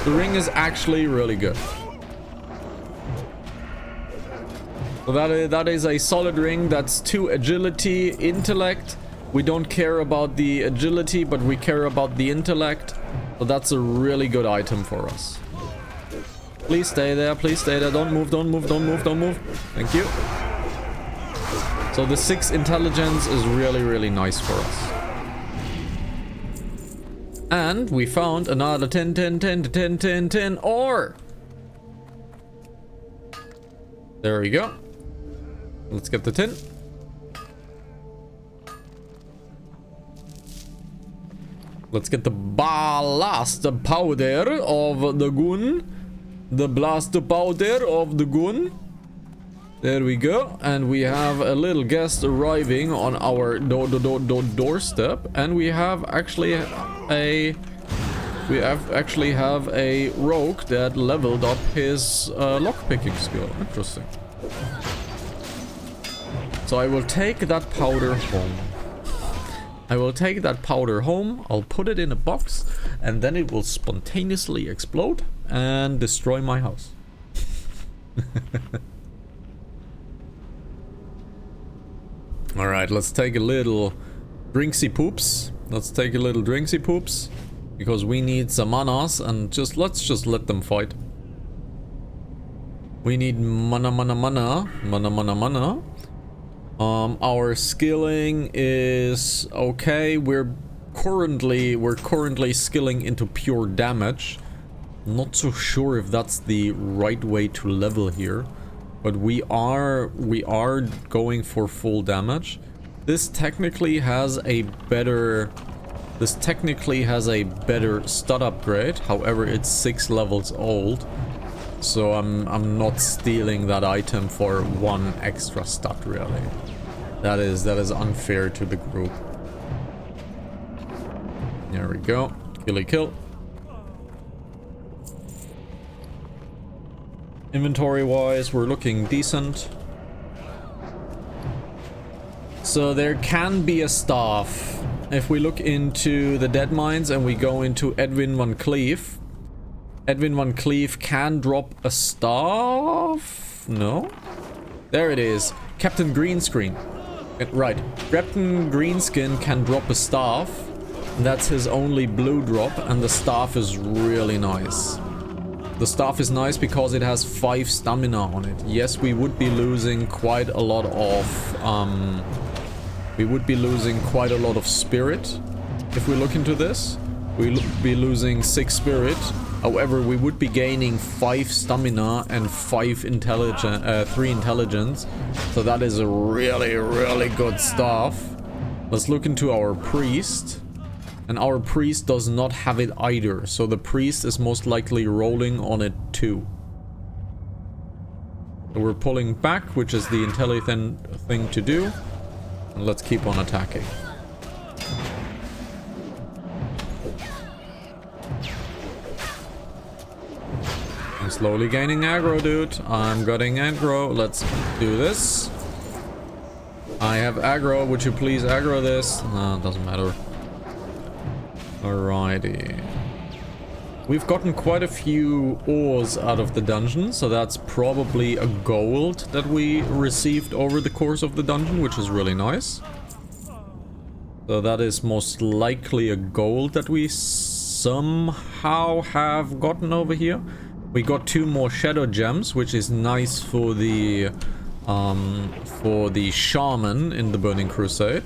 The ring is actually really good. So that is a solid ring. That's 2 agility, intellect. We don't care about the agility, but we care about the intellect. So that's a really good item for us. Please stay there. Please stay there. Don't move. Don't move. Don't move. Don't move. Thank you. So the 6 intelligence is really, really nice for us. And we found another 10, 10, 10, 10, 10, 10 ore. There we go. Let's get the tin. Let's get the blast powder of the gun. The blast powder of the gun. There we go. And we have a little guest arriving on our doorstep. And we have actually a rogue that leveled up his lockpicking skill. Interesting. So I will take that powder home. I will take that powder home. I'll put it in a box, and then it will spontaneously explode and destroy my house. All right, let's take a little drinksy poops. Let's take a little drinksy poops because we need some manas, and let's just let them fight. We need mana. Our skilling is okay. We're currently skilling into pure damage. Not so sure if that's the right way to level here, but we are going for full damage. This technically has a better stud upgrade. However, it's 6 levels old. So I'm not stealing that item for 1 extra stat, really. That is unfair to the group. There we go. Killy kill. Inventory wise, we're looking decent. So there can be a staff. If we look into the dead mines and we go into Edwin Van Cleef. Edwin Van Cleef can drop a staff? No? There it is. Captain Greenscreen. Right. Captain Greenskin can drop a staff. That's his only blue drop, and the staff is really nice. The staff is nice because it has 5 stamina on it. Yes, we would be losing quite a lot of spirit if we look into this. We'll be losing 6 spirit. However, we would be gaining 5 stamina and 3 intelligence. So that is a really, really good staff. Let's look into our priest. And our priest does not have it either. So the priest is most likely rolling on it too. So we're pulling back, which is the intelligent thing to do. And let's keep on attacking. I'm slowly gaining aggro, dude. I'm getting aggro. Let's do this. I have aggro. Would you please aggro this? No, it doesn't matter. Alrighty. We've gotten quite a few ores out of the dungeon, so that's probably a gold that we received over the course of the dungeon, which is really nice. So that is most likely a gold that we somehow have gotten over here. We got 2 more shadow gems, which is nice for the shaman in the Burning Crusade.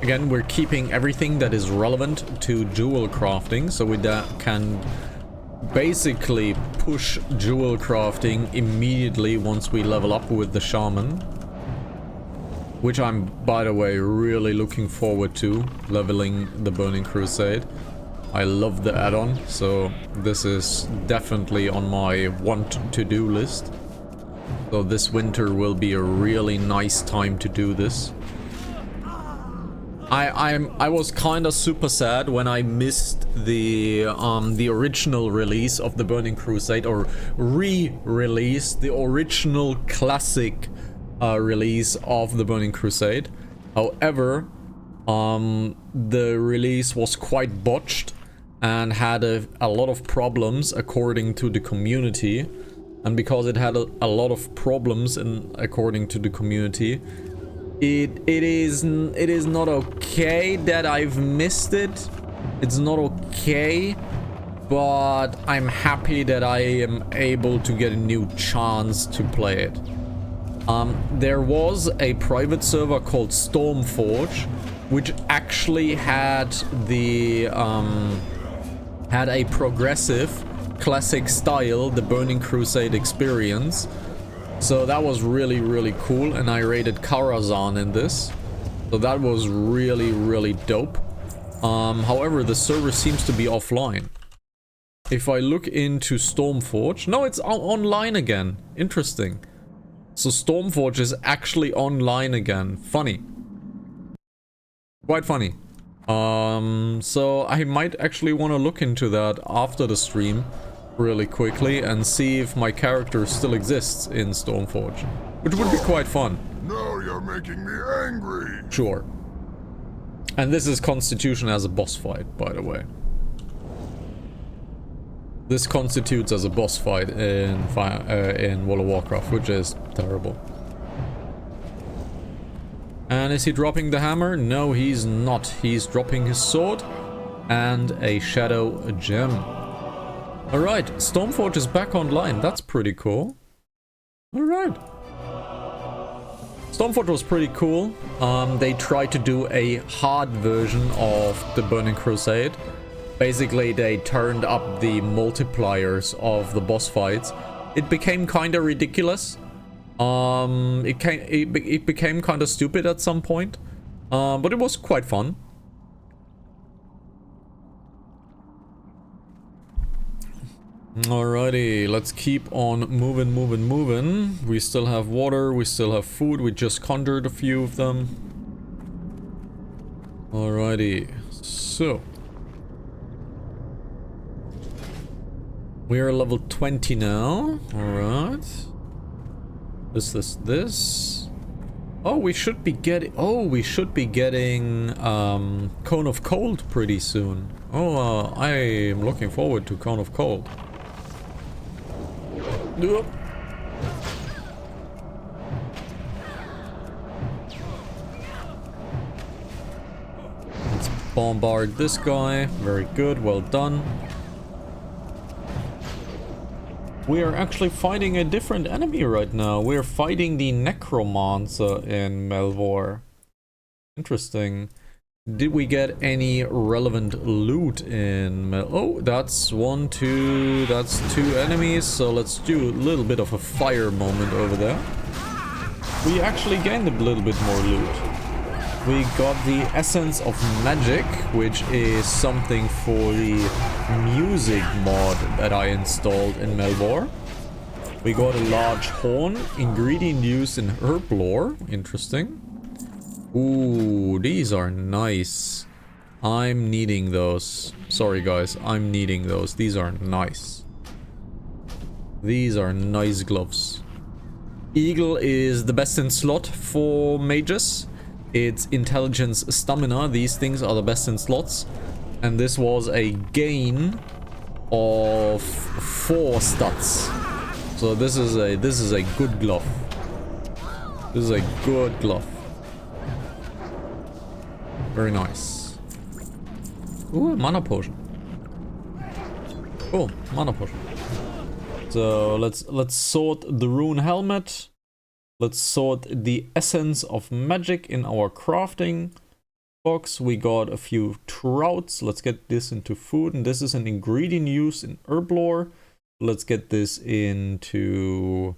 Again, we're keeping everything that is relevant to jewel crafting, so we can basically push jewel crafting immediately once we level up with the shaman. Which I'm, by the way, really looking forward to, leveling the Burning Crusade. I love the add-on, so this is definitely on my want-to-do list. So this winter will be a really nice time to do this. I was kind of super sad when I missed the original release of the Burning Crusade, or re-release, the original classic release of the Burning Crusade. However, the release was quite botched and had a lot of problems according to the community. And because it had a lot of problems according to the community, it is not okay that I've missed it. It's not okay, but I'm happy that I am able to get a new chance to play it. There was a private server called Stormforge, which actually had had a progressive classic style, the Burning Crusade experience. So that was really, really cool, and I raided Karazhan in this. So that was really, really dope. However, the server seems to be offline. If I look into Stormforge... No, it's online again. Interesting. So Stormforge is actually online again. Funny. Quite funny. So I might actually want to look into that after the stream really quickly and see if my character still exists in Stormforge, which would be quite fun. Now you're making me angry. Sure. And this is Constitution as a boss fight, by the way. This constitutes as a boss fight in World of Warcraft, which is terrible. And is he dropping the hammer? No, he's not. He's dropping his sword and a shadow gem. Alright, Stormforge is back online. That's pretty cool. Alright. Stormforge was pretty cool. They tried to do a hard version of the Burning Crusade. Basically, they turned up the multipliers of the boss fights. It became kind of ridiculous. It became kind of stupid at some point. But it was quite fun. Alrighty, let's keep on moving. We still have water, we still have food, we just conjured a few of them. Alrighty, so. We are level 20 now, alright. This. Oh, we should be getting, Cone of Cold pretty soon. Oh, I am looking forward to Cone of Cold. Let's bombard this guy. Very good, well done. We are actually fighting a different enemy right now. We're fighting the Necromancer in Melvor. Interesting. Did we get any relevant loot in Oh, that's that's 2 enemies, so let's do a little bit of a fire moment over there. We actually gained a little bit more loot. We got the Essence of Magic, which is something for the music mod that I installed in Melvor. We got a large horn, ingredient used in herb lore. Interesting. Ooh, these are nice. I'm needing those. Sorry guys, I'm needing those. These are nice. These are nice gloves. Eagle is the best in slot for mages. It's intelligence, stamina. These things are the best in slots. And this was a gain of 4 stats. So this is a good glove. This is a good glove. Very nice. Ooh, mana potion. Oh, mana potion. So let's sort the rune helmet. Let's sort the essence of magic in our crafting box. We got a few trouts. Let's get this into food, and this is an ingredient used in herb lore. Let's get this into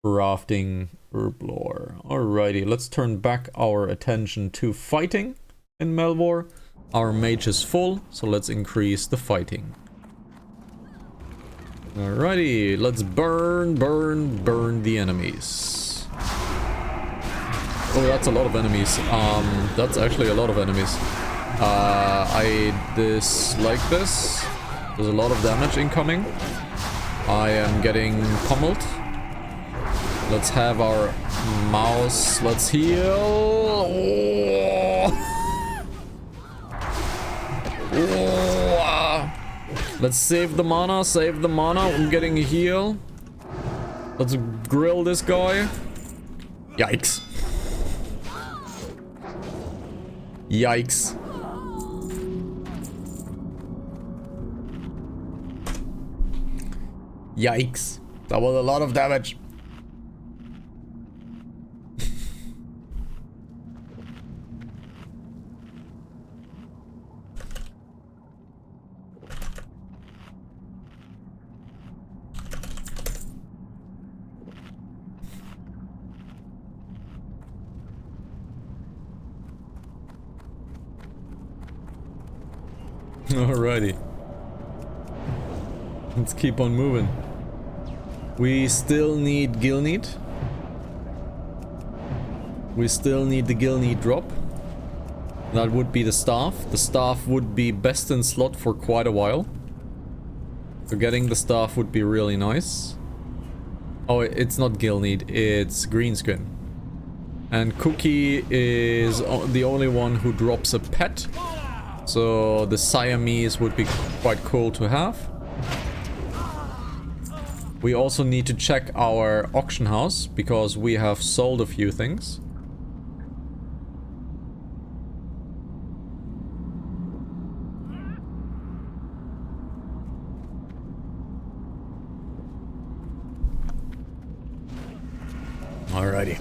crafting herb lore. Alrighty, let's turn back our attention to fighting in Melvor. Our mage is full, so let's increase the fighting. Alrighty, let's burn the enemies. Oh, that's a lot of enemies. That's actually a lot of enemies. I dislike this. There's a lot of damage incoming. I am getting pummeled. Let's have our mouse. Let's heal. Oh. Let's save the mana, save the mana. I'm getting a heal. Let's grill this guy. Yikes. Yikes. Yikes. That was a lot of damage. Alrighty. Let's keep on moving. We still need Gilneed. We still need the Gilneed drop. That would be the staff. The staff would be best in slot for quite a while. So getting the staff would be really nice. Oh, it's not Gilneed, it's Greenskin. And Cookie is the only one who drops a pet. So the Siamese would be quite cool to have. We also need to check our auction house because we have sold a few things. Alrighty.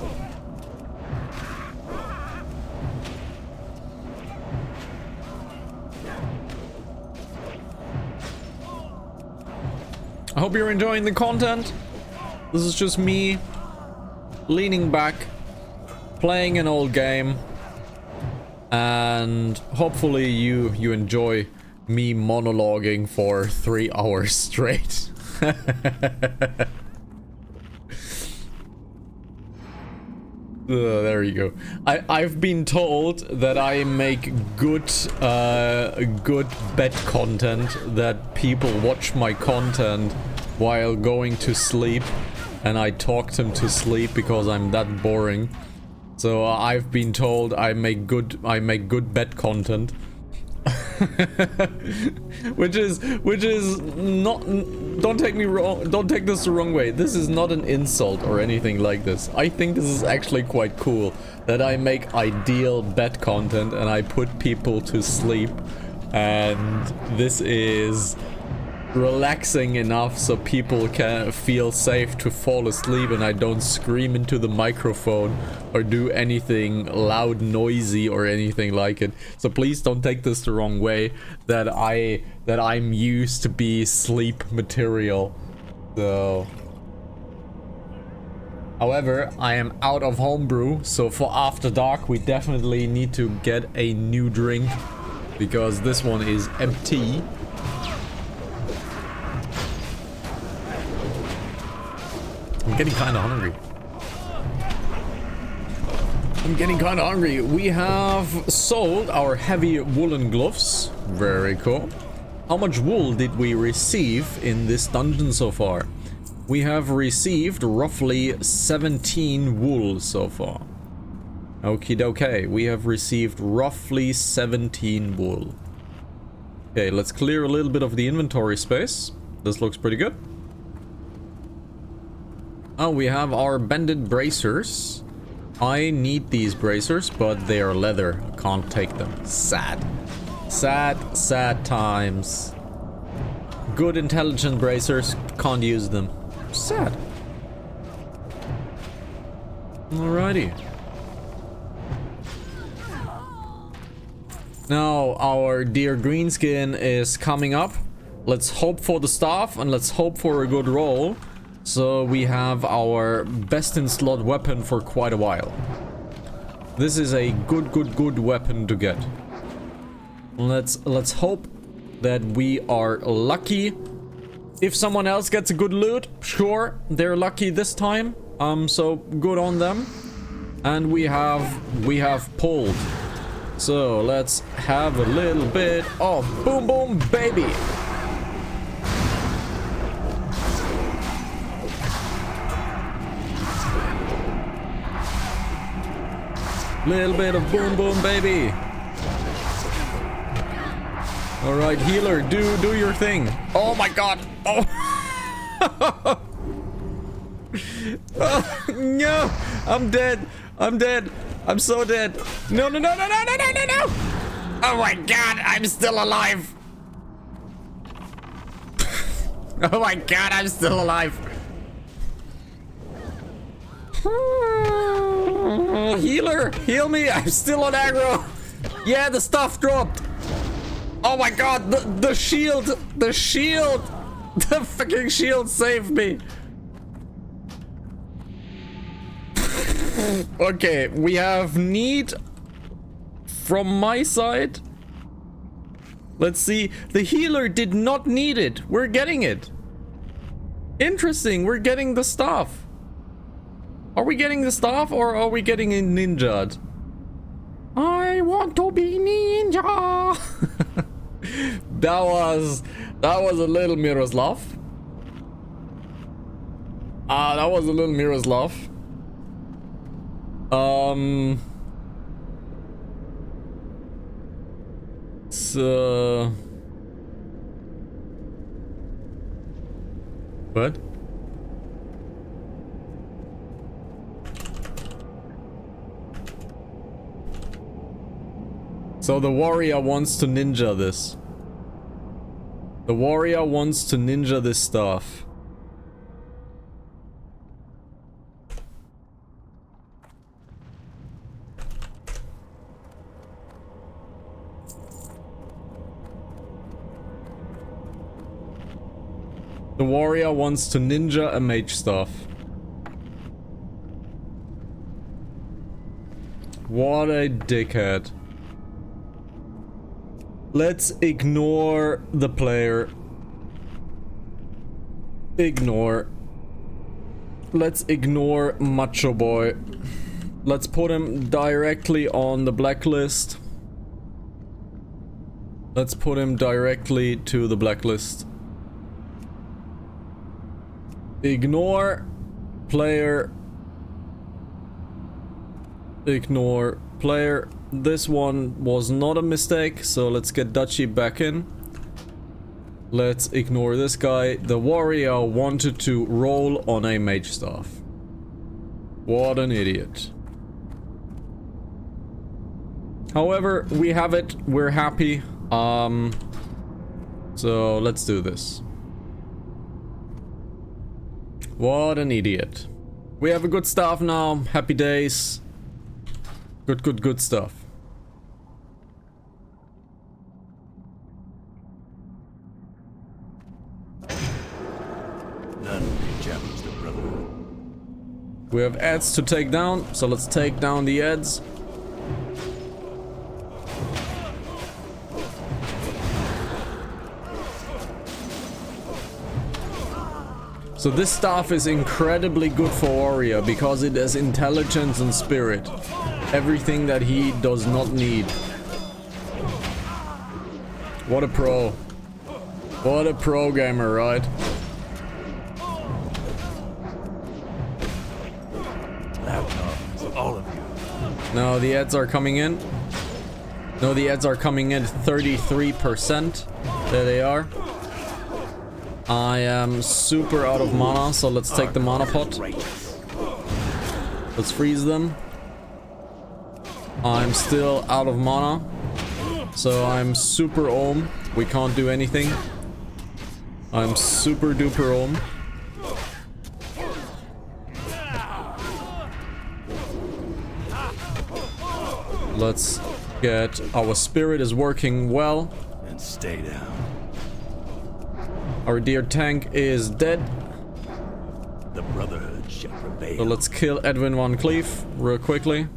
I hope you're enjoying the content. This is just me leaning back, playing an old game, and hopefully you enjoy me monologuing for 3 hours straight. There you go. I've been told that I make good bed content, that people watch my content while going to sleep, and I talk them to sleep because I'm that boring. So I've been told I make good bed content. which is not, don't take me wrong, don't take this the wrong way, this is not an insult or anything like this. I think this is actually quite cool that I make ideal bed content and I put people to sleep, and this is relaxing enough so people can feel safe to fall asleep and I don't scream into the microphone or do anything loud, noisy or anything like it. So please don't take this the wrong way that I'm used to be sleep material. So however, I am out of homebrew, so for after dark we definitely need to get a new drink because this one is empty. I'm getting kind of hungry. We have sold our heavy woolen gloves. Very cool. How much wool did we receive in this dungeon so far? We have received roughly 17 wool so far. Okie dokie. We have received roughly 17 wool. Okay, let's clear a little bit of the inventory space. This looks pretty good. Oh, we have our bended bracers. I need these bracers, but they are leather. Can't take them. Sad. Sad, sad times. Good intelligent bracers, can't use them. Sad. Alrighty. Now our dear Greenskin is coming up. Let's hope for the staff and let's hope for a good roll. So we have our best in slot weapon for quite a while. This is a good weapon to get. Let's hope that we are lucky. If someone else gets a good loot, sure, they're lucky this time. So good on them. And we have pulled. So let's have a little bit of boom boom baby. Little bit of boom boom baby. All right, healer, do your thing. Oh my god. Oh. Oh no, I'm dead. I'm dead. I'm so dead. No. Oh my god, I'm still alive. Oh my god, I'm still alive. Healer, heal me. I'm still on aggro. Yeah, the stuff dropped. Oh my god, the shield. The fucking shield saved me. Okay, we have need from my side. Let's see. The healer did not need it. We're getting it. Interesting, we're getting the stuff. Are we getting the staff or are we getting a ninja? I want to be ninja. that was a little Miroslav. That was a little Miroslav. So what? So the warrior wants to ninja this. The warrior wants to ninja this stuff. The warrior wants to ninja a mage staff. What a dickhead. Let's ignore the player. Ignore. Let's ignore Macho Boy. Let's put him directly on the blacklist. Let's put him directly to the blacklist. Ignore player. Ignore player. This one was not a mistake, so let's get Dutchy back in. Let's ignore this guy. The warrior wanted to roll on a mage staff. What an idiot. However, we have it. We're happy. So let's do this. What an idiot. We have a good staff now. Happy days. Good stuff. None can challenge the brotherhood. We have ads to take down, so let's take down the ads. So this staff is incredibly good for warrior because it has intelligence and spirit. Everything that he does not need. What a pro. What a pro gamer, right? Loud talk, all of you. Now the ads are coming in. No, the ads are coming in 33%. There they are. I am super out of mana, so let's take the mana pot. Let's freeze them. I'm still out of mana, so I'm super ohm. We can't do anything. I'm super duper ohm. Let's get our spirit is working well. And stay down. Our dear tank is dead. The Brotherhood shall prevail. So let's kill Edwin Van Cleef real quickly.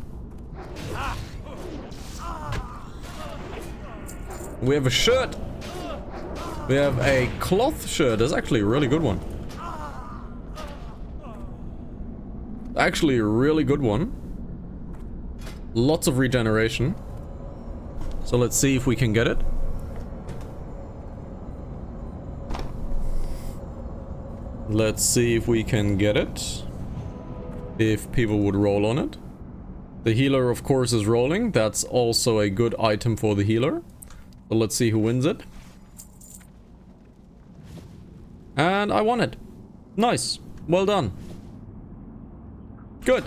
We have a shirt. We have a cloth shirt. That's actually a really good one. Actually a really good one. Lots of regeneration. So let's see if we can get it. Let's see if we can get it. If people would roll on it. The healer, of course, is rolling. That's also a good item for the healer. So let's see who wins it. And I won it. Nice. Well done. Good.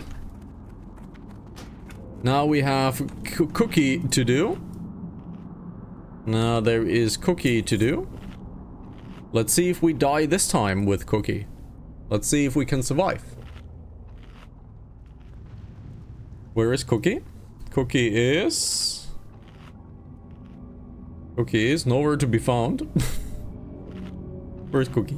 Now we have cookie to do. Now there is cookie to do. Let's see if we die this time with cookie. Let's see if we can survive. Where is cookie? Cookie is nowhere to be found. Where's cookie?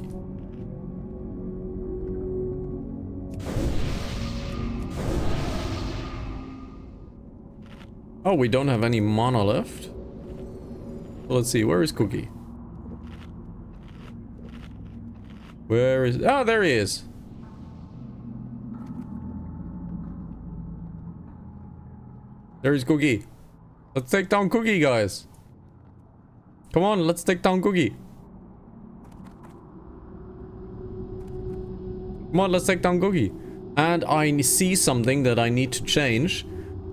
Oh, we don't have any mana left. Let's see, where is cookie? Where is... Oh, there he is. There's Cookie. Let's take down Cookie, guys. Come on, let's take down Cookie. Come on, let's take down Cookie. And I see something that I need to change.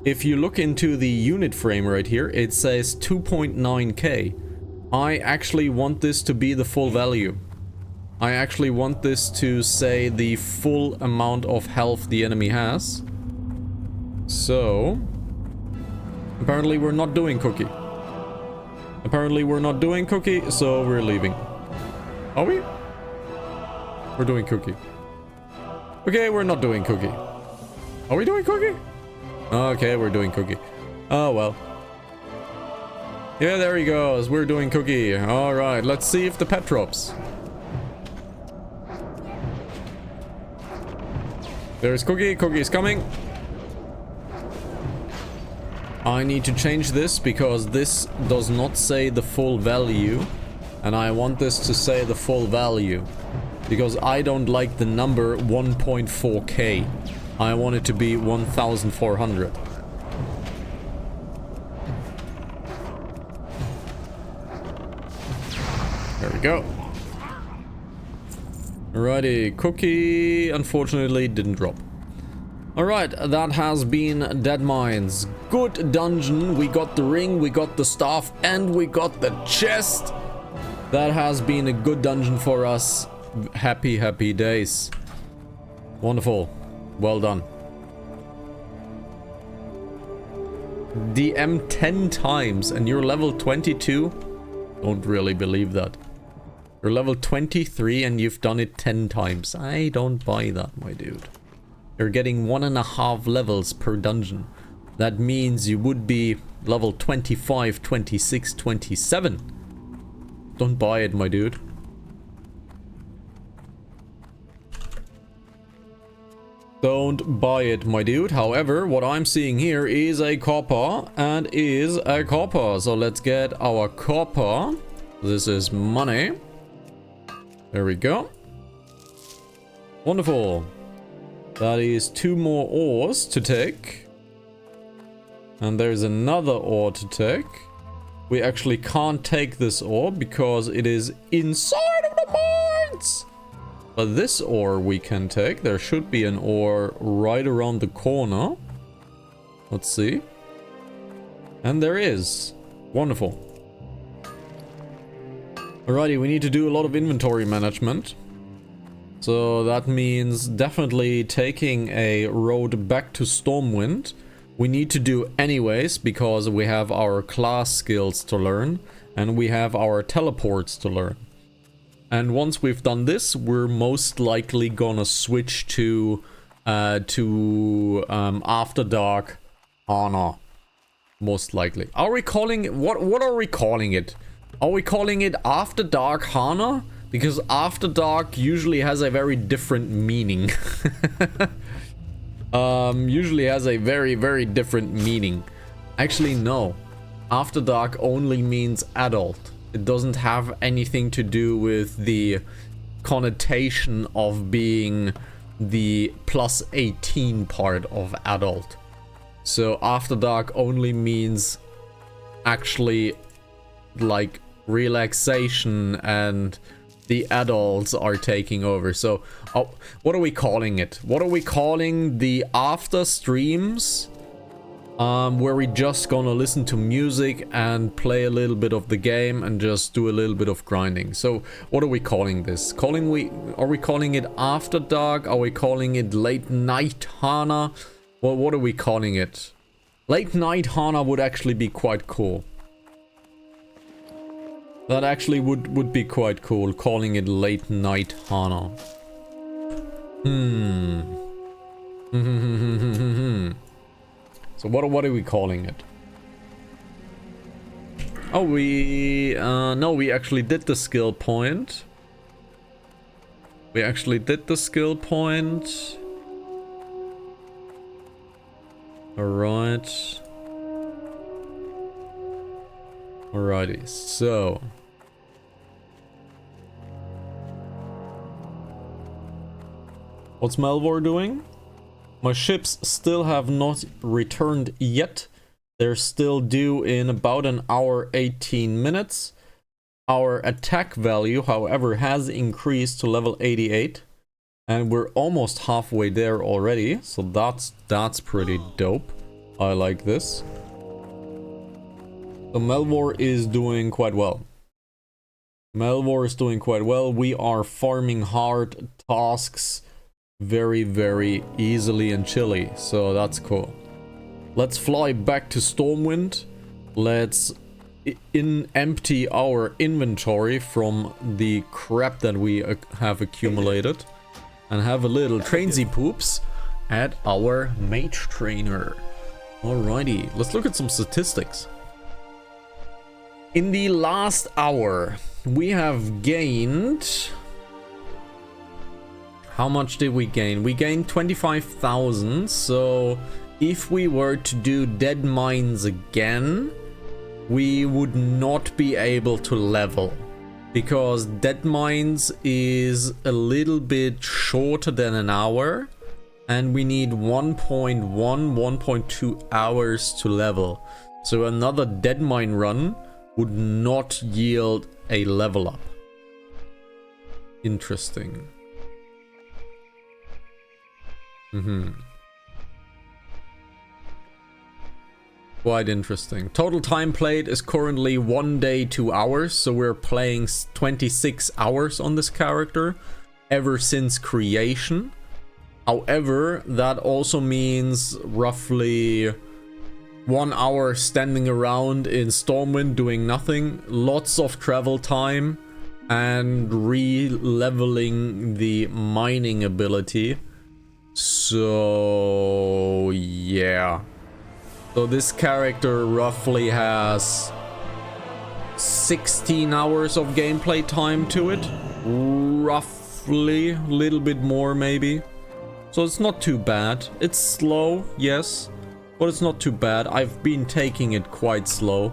If you look into the unit frame right here, it says 2.9k. I actually want this to be the full value. I actually want this to say the full amount of health the enemy has. So... apparently we're not doing Cookie. Apparently we're not doing Cookie, so we're leaving. Are we? We're doing Cookie. Okay, we're not doing Cookie. Are we doing Cookie? Okay, we're doing Cookie. Oh, well. Yeah, there he goes. We're doing Cookie. Alright, let's see if the pet drops. There's Cookie. Cookie's coming. I need to change this because this does not say the full value. And I want this to say the full value. Because I don't like the number 1.4k. I want it to be 1,400. There we go. Alrighty, Cookie unfortunately didn't drop. Alright, that has been Dead Mines. Good dungeon. We got the ring, we got the staff, and we got the chest. That has been a good dungeon for us. Happy, happy days. Wonderful. Well done. DM 10 times and you're level 22? Don't really believe that. You're level 23 and you've done it 10 times. I don't buy that, my dude. You're getting 1.5 levels per dungeon. That means you would be level 25, 26, 27. Don't buy it, my dude. Don't buy it, my dude. However, what I'm seeing here is a copper and is a copper. So let's get our copper. This is money. There we go. Wonderful. That is 2 more ores to take. And there's another ore to take. We actually can't take this ore because it is inside of the mines. But this ore we can take. There should be an ore right around the corner. Let's see. And there is. Wonderful. Alrighty, we need to do a lot of inventory management. So that means definitely taking a road back to Stormwind. We need to do anyways because we have our class skills to learn and we have our teleports to learn. And once we've done this, we're most likely gonna switch to After Dark Hana. Most likely. Are we calling it, what are we calling it? Are we calling it After Dark Hana? Because After Dark usually has a very different meaning. Usually has a very, very different meaning. Actually, no. After Dark only means adult. It doesn't have anything to do with the connotation of being the plus 18 part of adult. So After Dark only means actually like relaxation and the adults are taking over. So what are we calling it? What are we calling the after streams where we just gonna listen to music and play a little bit of the game and just do a little bit of grinding? So what are we calling this? Are we calling it After Dark? Are we calling it Late Night Hana? Well, what are we calling it? Late Night Hana would actually be quite cool. That actually would be quite cool, calling it Late Night Hana. So what are we calling it? Oh, no, we actually did the skill point. We actually did the skill point. Alright. Alrighty, so what's Melvor doing? My ships still have not returned yet. They're still due in about an hour 18 minutes. Our attack value, however, has increased to level 88. And we're almost halfway there already. So that's pretty dope. I like this. So Melvor is doing quite well. Melvor is doing quite well. We are farming hard tasks very, very easily and chilly. So that's cool. Let's fly back to Stormwind. Let's empty our inventory from the crap that we have accumulated. And have a little trainsy poops at our mage trainer. Alrighty, let's look at some statistics. In the last hour, we have gained... How much did we gain? We gained 25,000, so if we were to do Dead Mines again, we would not be able to level. Because Dead Mines is a little bit shorter than an hour, and we need 1.2 hours to level. So another Dead Mine run would not yield a level up. Interesting. Quite interesting. Total time played is currently 1 day, 2 hours. So we're playing 26 hours on this character ever since creation. However, that also means roughly 1 hour standing around in Stormwind doing nothing. Lots of travel time and re-leveling the mining ability. So yeah. So this character roughly has 16 hours of gameplay time to it. Roughly, a little bit more maybe. So it's not too bad. It's slow, yes, but it's not too bad. I've been taking it quite slow.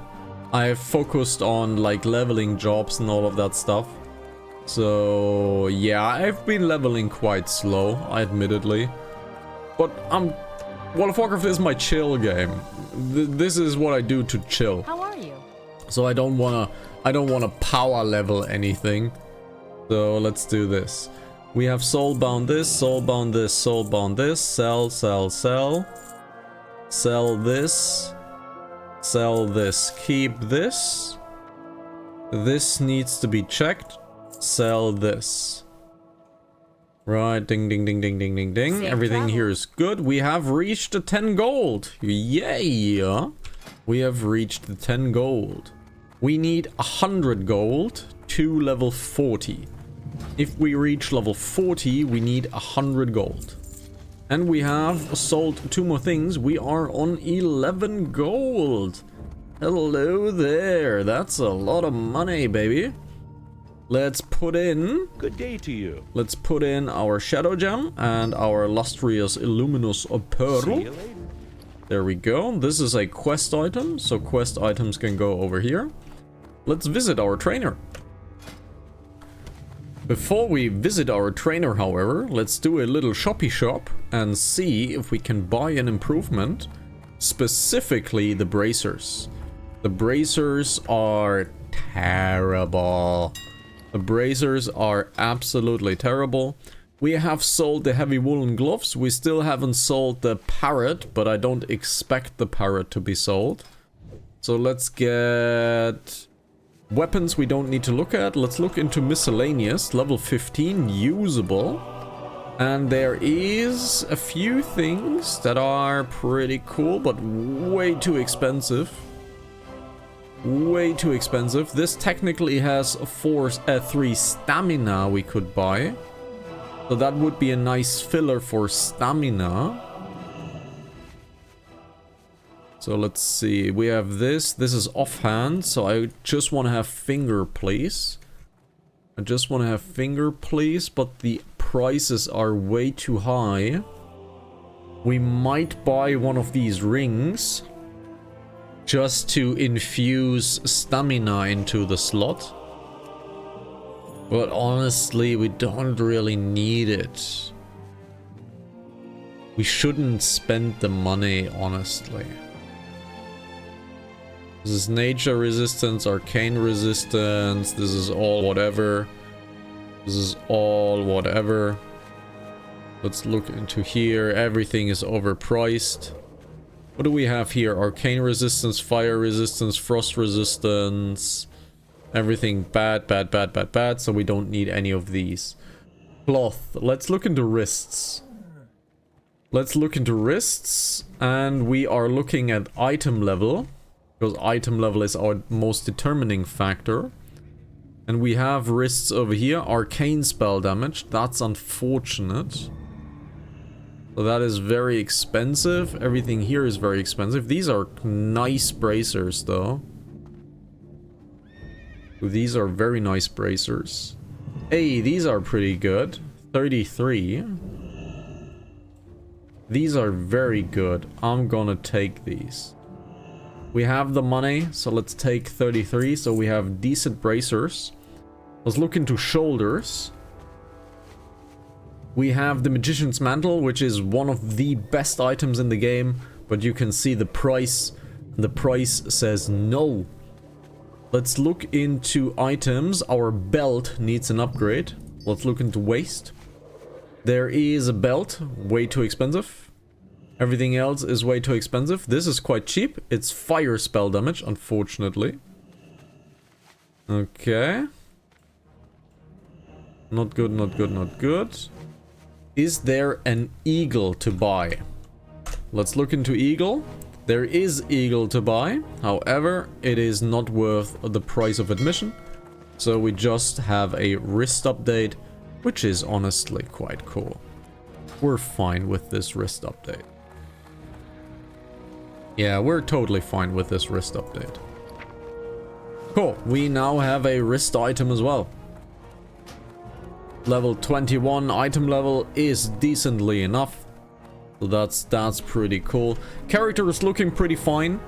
I've focused on like leveling jobs and all of that stuff. So yeah, I've been leveling quite slow, admittedly. But World of Warcraft is my chill game. This is what I do to chill. How are you? So I don't wanna power level anything. So let's do this. We have soulbound this, soulbound this, soulbound this, sell, sell, sell. Sell this. Sell this. Keep this. This needs to be checked. Sell this. Right, ding, ding, ding, ding, ding, ding, ding. Safe Everything travel. here is good. We have reached the 10 gold. Yay! We have reached the 10 gold. We need 100 gold to level 40. If we reach level 40, we need 100 gold. And we have sold 2 more things. We are on 11 gold. Hello there. That's a lot of money, baby. Let's put in... Good day to you. Let's put in our Shadow Gem and our Lustrous Illuminous Pearl. See you later. There we go. This is a quest item, so quest items can go over here. Let's visit our trainer. Before we visit our trainer, however, let's do a little shoppy shop and see if we can buy an improvement. Specifically, the bracers. The bracers are terrible. The bracers are absolutely terrible. We have sold the heavy woolen gloves. We still haven't sold the parrot, but I don't expect the parrot to be sold. So let's get... weapons we don't need to look at. Let's look into miscellaneous. Level 15, usable. And there is a few things that are pretty cool, but way too expensive. Way too expensive. This technically has 3 stamina we could buy. So that would be a nice filler for stamina. So let's see. We have this. This is offhand. So I just want to have finger, please. I just want to have finger, please. But the prices are way too high. We might buy one of these rings. Just to infuse stamina into the slot. But honestly, we don't really need it. We shouldn't spend the money, honestly. This is nature resistance, arcane resistance. This is all whatever. This is all whatever. Let's look into here. Everything is overpriced. What do we have here? Arcane resistance, fire resistance, frost resistance. Everything bad, bad, bad, bad, bad. So we don't need any of these. Cloth. Let's look into wrists. Let's look into wrists. And we are looking at item level. Because item level is our most determining factor. And we have wrists over here. Arcane spell damage. That's unfortunate. So that is very expensive. Everything here is very expensive. These are nice bracers, though. These are very nice bracers. Hey, these are pretty good. 33. These are very good. I'm gonna take these. We have the money, so let's take 33. So we have decent bracers. Let's look into shoulders. We have the Magician's Mantle, which is one of the best items in the game. But you can see the price. The price says no. Let's look into items. Our belt needs an upgrade. Let's look into waist. There is a belt. Way too expensive. Everything else is way too expensive. This is quite cheap. It's fire spell damage, unfortunately. Okay. Not good, not good, not good. Is there an eagle to buy? Let's look into eagle. There is eagle to buy. However, it is not worth the price of admission. So we just have a wrist update, which is honestly quite cool. We're fine with this wrist update. Yeah, we're totally fine with this wrist update. Cool. We now have a wrist item as well. Level 21 item level is decently enough. So that's pretty cool. Character is looking pretty fine.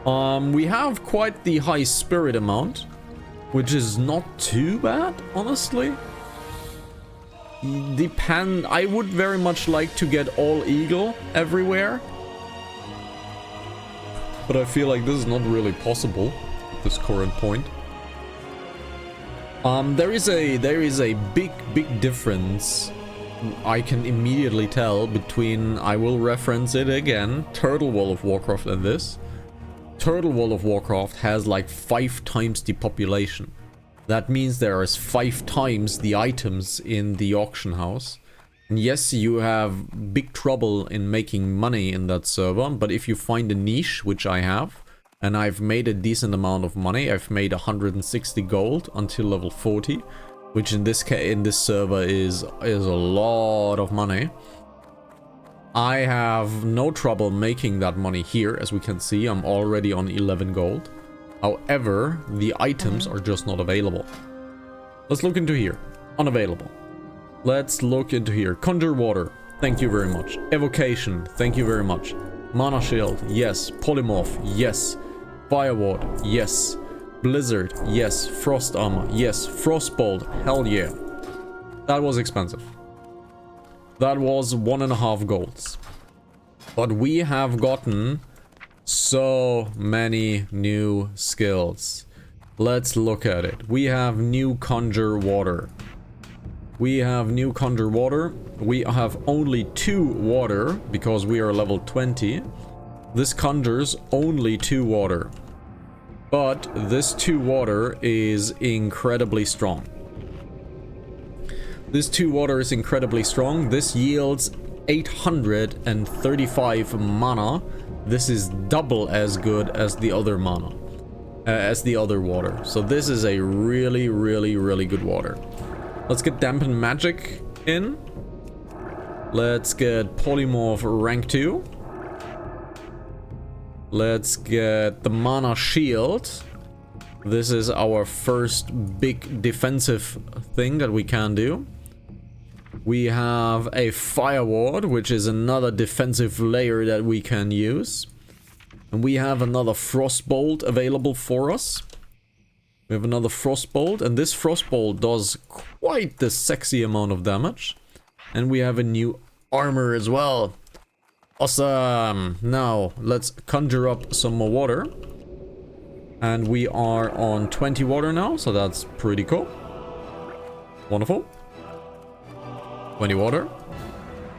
We have quite the high spirit amount, which is not too bad, honestly. I would very much like to get all eagle everywhere. But I feel like this is not really possible at this current point. There is a big difference I can immediately tell between, I will reference it again, World of Warcraft and this. Turtle World of Warcraft has like 5 times the population. That means there is 5 times the items in the auction house. And yes, you have big trouble in making money in that server, but if you find a niche, which I have, and I've made a decent amount of money, I've made 160 gold until level 40, which in this case, in this server is a lot of money. I have no trouble making that money here. As we can see, I'm already on 11 gold. However, the items are just not available. Let's look into here. Unavailable. Let's look into here. Conjure Water. Thank you very much. Evocation. Thank you very much. Mana Shield. Yes. Polymorph. Yes. Fireward. Yes. Blizzard. Yes. Frost Armor. Yes. Frostbolt. Hell yeah. That was expensive. That was 1.5 golds. But we have gotten so many new skills. Let's look at it. We have new Conjure Water. We have new Conjure Water. We have only 2 water because we are level 20. This conjures only 2 water. But this 2 water is incredibly strong. This 2 water is incredibly strong. This yields 835 mana. This is double as good as the other mana. As the other water. So this is a really, really, really good water. Let's get Dampen Magic in. Let's get Polymorph rank 2. Let's get the Mana Shield. This is our first big defensive thing that we can do. We have a Fireward, which is another defensive layer that we can use. And we have another Frostbolt available for us. We have another Frostbolt, and this Frostbolt does quite the sexy amount of damage. And we have a new armor as well. Awesome! Now, let's conjure up some more water. And we are on 20 water now, so that's pretty cool. Wonderful. 20 water.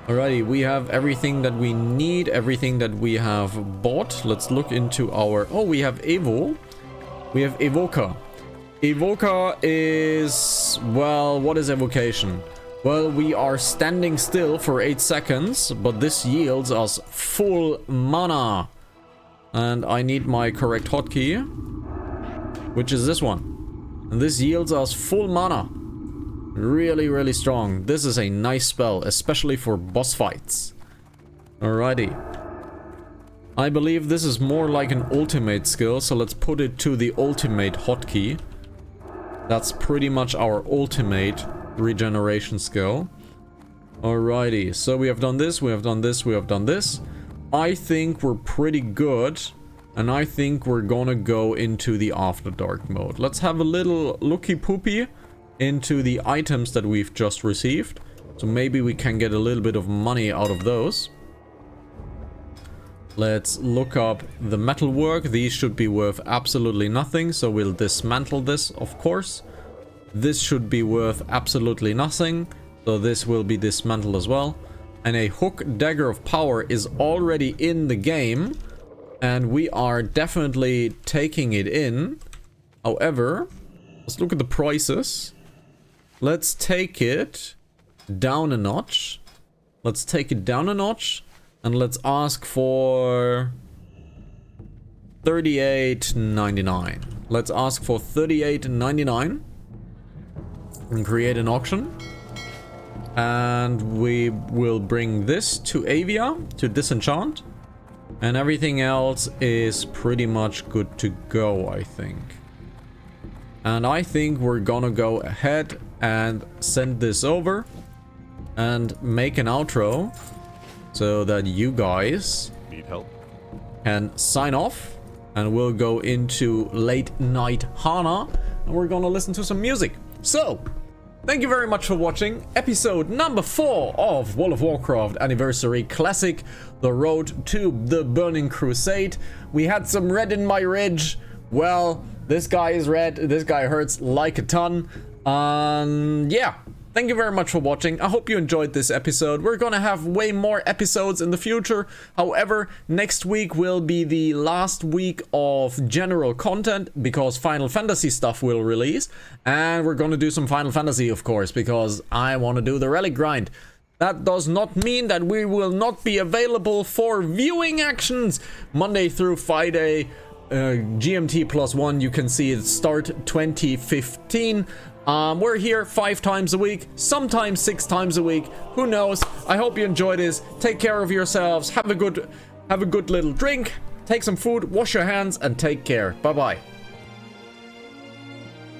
Alrighty, we have everything that we need, everything that we have bought. Let's look into our... Oh, we have Evo. We have Evoca. Evoca is... Well, what is Evocation? Well, we are standing still for 8 seconds, but this yields us full mana. And I need my correct hotkey, which is this one. And this yields us full mana. Really, really strong. This is a nice spell, especially for boss fights. Alrighty. I believe this is more like an ultimate skill, so let's put it to the ultimate hotkey. That's pretty much our ultimate regeneration skill. Alrighty, so we have done this, we have done this, we have done this. I think we're pretty good, and I think we're gonna go into the After Dark mode. Let's have a little looky poopy into the items that we've just received. So maybe we can get a little bit of money out of those. Let's look up the metalwork. These should be worth absolutely nothing, so we'll dismantle this, of course. This should be worth absolutely nothing, so this will be dismantled as well. And a hook dagger of power is already in the game, and we are definitely taking it in. However, let's look at the prices. Let's take it down a notch. Let's take it down a notch. And let's ask for 38.99. Let's ask for 38.99 and create an auction. And we will bring this to Avia to disenchant. And everything else is pretty much good to go, I think. And I think we're gonna go ahead and send this over and make an outro so that you guys Need help? can sign off, and we'll go into late night Hana and we're gonna listen to some music. So, thank you very much for watching episode number 4 of World of Warcraft Anniversary Classic, The Road to the Burning Crusade. We had some red in my ridge. Well, this guy is red, this guy hurts like a ton. Yeah, thank you very much for watching. I hope you enjoyed this episode. We're gonna have way more episodes in the future. However, next week will be the last week of general content because Final Fantasy stuff will release. And we're gonna do some Final Fantasy, of course, because I want to do the relic grind. That does not mean that we will not be available for viewing actions Monday through Friday, GMT +1. You can see it start 2015. We're here 5 times a week, sometimes 6 times a week. Who knows? I hope you enjoy this. Take care of yourselves. Have a good little drink. Take some food. Wash your hands and take care. Bye bye.